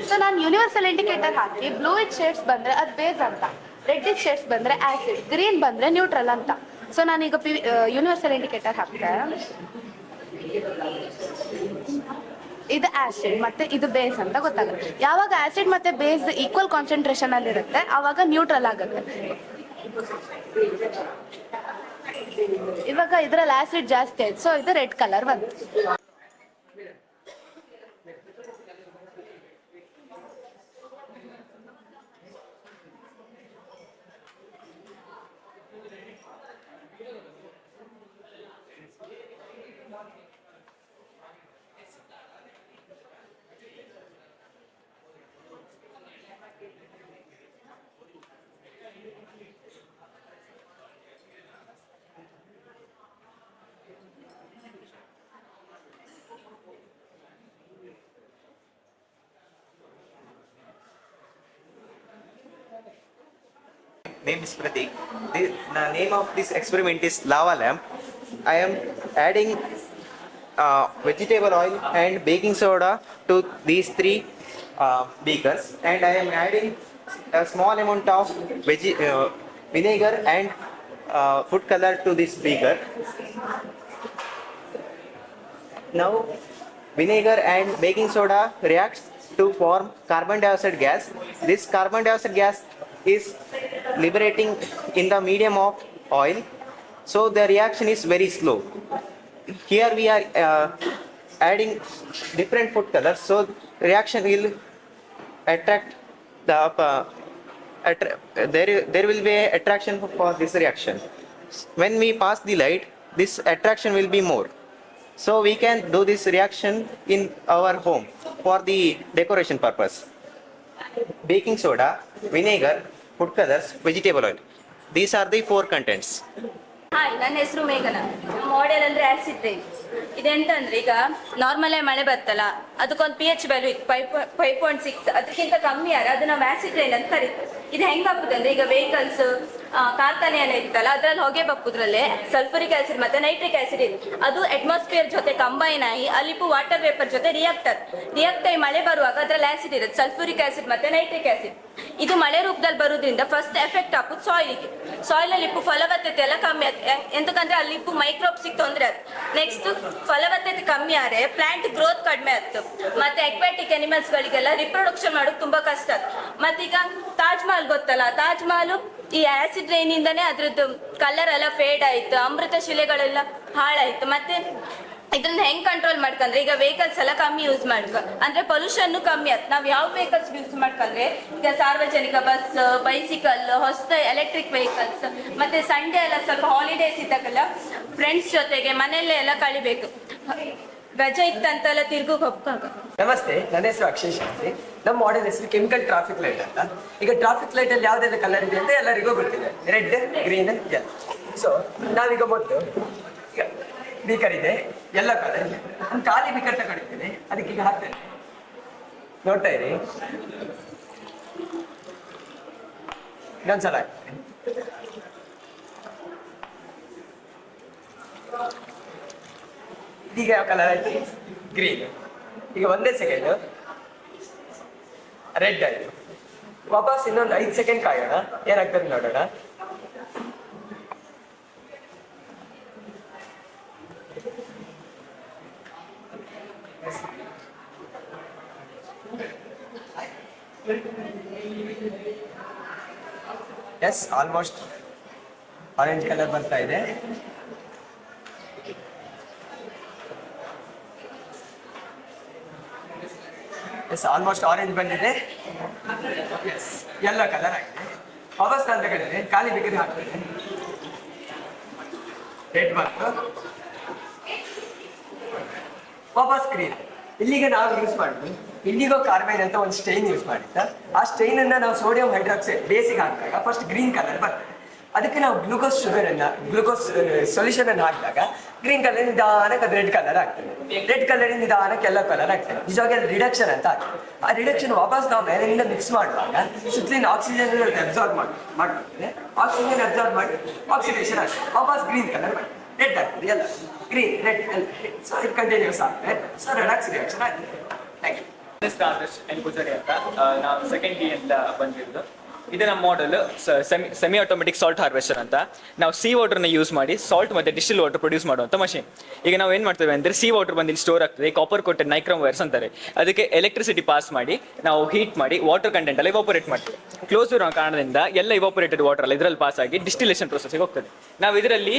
ಸೊ ನಾನು ಯೂನಿವರ್ಸಲ್ ಇಂಡಿಕೇಟರ್ ಹಾಕಿ ಬ್ಲೂ ಶೇಡ್ಸ್ ಬಂದ್ರೆ ಅದು ಬೇಸ್ ಅಂತ, ರೆಡ್ ಶೇಡ್ಸ್ ಬಂದ್ರೆ ಆಸಿಡ್, ಗ್ರೀನ್ ಬಂದ್ರೆ ನ್ಯೂಟ್ರಲ್ ಅಂತ. ಸೊ ನಾನೀಗ ಯೂನಿವರ್ಸಲ್ ಇಂಡಿಕೇಟರ್ ಹಾಕ್ತೆ. ಇದು ಆಸಿಡ್ ಮತ್ತೆ ಇದು ಬೇಸ್ ಅಂತ ಗೊತ್ತಾಗುತ್ತೆ. ಯಾವಾಗ ಆಸಿಡ್ ಮತ್ತೆ ಬೇಸ್ ಈಕ್ವಲ್ ಕಾನ್ಸಂಟ್ರೇಷನ್ ಅಲ್ಲಿ ಇರುತ್ತೆ ಆವಾಗ ನ್ಯೂಟ್ರಲ್ ಆಗುತ್ತೆ. ಇವಾಗ ಇದ್ರಲ್ಲಿ ಆಸಿಡ್ ಜಾಸ್ತಿ ಆಯ್ತು, ಸೊ ಇದು ರೆಡ್ ಕಲರ್ ಬಂತು. Name is Pratik. The name of this experiment is lava lamp. I am adding vegetable oil and baking soda to these 3 beakers, and I am adding a small amount of vinegar and food color to this beaker. Now vinegar and baking soda reacts to form carbon dioxide gas. This carbon dioxide gas is liberating in the medium of oil, so the reaction is very slow. Here we are adding different food colors, so reaction will attract the there will be attraction for this reaction. When we pass the light, this attraction will be more, so we can do this reaction in our home for the decoration purpose. Baking soda, vinegar, food colors, vegetable oil. These are the 4 contents. Hi, ನನ್ನ ಹೆಸರು ಮೇಘನಾ. Model ಅಂದ್ರೆ acid rain. ಇದೆಂತ ಅಂದ್ರೆ ಈಗ normal ಆಗಿ ಮಳೆ ಬರ್ತಲ್ಲ, ಅದಕ್ಕೊಂದು pH ವ್ಯಾಲ್ಯೂ ಇತ್ತು 5.6. ಅದಕ್ಕಿಂತ ಕಮ್ಮಿ ಆದ್ರೆ ಅದು ನಾವು ಆಸಿಡ್ ರೈನ್ ಅಂತ ಕರೀತೀವಿ. ಇದು ಹೆಂಗಾಗ್ತದೆ ಅಂದ್ರೆ ಈಗ ವೆಹಿಕಲ್ಸ್ ಕಾರ್ಖಾನೆ ಎಲ್ಲ ಇರ್ತಲ್ಲ ಅದ್ರಲ್ಲಿ ಹೊಗೆ ಬಪ್ಪುದ್ರಲ್ಲೇ ಸಲ್ಫರಿಕ್ ಆಸಿಡ್ ಮತ್ತೆ ನೈಟ್ರಿಕ್ ಆಸಿಡ್ ಇದೆ. ಅದು ಅಟ್ಮಾಸ್ಫಿಯರ್ ಜೊತೆ ಕಂಬೈನ್ ಆಗಿ ಅಲ್ಲಿಪ್ಪು ವಾಟರ್ ವೇಪರ್ ಜೊತೆ ರಿಯಾಕ್ಟ್ ಆಗಿ ಮಳೆ ಬರುವಾಗ ಅದ್ರಲ್ಲಿ ಆಸಿಡ್ ಇರುತ್ತೆ, ಸಲ್ಫರಿಕ್ ಆಸಿಡ್ ಮತ್ತೆ ನೈಟ್ರಿಕ್ ಆಸಿಡ್. ಇದು ಮಳೆ ರೂಪದಲ್ಲಿ ಬರೋದ್ರಿಂದ ಫಸ್ಟ್ ಎಫೆಕ್ಟ್ ಹಾಕುದು ಸಾಯಿಲ್ಗೆ. ಸಾಯಿಲ್ ಅಲ್ಲಿ ಇಪ್ಪು ಫಲವತ್ತತೆ ಎಲ್ಲ ಕಮ್ಮಿ ಆಗುತ್ತೆ. ಎಂತಕ್ಕಂದ್ರೆ ಅಲ್ಲಿ ಇಪ್ಪು ಮೈಕ್ರೋಬ್ಸಿಗೆ ತೊಂದರೆ ಆಯ್ತು. ನೆಕ್ಸ್ಟ್ ಫಲವತ್ತತೆ ಕಮ್ಮಿ ಆದ್ರೆ ಪ್ಲಾಂಟ್ ಗ್ರೋತ್ ಕಡಿಮೆ ಆಯ್ತು. ಮತ್ತೆ ಅಕ್ವಾಟಿಕ್ ಅನಿಮಲ್ಸ್ ಗಳಿಗೆಲ್ಲ ರಿಪ್ರೊಡಕ್ಷನ್ ಮಾಡೋದು ತುಂಬಾ ಕಷ್ಟ ಆಯ್ತು. ಮತ್ತೀಗ ತಾಜ್ ಮಹಲ್ ಗೊತ್ತಲ್ಲ, ತಾಜ್ ಮಹಲ್ ಈ ಆಸಿಡ್ ರೈನ್ ಇಂದಾನೆ ಅದ್ರದ್ದು ಕಲರ್ ಎಲ್ಲ ಫೇಡ್ ಆಯ್ತು, ಅಮೃತ ಶಿಲೆಗಳೆಲ್ಲ ಹಾಳಾಯ್ತು. ಮತ್ತೆ ಇದನ್ನ ಹೆಂಗ್ ಕಂಟ್ರೋಲ್ ಮಾಡ್ಕಂದ್ರೆ ಈಗ ವೆಹಿಕಲ್ಸ್ ಎಲ್ಲ ಕಮ್ಮಿ ಯೂಸ್ ಅಂದ್ರೆ ಪೊಲ್ಯೂಷನ್ ಕಮ್ಮಿ ಆಯ್ತು. ನಾವ್ ಯಾವ ವೆಹಿಕಲ್ಸ್ ಯೂಸ್ ಮಾಡ್ಕಂದ್ರೆ ಈಗ ಸಾರ್ವಜನಿಕ ಬಸ್, ಬೈಸಿಕಲ್, ಹೊಸ ಎಲೆಕ್ಟ್ರಿಕ್ ವೆಹಿಕಲ್ಸ್, ಮತ್ತೆ ಸಂಡೇ ಎಲ್ಲ ಸ್ವಲ್ಪ ಹಾಲಿಡೇಸ್ ಇದ್ದಾಗೆಲ್ಲ ಫ್ರೆಂಡ್ಸ್ ಜೊತೆಗೆ ಮನೆಯಲ್ಲೇ ಎಲ್ಲ ಕಳಿಬೇಕು. ರಜೆ ಇತ್ತಂತೆಲ್ಲ ತಿರ್ಗೋಕ್ ಹೋಗ್ತಾಗ. ನಮಸ್ತೆ, ನನ್ನ ಹೆಸರು ಅಕ್ಷಯ್ ಶಾಸ್ತ್ರಿ. ನಮ್ಮ ಮಾಡೆಲ್ ಹೆಸರು ಕೆಮಿಕಲ್ ಟ್ರಾಫಿಕ್ ಲೈಟ್ ಅಂತ. ಈಗ ಟ್ರಾಫಿಕ್ ಲೈಟ್ ಅಲ್ಲಿ ಯಾವ್ದೆಲ್ಲ ಕಲರ್ ಇದೆ ಅಂತ ಎಲ್ಲರಿಗೂ ಗೊತ್ತಿದೆ, ರೆಡ್, ಗ್ರೀನ್, ಯೆಲ್ಲೋ. ಸೊ ನಾವೀಗ ಮೊದಲು ಬೀಕರ್ ಇದೆ ಎಲ್ಲ ಕಲರ್ ಒಂದು ಖಾಲಿ ಬೀಕರ್ ತಗೊಂಡಿದ್ದೇನೆ, ಅದಕ್ಕೆ ಈಗ ಹಾಕ್ತೇನೆ, ನೋಡ್ತಾ ಇರಿ. ಇನ್ನೊಂದ್ಸಲ ಹಾಕ್ತೇನೆ. ಈಗ ಯಾವ ಕಲರ್ ಆಯ್ತು? ಗ್ರೀನ್. ಈಗ ಒಂದೇ ಸೆಕೆಂಡ್ ರೆಡ್ ಆಯ್ತು. ವಾಪಸ್ ಇನ್ನೊಂದು 5 ಸೆಕೆಂಡ್ ಕಾಯೋಣ, ಏನಾಗ್ತದೆ ನೋಡೋಣ. ಎಸ್, ಆಲ್ಮೋಸ್ಟ್ ಆರೆಂಜ್ ಕಲರ್ ಬರ್ತಾ ಇದೆ. ಎಸ್, ಆಲ್ಮೋಸ್ಟ್ ಆರೆಂಜ್ ಬಂದಿದೆ. ಎಸ್, ಎಲ್ಲ ಕಲರ್ ಆಗಿದೆ. ವಾಪಸ್ ನಾನು ತಗೊಂಡಿದ್ದೆ, ಖಾಲಿ ಬೇಕಿದ್ರೆ ಹಾಕ್ತೇನೆ. ರೆಡ್ ಬಂತು, ವಾಪಸ್ ಗ್ರೀನ್. ಇಲ್ಲಿಗೆ ನಾವು ಯೂಸ್ ಮಾಡಿದ್ವಿ ಇಂಡಿಗೋ ಕಾರ್ಬೈಡ್ ಅಂತ ಒಂದು ಸ್ಟೈನ್ ಯೂಸ್ ಮಾಡಿದ್ದ. ಆ ಸ್ಟೈನ್ ಅನ್ನ ನಾವು ಸೋಡಿಯಂ ಹೈಡ್ರಾಕ್ಸೈಡ್ ಬೇಸಿಗೆ ಹಾಕಿದಾಗ ಫಸ್ಟ್ ಗ್ರೀನ್ ಕಲರ್ ಬರ್ತದೆ. ಅದಕ್ಕೆ ನಾವು ಗ್ಲೂಕೋಸ್ ಸೊಲ್ಯೂಷನ್ ಅನ್ನು ಹಾಕಿದಾಗ ಗ್ರೀನ್ ಕಲರ್ ನಿಧಾನಕ್ಕೆ ಅದು ರೆಡ್ ಕಲರ್ ಆಗ್ತದೆ. ರೆಡ್ ಕಲರ್ ನಿಧಾನಕ್ಕೆ ಎಲ್ಲ ಕಲರ್ ಆಗ್ತದೆ. ನಿಜವಾಗಿ ಅದು ರಿಡಕ್ಷನ್ ಅಂತ ಆಗ್ತದೆ. ಆ ರಿಡಕ್ಷನ್ ವಾಪಸ್ ನಾವು ಮೇಲಿನಿಂದ ಮಿಕ್ಸ್ ಮಾಡುವಾಗ ಸುತ್ತಲಿನ ಆಕ್ಸಿಜನ್ ಅಬ್ಸಾರ್ಬ್ ಮಾಡ್ಕೊಳ್ತದೆ. ಆಕ್ಸಿಜನ್ ಅಬ್ಸಾರ್ಬ್ ಮಾಡಿ ಆಕ್ಸಿಡೇಷನ್ ಆಗ್ತದೆ, ವಾಪಸ್ ಗ್ರೀನ್ ಕಲರ್ ಮಾಡಿ ರೆಡ್ ಆಗ್ತದೆ. ಎಲ್ಲ ಗ್ರೀನ್ ರೆಡ್ ಎಲ್ಲ. ಸೊ ಇದು ಕಂಟಿನ್ಯೂಸ್ ಆಗ್ತದೆ. ಸೊ ರೆಡಾಕ್ಸ್ ರಿಯಾಕ್ಷನ್ ಆಗ್ತದೆ. Thank you. ಪೂಜಾರಿ ಅಂತ, ನಾವು ಸೆಕೆಂಡ್ ಇಂದ ಬಂದಿರೋದು. ಇದು ನಮ್ಮ model semi automatic salt harvester ಅಂತ. ನಾವು ಸಿ ವಾಟರ್ನ ಯೂಸ್ ಮಾಡಿ ಸಾಲ್ಟ್ ಮತ್ತು ಡಿಸ್ಟಿಲ್ ವಾಟರ್ ಪ್ರೊಡ್ಯೂಸ್ ಮಾಡುವಂಥ ಮಷಿನ್. ಈಗ ನಾವು ಏನು ಮಾಡ್ತೇವೆ ಅಂದರೆ, ಸಿ ವಾಟರ್ ಬಂದು ಇಲ್ಲಿ ಸ್ಟೋರ್ ಆಗ್ತದೆ, ಕಾಪರ್ ಕೋಟೆಡ್ ನೈಕ್ರೋಮ್ ವೈರ್ಸ್ ಅಂತಾರೆ. ಅದಕ್ಕೆ ಎಲೆಕ್ಟ್ರಿಸಿಟಿ ಪಾಸ್ ಮಾಡಿ ನಾವು ಹೀಟ್ ಮಾಡಿ ವಾಟರ್ ಕಂಟೆಂಟ್ ಎಲ್ಲ ಇವಾಪರೇಟ್ ಮಾಡ್ತೀವಿ. ಕ್ಲೋಸ್ ಇರೋ ಕಾರಣದಿಂದ ಎಲ್ಲ ಇವಾಪರೇಟೆಡ್ ವಾಟರ್ ಎಲ್ಲ ಇದರಲ್ಲಿ ಪಾಸ್ ಆಗಿ ಡಿಸ್ಟಿಲೇಷನ್ ಪ್ರೊಸೆಸ್ಗೆ ಹೋಗ್ತದೆ. ನಾವು ಇದರಲ್ಲಿ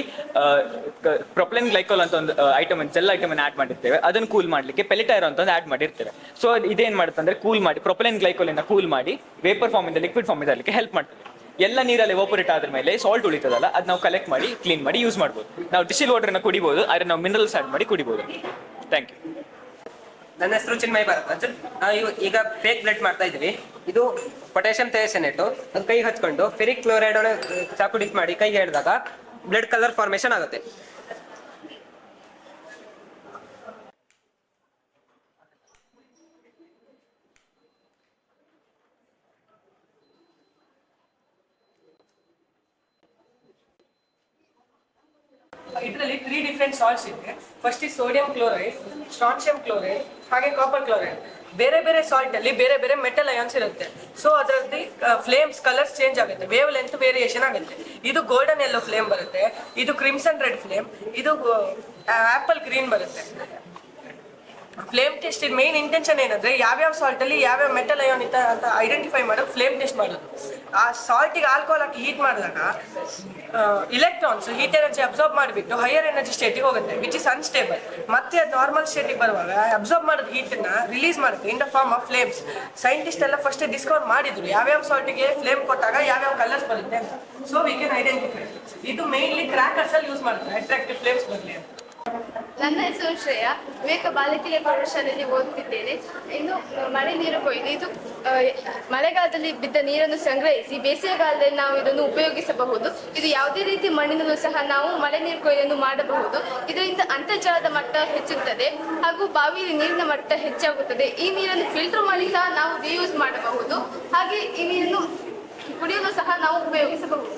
ಪ್ರೊಪ್ಲೆನ್ ಗ್ಲೈಕೋಲ್ ಅಂತ ಒಂದು ಐಟಮ್ ಜೆಲ್ ಐಟಮ್ ಆ್ಯಡ್ ಮಾಡಿರ್ತೇವೆ. ಅದನ್ನು ಕೂಲ್ ಮಾಡಲಿಕ್ಕೆ ಪೆಲಿಟೈರ್ ಅಂತ ಒಂದು ಆ್ಯಡ್ ಮಾಡಿರ್ತೇವೆ. ಸೊ ಇದೇನು ಮಾಡುತ್ತೆ ಅಂದರೆ, ಕೂಲ್ ಮಾಡಿ ಪ್ರೊಪ್ಲೆನ್ ಗ್ಲೈಕೋಲಿಂದ ಕೂಲ್ ಮಾಡಿ ವೇಪರ್ ಫಾರ್ಮಿಂದ ಲಿಕ್ವಿಡ್ ಫಾರ್ಮ್ ಇದಕ್ಕೆ ಹೆಲ್ಪ್ ಮಾಡ್ತದೆ. ಎಲ್ಲ ನೀರಲ್ಲಿ ಎವಾಪರೇಟ್ ಆದ ಮೇಲೆ ಸಾಲ್ಟ್ ಉಳಿತದಲ್ಲ, ಅದು ನಾವು ಕಲೆಕ್ಟ್ ಮಾಡಿ ಕ್ಲೀನ್ ಮಾಡಿ ಯೂಸ್ ಮಾಡ್ಬೋದು. ನಾವು ಡಿಸ್ಟಿಲ್ ವಾಟರ್ನ ಕುಡಿಬೋದು, ಆದರೆ ನಾವು ಮಿನರಲ್ಸ್ ಆ್ಯಡ್ ಮಾಡಿ ಕುಡಿಬೋದು. Thank you. ನನ್ನ ಹೆಸರು ಚಿನ್ಮಯ್ ಭಾರದ್ವಾಜ್. ನಾವು ಈಗ ಫೇಕ್ ಬ್ಲಡ್ ಮಾಡ್ತಾ ಇದ್ವಿ. ಇದು ಪೊಟ್ಯಾಷಿಯಂ ಥಯಾಸೈನೇಟು. ಅದು ಕೈ ಹಚ್ಕೊಂಡು ಫೆರಿಕ್ ಕ್ಲೋರೈಡ್ ಚಾಕು ಡಿಪ್ ಮಾಡಿ ಕೈಗೆ ಹಿಡಿದಾಗ ಬ್ಲಡ್ ಕಲರ್ ಫಾರ್ಮೇಷನ್ ಆಗುತ್ತೆ. ಇದರಲ್ಲಿ 3 ಡಿಫ್ರೆಂಟ್ ಸಾಲ್ಟ್ಸ್ ಇದೆ. ಫಸ್ಟ್ ಈ ಸೋಡಿಯಂ ಕ್ಲೋರೈಡ್, ಸ್ಟ್ರಾನ್ಷಿಯಂ ಕ್ಲೋರೈಡ್, ಹಾಗೆ ಕಾಪರ್ ಕ್ಲೋರೈಡ್. ಬೇರೆ ಬೇರೆ ಸಾಲ್ಟ್ ಅಲ್ಲಿ ಬೇರೆ ಬೇರೆ ಮೆಟಲ್ ಅಯಾನ್ಸ್ ಇರುತ್ತೆ. ಸೊ ಅದರಲ್ಲಿ ಫ್ಲೇಮ್ಸ್ ಕಲರ್ಸ್ ಚೇಂಜ್ ಆಗುತ್ತೆ, ವೇವ್ ಲೆಂತ್ ವೇರಿಯೇಷನ್ ಆಗುತ್ತೆ. ಇದು ಗೋಲ್ಡನ್ ಯೆಲ್ಲೋ ಫ್ಲೇಮ್ ಬರುತ್ತೆ, ಇದು ಕ್ರಿಮ್ಸನ್ ರೆಡ್ ಫ್ಲೇಮ್, ಇದು ಆಪಲ್ ಗ್ರೀನ್ ಬರುತ್ತೆ. ಫ್ಲೇಮ್ ಟೆಸ್ಟ್ ಮೇನ್ ಇಂಟೆನ್ಷನ್ ಏನಂದ್ರೆ, ಯಾವ್ಯಾವ ಸಾಲ್ಟ್ ಅಲ್ಲಿ ಯಾವ್ಯಾವ ಮೆಟಲ್ ಅಯಾನ್ ಇತ್ತ ಅಂತ ಐಡೆಂಟಿಫೈ ಮಾಡೋದು ಫ್ಲೇಮ್ ಟೆಸ್ಟ್ ಮಾಡೋದು. ಆ ಸಾಲ್ಟಿಗೆ ಆಲ್ಕೋಹಾಲ್ ಹಾಕಿ ಹೀಟ್ ಮಾಡಿದಾಗ ಇಲೆಕ್ಟ್ರಾನ್ಸ್ ಹೀಟ್ ಎನರ್ಜಿ ಅಬ್ಸಾರ್ಬ್ ಮಾಡಿಬಿಟ್ಟು ಹೈಯರ್ ಎನರ್ಜಿ ಸ್ಟೇಟಿಗೆ ಹೋಗುತ್ತೆ, ವಿಚ್ ಇಸ್ ಅನ್ಸ್ಟೇಬಲ್. ಮತ್ತೆ ಅದು ನಾರ್ಮಲ್ ಸ್ಟೇಟಿಗೆ ಬರುವಾಗ ಅಬ್ಸಾರ್ಬ್ ಮಾಡೋದು ಹೀಟನ್ನ ರಿಲೀಸ್ ಮಾಡುತ್ತೆ in the form of flames. Scientist ಎಲ್ಲ ಫಸ್ಟ್ ಡಿಸ್ಕವರ್ ಮಾಡಿದ್ರು ಯಾವ್ಯಾವ ಸಾಲ್ಟಿಗೆ ಫ್ಲೇಮ್ ಕೊಟ್ಟಾಗ ಯಾವ್ಯಾವ ಕಲರ್ಸ್ ಬರುತ್ತೆ ಅಂತ. So we can identify. ಇದು ಮೇನ್ಲಿ ಕ್ರ್ಯಾಕರ್ಸ್ ಅಲ್ಲಿ ಯೂಸ್ ಮಾಡ್ತಾರೆ, ಅಟ್ರಾಕ್ಟಿವ್ ಫ್ಲೇಮ್ಸ್ ಬರಲಿ ಅಂತ. ನನ್ನ ಹೆಸರು ಶ್ರೇಯಾ, ವಿವೇಕ ಬಾಲಕಿಯ ಪ್ರೌಢಶಾಲೆಯಲ್ಲಿ ಓದುತ್ತಿದ್ದೇನೆ. ಇನ್ನು ಮಳೆ ನೀರು ಕೊಯ್ಲು, ಇದು ಮಳೆಗಾಲದಲ್ಲಿ ಬಿದ್ದ ನೀರನ್ನು ಸಂಗ್ರಹಿಸಿ ಬೇಸಿಗೆಗಾಲದಲ್ಲಿ ನಾವು ಇದನ್ನು ಉಪಯೋಗಿಸಬಹುದು. ಇದು ಯಾವುದೇ ರೀತಿ ಮಣ್ಣಿನಲ್ಲೂ ಸಹ ನಾವು ಮಳೆ ನೀರು ಕೊಯ್ಲನ್ನು ಮಾಡಬಹುದು. ಇದರಿಂದ ಅಂತರ್ಜಲದ ಮಟ್ಟ ಹೆಚ್ಚುತ್ತದೆ ಹಾಗೂ ಬಾವಿಯಲ್ಲಿ ನೀರಿನ ಮಟ್ಟ ಹೆಚ್ಚಾಗುತ್ತದೆ. ಈ ನೀರನ್ನು ಫಿಲ್ಟರ್ ಮಾಡಿ ಸಹ ನಾವು ರಿಯೂಸ್ ಮಾಡಬಹುದು. ಹಾಗೆ ಈ ನೀರನ್ನು ಕುಡಿಯಲು ಸಹ ನಾವು ಉಪಯೋಗಿಸಬಹುದು.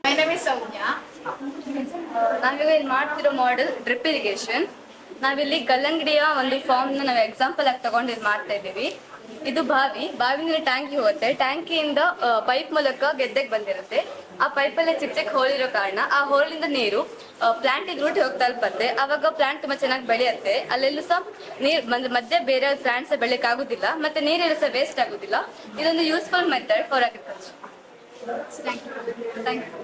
My name is Soumya. ನಾವೀಗ ಇಲ್ಲಿ ಮಾಡ್ತಿರೋ ಮಾಡೆಲ್ ಡ್ರಿಪ್ ಇರಿಗೇಷನ್. ನಾವಿಲ್ಲಿ ಕಲ್ಲಂಗಡಿಯ ಒಂದು ಫಾರ್ಮ್ನ ನಾವು ಎಕ್ಸಾಂಪಲ್ ಆಗಿ ತಗೊಂಡು ಇಲ್ಲಿ ಮಾಡ್ತಾ ಇದ್ದೀವಿ. ಇದು ಬಾವಿನಲ್ಲಿ ಟ್ಯಾಂಕಿ ಹೋಗುತ್ತೆ. ಟ್ಯಾಂಕಿಯಿಂದ ಪೈಪ್ ಮೂಲಕ ಗೆದ್ದೆಗೆ ಬಂದಿರುತ್ತೆ. ಆ ಪೈಪಲ್ಲೇ ಚಿಕ್ಕ ಚಿಕ್ಕ ಹೋಲ್ ಇರೋ ಕಾರಣ ಆ ಹೋಲಿಂದ ನೀರು ಪ್ಲಾಂಟಿಗೆ ರೂಟ್ ಹೋಗಿ ತಲುಪತ್ತೆ. ಅವಾಗ ಪ್ಲಾಂಟ್ ತುಂಬಾ ಚೆನ್ನಾಗಿ ಬೆಳೆಯುತ್ತೆ. ಅಲ್ಲೆಲ್ಲೂ ಸಹ ನೀರು ಮಧ್ಯೆ ಬೇರೆ ಪ್ಲಾಂಟ್ಸ್ ಬೆಳೆಯಕ್ಕೆ ಆಗುದಿಲ್ಲ, ಮತ್ತೆ ನೀರೆಲ್ಲ ಸಹ ವೇಸ್ಟ್ ಆಗುದಿಲ್ಲ. ಇದೊಂದು useful method for agriculture. Thank you.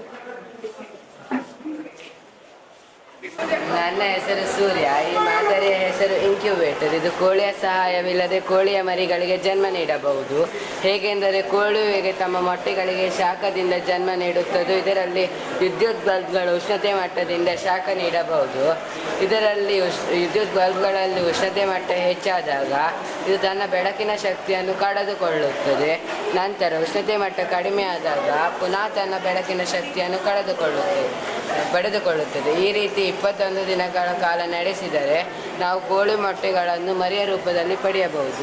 ನನ್ನ ಹೆಸರು ಸೂರ್ಯ. ಈ ಮಾದರಿಯ ಹೆಸರು ಇನ್ಕ್ಯುಬೇಟರ್. ಇದು ಕೋಳಿಯ ಸಹಾಯವಿಲ್ಲದೆ ಕೋಳಿಯ ಮರಿಗಳಿಗೆ ಜನ್ಮ ನೀಡಬಹುದು. ಹೇಗೆಂದರೆ ಕೋಳಿಗೆ ತಮ್ಮ ಮೊಟ್ಟೆಗಳಿಗೆ ಶಾಖದಿಂದ ಜನ್ಮ ನೀಡುತ್ತದೆ. ಇದರಲ್ಲಿ ವಿದ್ಯುತ್ ಬಲ್ಬ್ಗಳು ಉಷ್ಣತೆ ಮಟ್ಟದಿಂದ ಶಾಖ ನೀಡಬಹುದು. ಇದರಲ್ಲಿ ವಿದ್ಯುತ್ ಬಲ್ಬ್ಗಳಲ್ಲಿ ಉಷ್ಣತೆ ಮಟ್ಟ ಹೆಚ್ಚಾದಾಗ ಇದು ತನ್ನ ಬೆಳಕಿನ ಶಕ್ತಿಯನ್ನು ಕಳೆದುಕೊಳ್ಳುತ್ತದೆ. ನಂತರ ಉಷ್ಣತೆ ಮಟ್ಟ ಕಡಿಮೆ ಆದಾಗ ಪುನಃ ತನ್ನ ಬೆಳಕಿನ ಶಕ್ತಿಯನ್ನು ಪಡೆದುಕೊಳ್ಳುತ್ತದೆ. ಈ ರೀತಿ 21 ದಿನಗಳ ಕಾಲ ನಡೆಸಿದರೆ ನಾವು ಕೋಳಿ ಮೊಟ್ಟೆಗಳನ್ನು ಮರಿಯ ರೂಪದಲ್ಲಿ ಪಡೆಯಬಹುದು.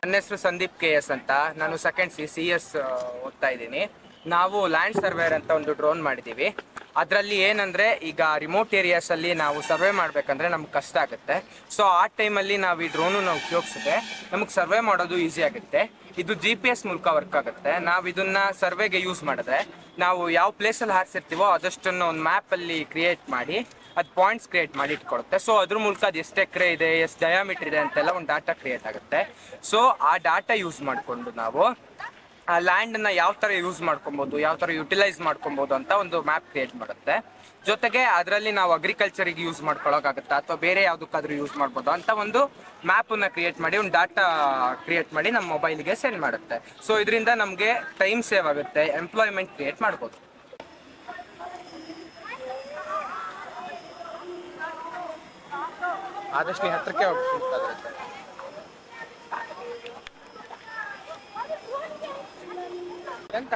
ನನ್ನ ಹೆಸರು ಸಂದೀಪ್ KS ಅಂತ. ನಾನು ಸೆಕೆಂಡ್ CS ಓದ್ತಾ ಇದ್ದೀನಿ. ನಾವು ಲ್ಯಾಂಡ್ ಸರ್ವೇರ್ ಅಂತ ಒಂದು ಡ್ರೋನ್ ಮಾಡಿದ್ದೀವಿ. ಅದರಲ್ಲಿ ಏನಂದರೆ ಈಗ ರಿಮೋಟ್ ಏರಿಯಾಸಲ್ಲಿ ನಾವು ಸರ್ವೆ ಮಾಡಬೇಕಂದ್ರೆ ನಮ್ಗೆ ಕಷ್ಟ ಆಗುತ್ತೆ. ಸೊ ಆ ಟೈಮಲ್ಲಿ ನಾವು ಈ ಡ್ರೋನನ್ನು ಉಪಯೋಗಿಸಿದ್ರೆ ನಮಗೆ ಸರ್ವೆ ಮಾಡೋದು ಈಸಿ ಆಗುತ್ತೆ. ಇದು GPS ಮೂಲಕ ವರ್ಕ್ ಆಗುತ್ತೆ. ನಾವು ಇದನ್ನು ಸರ್ವೆಗೆ ಯೂಸ್ ಮಾಡಿದ್ರೆ ನಾವು ಯಾವ ಪ್ಲೇಸಲ್ಲಿ ಹಾರಿಸಿರ್ತೀವೋ ಅದಷ್ಟನ್ನು ಒಂದು ಮ್ಯಾಪಲ್ಲಿ ಕ್ರಿಯೇಟ್ ಮಾಡಿ ಅದು ಪಾಯಿಂಟ್ಸ್ ಕ್ರಿಯೇಟ್ ಮಾಡಿ ಇಟ್ಕೊಳುತ್ತೆ. ಸೊ ಅದ್ರ ಮೂಲಕ ಅದು ಎಷ್ಟು ಎಕರೆ ಇದೆ, ಎಷ್ಟು ಡಯಾಮೀಟರ್ ಇದೆ ಅಂತೆಲ್ಲ ಒಂದು ಡಾಟಾ ಕ್ರಿಯೇಟ್ ಆಗುತ್ತೆ. ಸೊ ಆ ಡಾಟಾ ಯೂಸ್ ಮಾಡಿಕೊಂಡು ನಾವು ಆ ಲ್ಯಾಂಡನ್ನು ಯಾವ ಥರ ಯೂಸ್ ಮಾಡ್ಕೊಬೋದು, ಯಾವ ಥರ ಯುಟಿಲೈಸ್ ಮಾಡ್ಕೊಬೋದು ಅಂತ ಒಂದು ಮ್ಯಾಪ್ ಕ್ರಿಯೇಟ್ ಮಾಡುತ್ತೆ. ಜೊತೆಗೆ ಅದರಲ್ಲಿ ನಾವು ಅಗ್ರಿಕಲ್ಚರಿಗೆ ಯೂಸ್ ಮಾಡ್ಕೊಳ್ಳೋಕ್ಕಾಗುತ್ತೆ ಅಥವಾ ಬೇರೆ ಯಾವುದಕ್ಕಾದ್ರೂ ಯೂಸ್ ಮಾಡ್ಬೋದು ಅಂತ ಒಂದು ಮ್ಯಾಪನ್ನು ಕ್ರಿಯೇಟ್ ಮಾಡಿ ಒಂದು ಡಾಟಾ ಕ್ರಿಯೇಟ್ ಮಾಡಿ ನಮ್ಮ ಮೊಬೈಲಿಗೆ ಸೆಂಡ್ ಮಾಡುತ್ತೆ. ಸೊ ಇದರಿಂದ ನಮಗೆ ಟೈಮ್ ಸೇವ್ ಆಗುತ್ತೆ, ಎಂಪ್ಲಾಯ್ಮೆಂಟ್ ಕ್ರಿಯೇಟ್ ಮಾಡ್ಬೋದು. ಆದಷ್ಟು ನೀವು ಹತ್ರಕ್ಕೆ ಹೋಗ್ತಾರೆ. ಎಂತ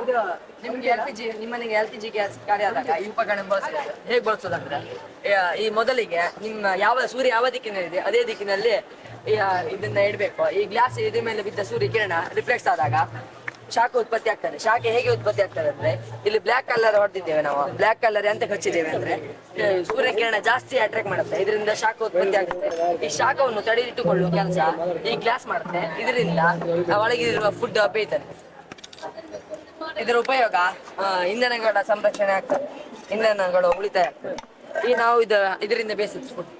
ಇದು ನಿಮ್ಗೆ LPG ನಿಮ್ಮನೆಗೆ LPG ಗ್ಯಾಸ್ ಖಾಲಿ ಆದಾಗ ಈ ಉಪಕರಣ ಬಳಸಬಹುದು. ಹೇಗೆ ಬಳಸೋದಂದ್ರೆ ಈ ಮೊದಲಿಗೆ ನಿಮ್ಮ ಸೂರ್ಯ ಯಾವ ದಿಕ್ಕಿನಲ್ಲಿದೆ ಅದೇ ದಿಕ್ಕಿನಲ್ಲಿ ಇದನ್ನ ಇಡಬೇಕು. ಈ ಗ್ಲಾಸ್ ಇದ್ರ ಮೇಲೆ ಬಿದ್ದ ಸೂರ್ಯ ಕಿರಣ ರಿಫ್ಲೆಕ್ಸ್ ಆದಾಗ ಶಾಖ ಉತ್ಪತ್ತಿ ಆಗ್ತದೆ. ಶಾಖ ಹೇಗೆ ಉತ್ಪತ್ತಿ ಆಗ್ತದೆ ಅಂದ್ರೆ ಇಲ್ಲಿ ಬ್ಲಾಕ್ ಕಲರ್ ಹೊಡೆದಿದ್ದೇವೆ ನಾವು. ಬ್ಲಾಕ್ ಕಲರ್ ಎಂತ ಹಚ್ಚಿದ್ದೇವೆ ಅಂದ್ರೆ ಸೂರ್ಯ ಕಿರಣ ಜಾಸ್ತಿ ಅಟ್ರಾಕ್ಟ್ ಮಾಡುತ್ತೆ, ಇದರಿಂದ ಶಾಖ ಉತ್ಪತ್ತಿ ಆಗುತ್ತೆ. ಈ ಶಾಖವನ್ನು ತಡೆದಿಟ್ಟುಕೊಳ್ಳುವ ಕೆಲಸ ಈ ಗ್ಲಾಸ್ ಮಾಡುತ್ತೆ. ಇದರಿಂದ ಒಳಗಿರುವ ಫುಡ್ ಬೇಯ್ತದೆ. ಇದರ ಉಪಯೋಗ ಇಂಧನಗಳ ಸಂರಕ್ಷಣೆ ಆಗ್ತದೆ, ಇಂಧನಗಳು ಉಳಿತಾಯ ಆಗ್ತದೆ. ಈ ನಾವು ಇದರಿಂದ ಬೇಸಿಕ್ ಫುಡ್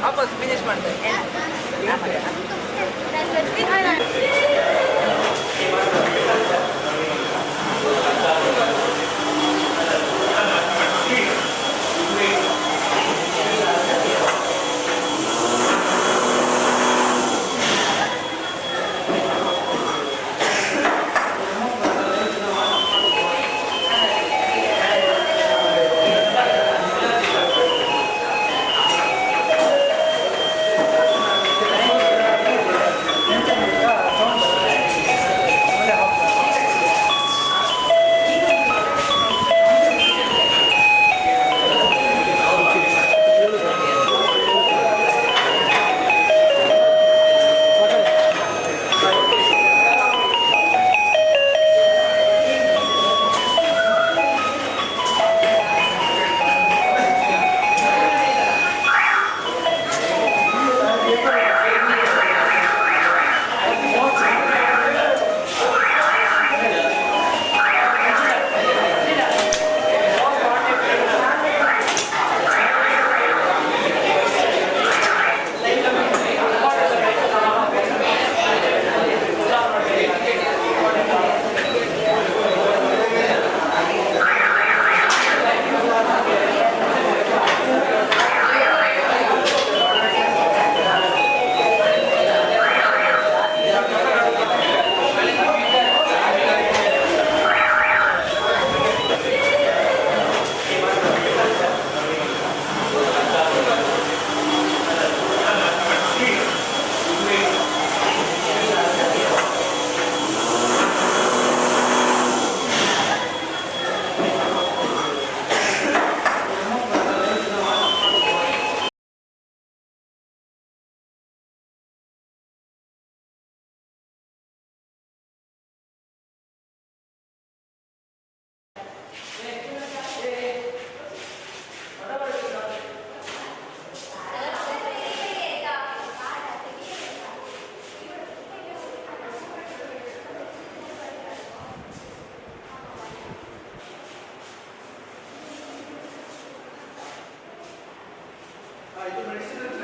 ವಾಪಸ್ ಫಿನಿಶ್ ಮಾಡ್ತೇವೆ. ಇದು ಮೆಡಿಸಿನ್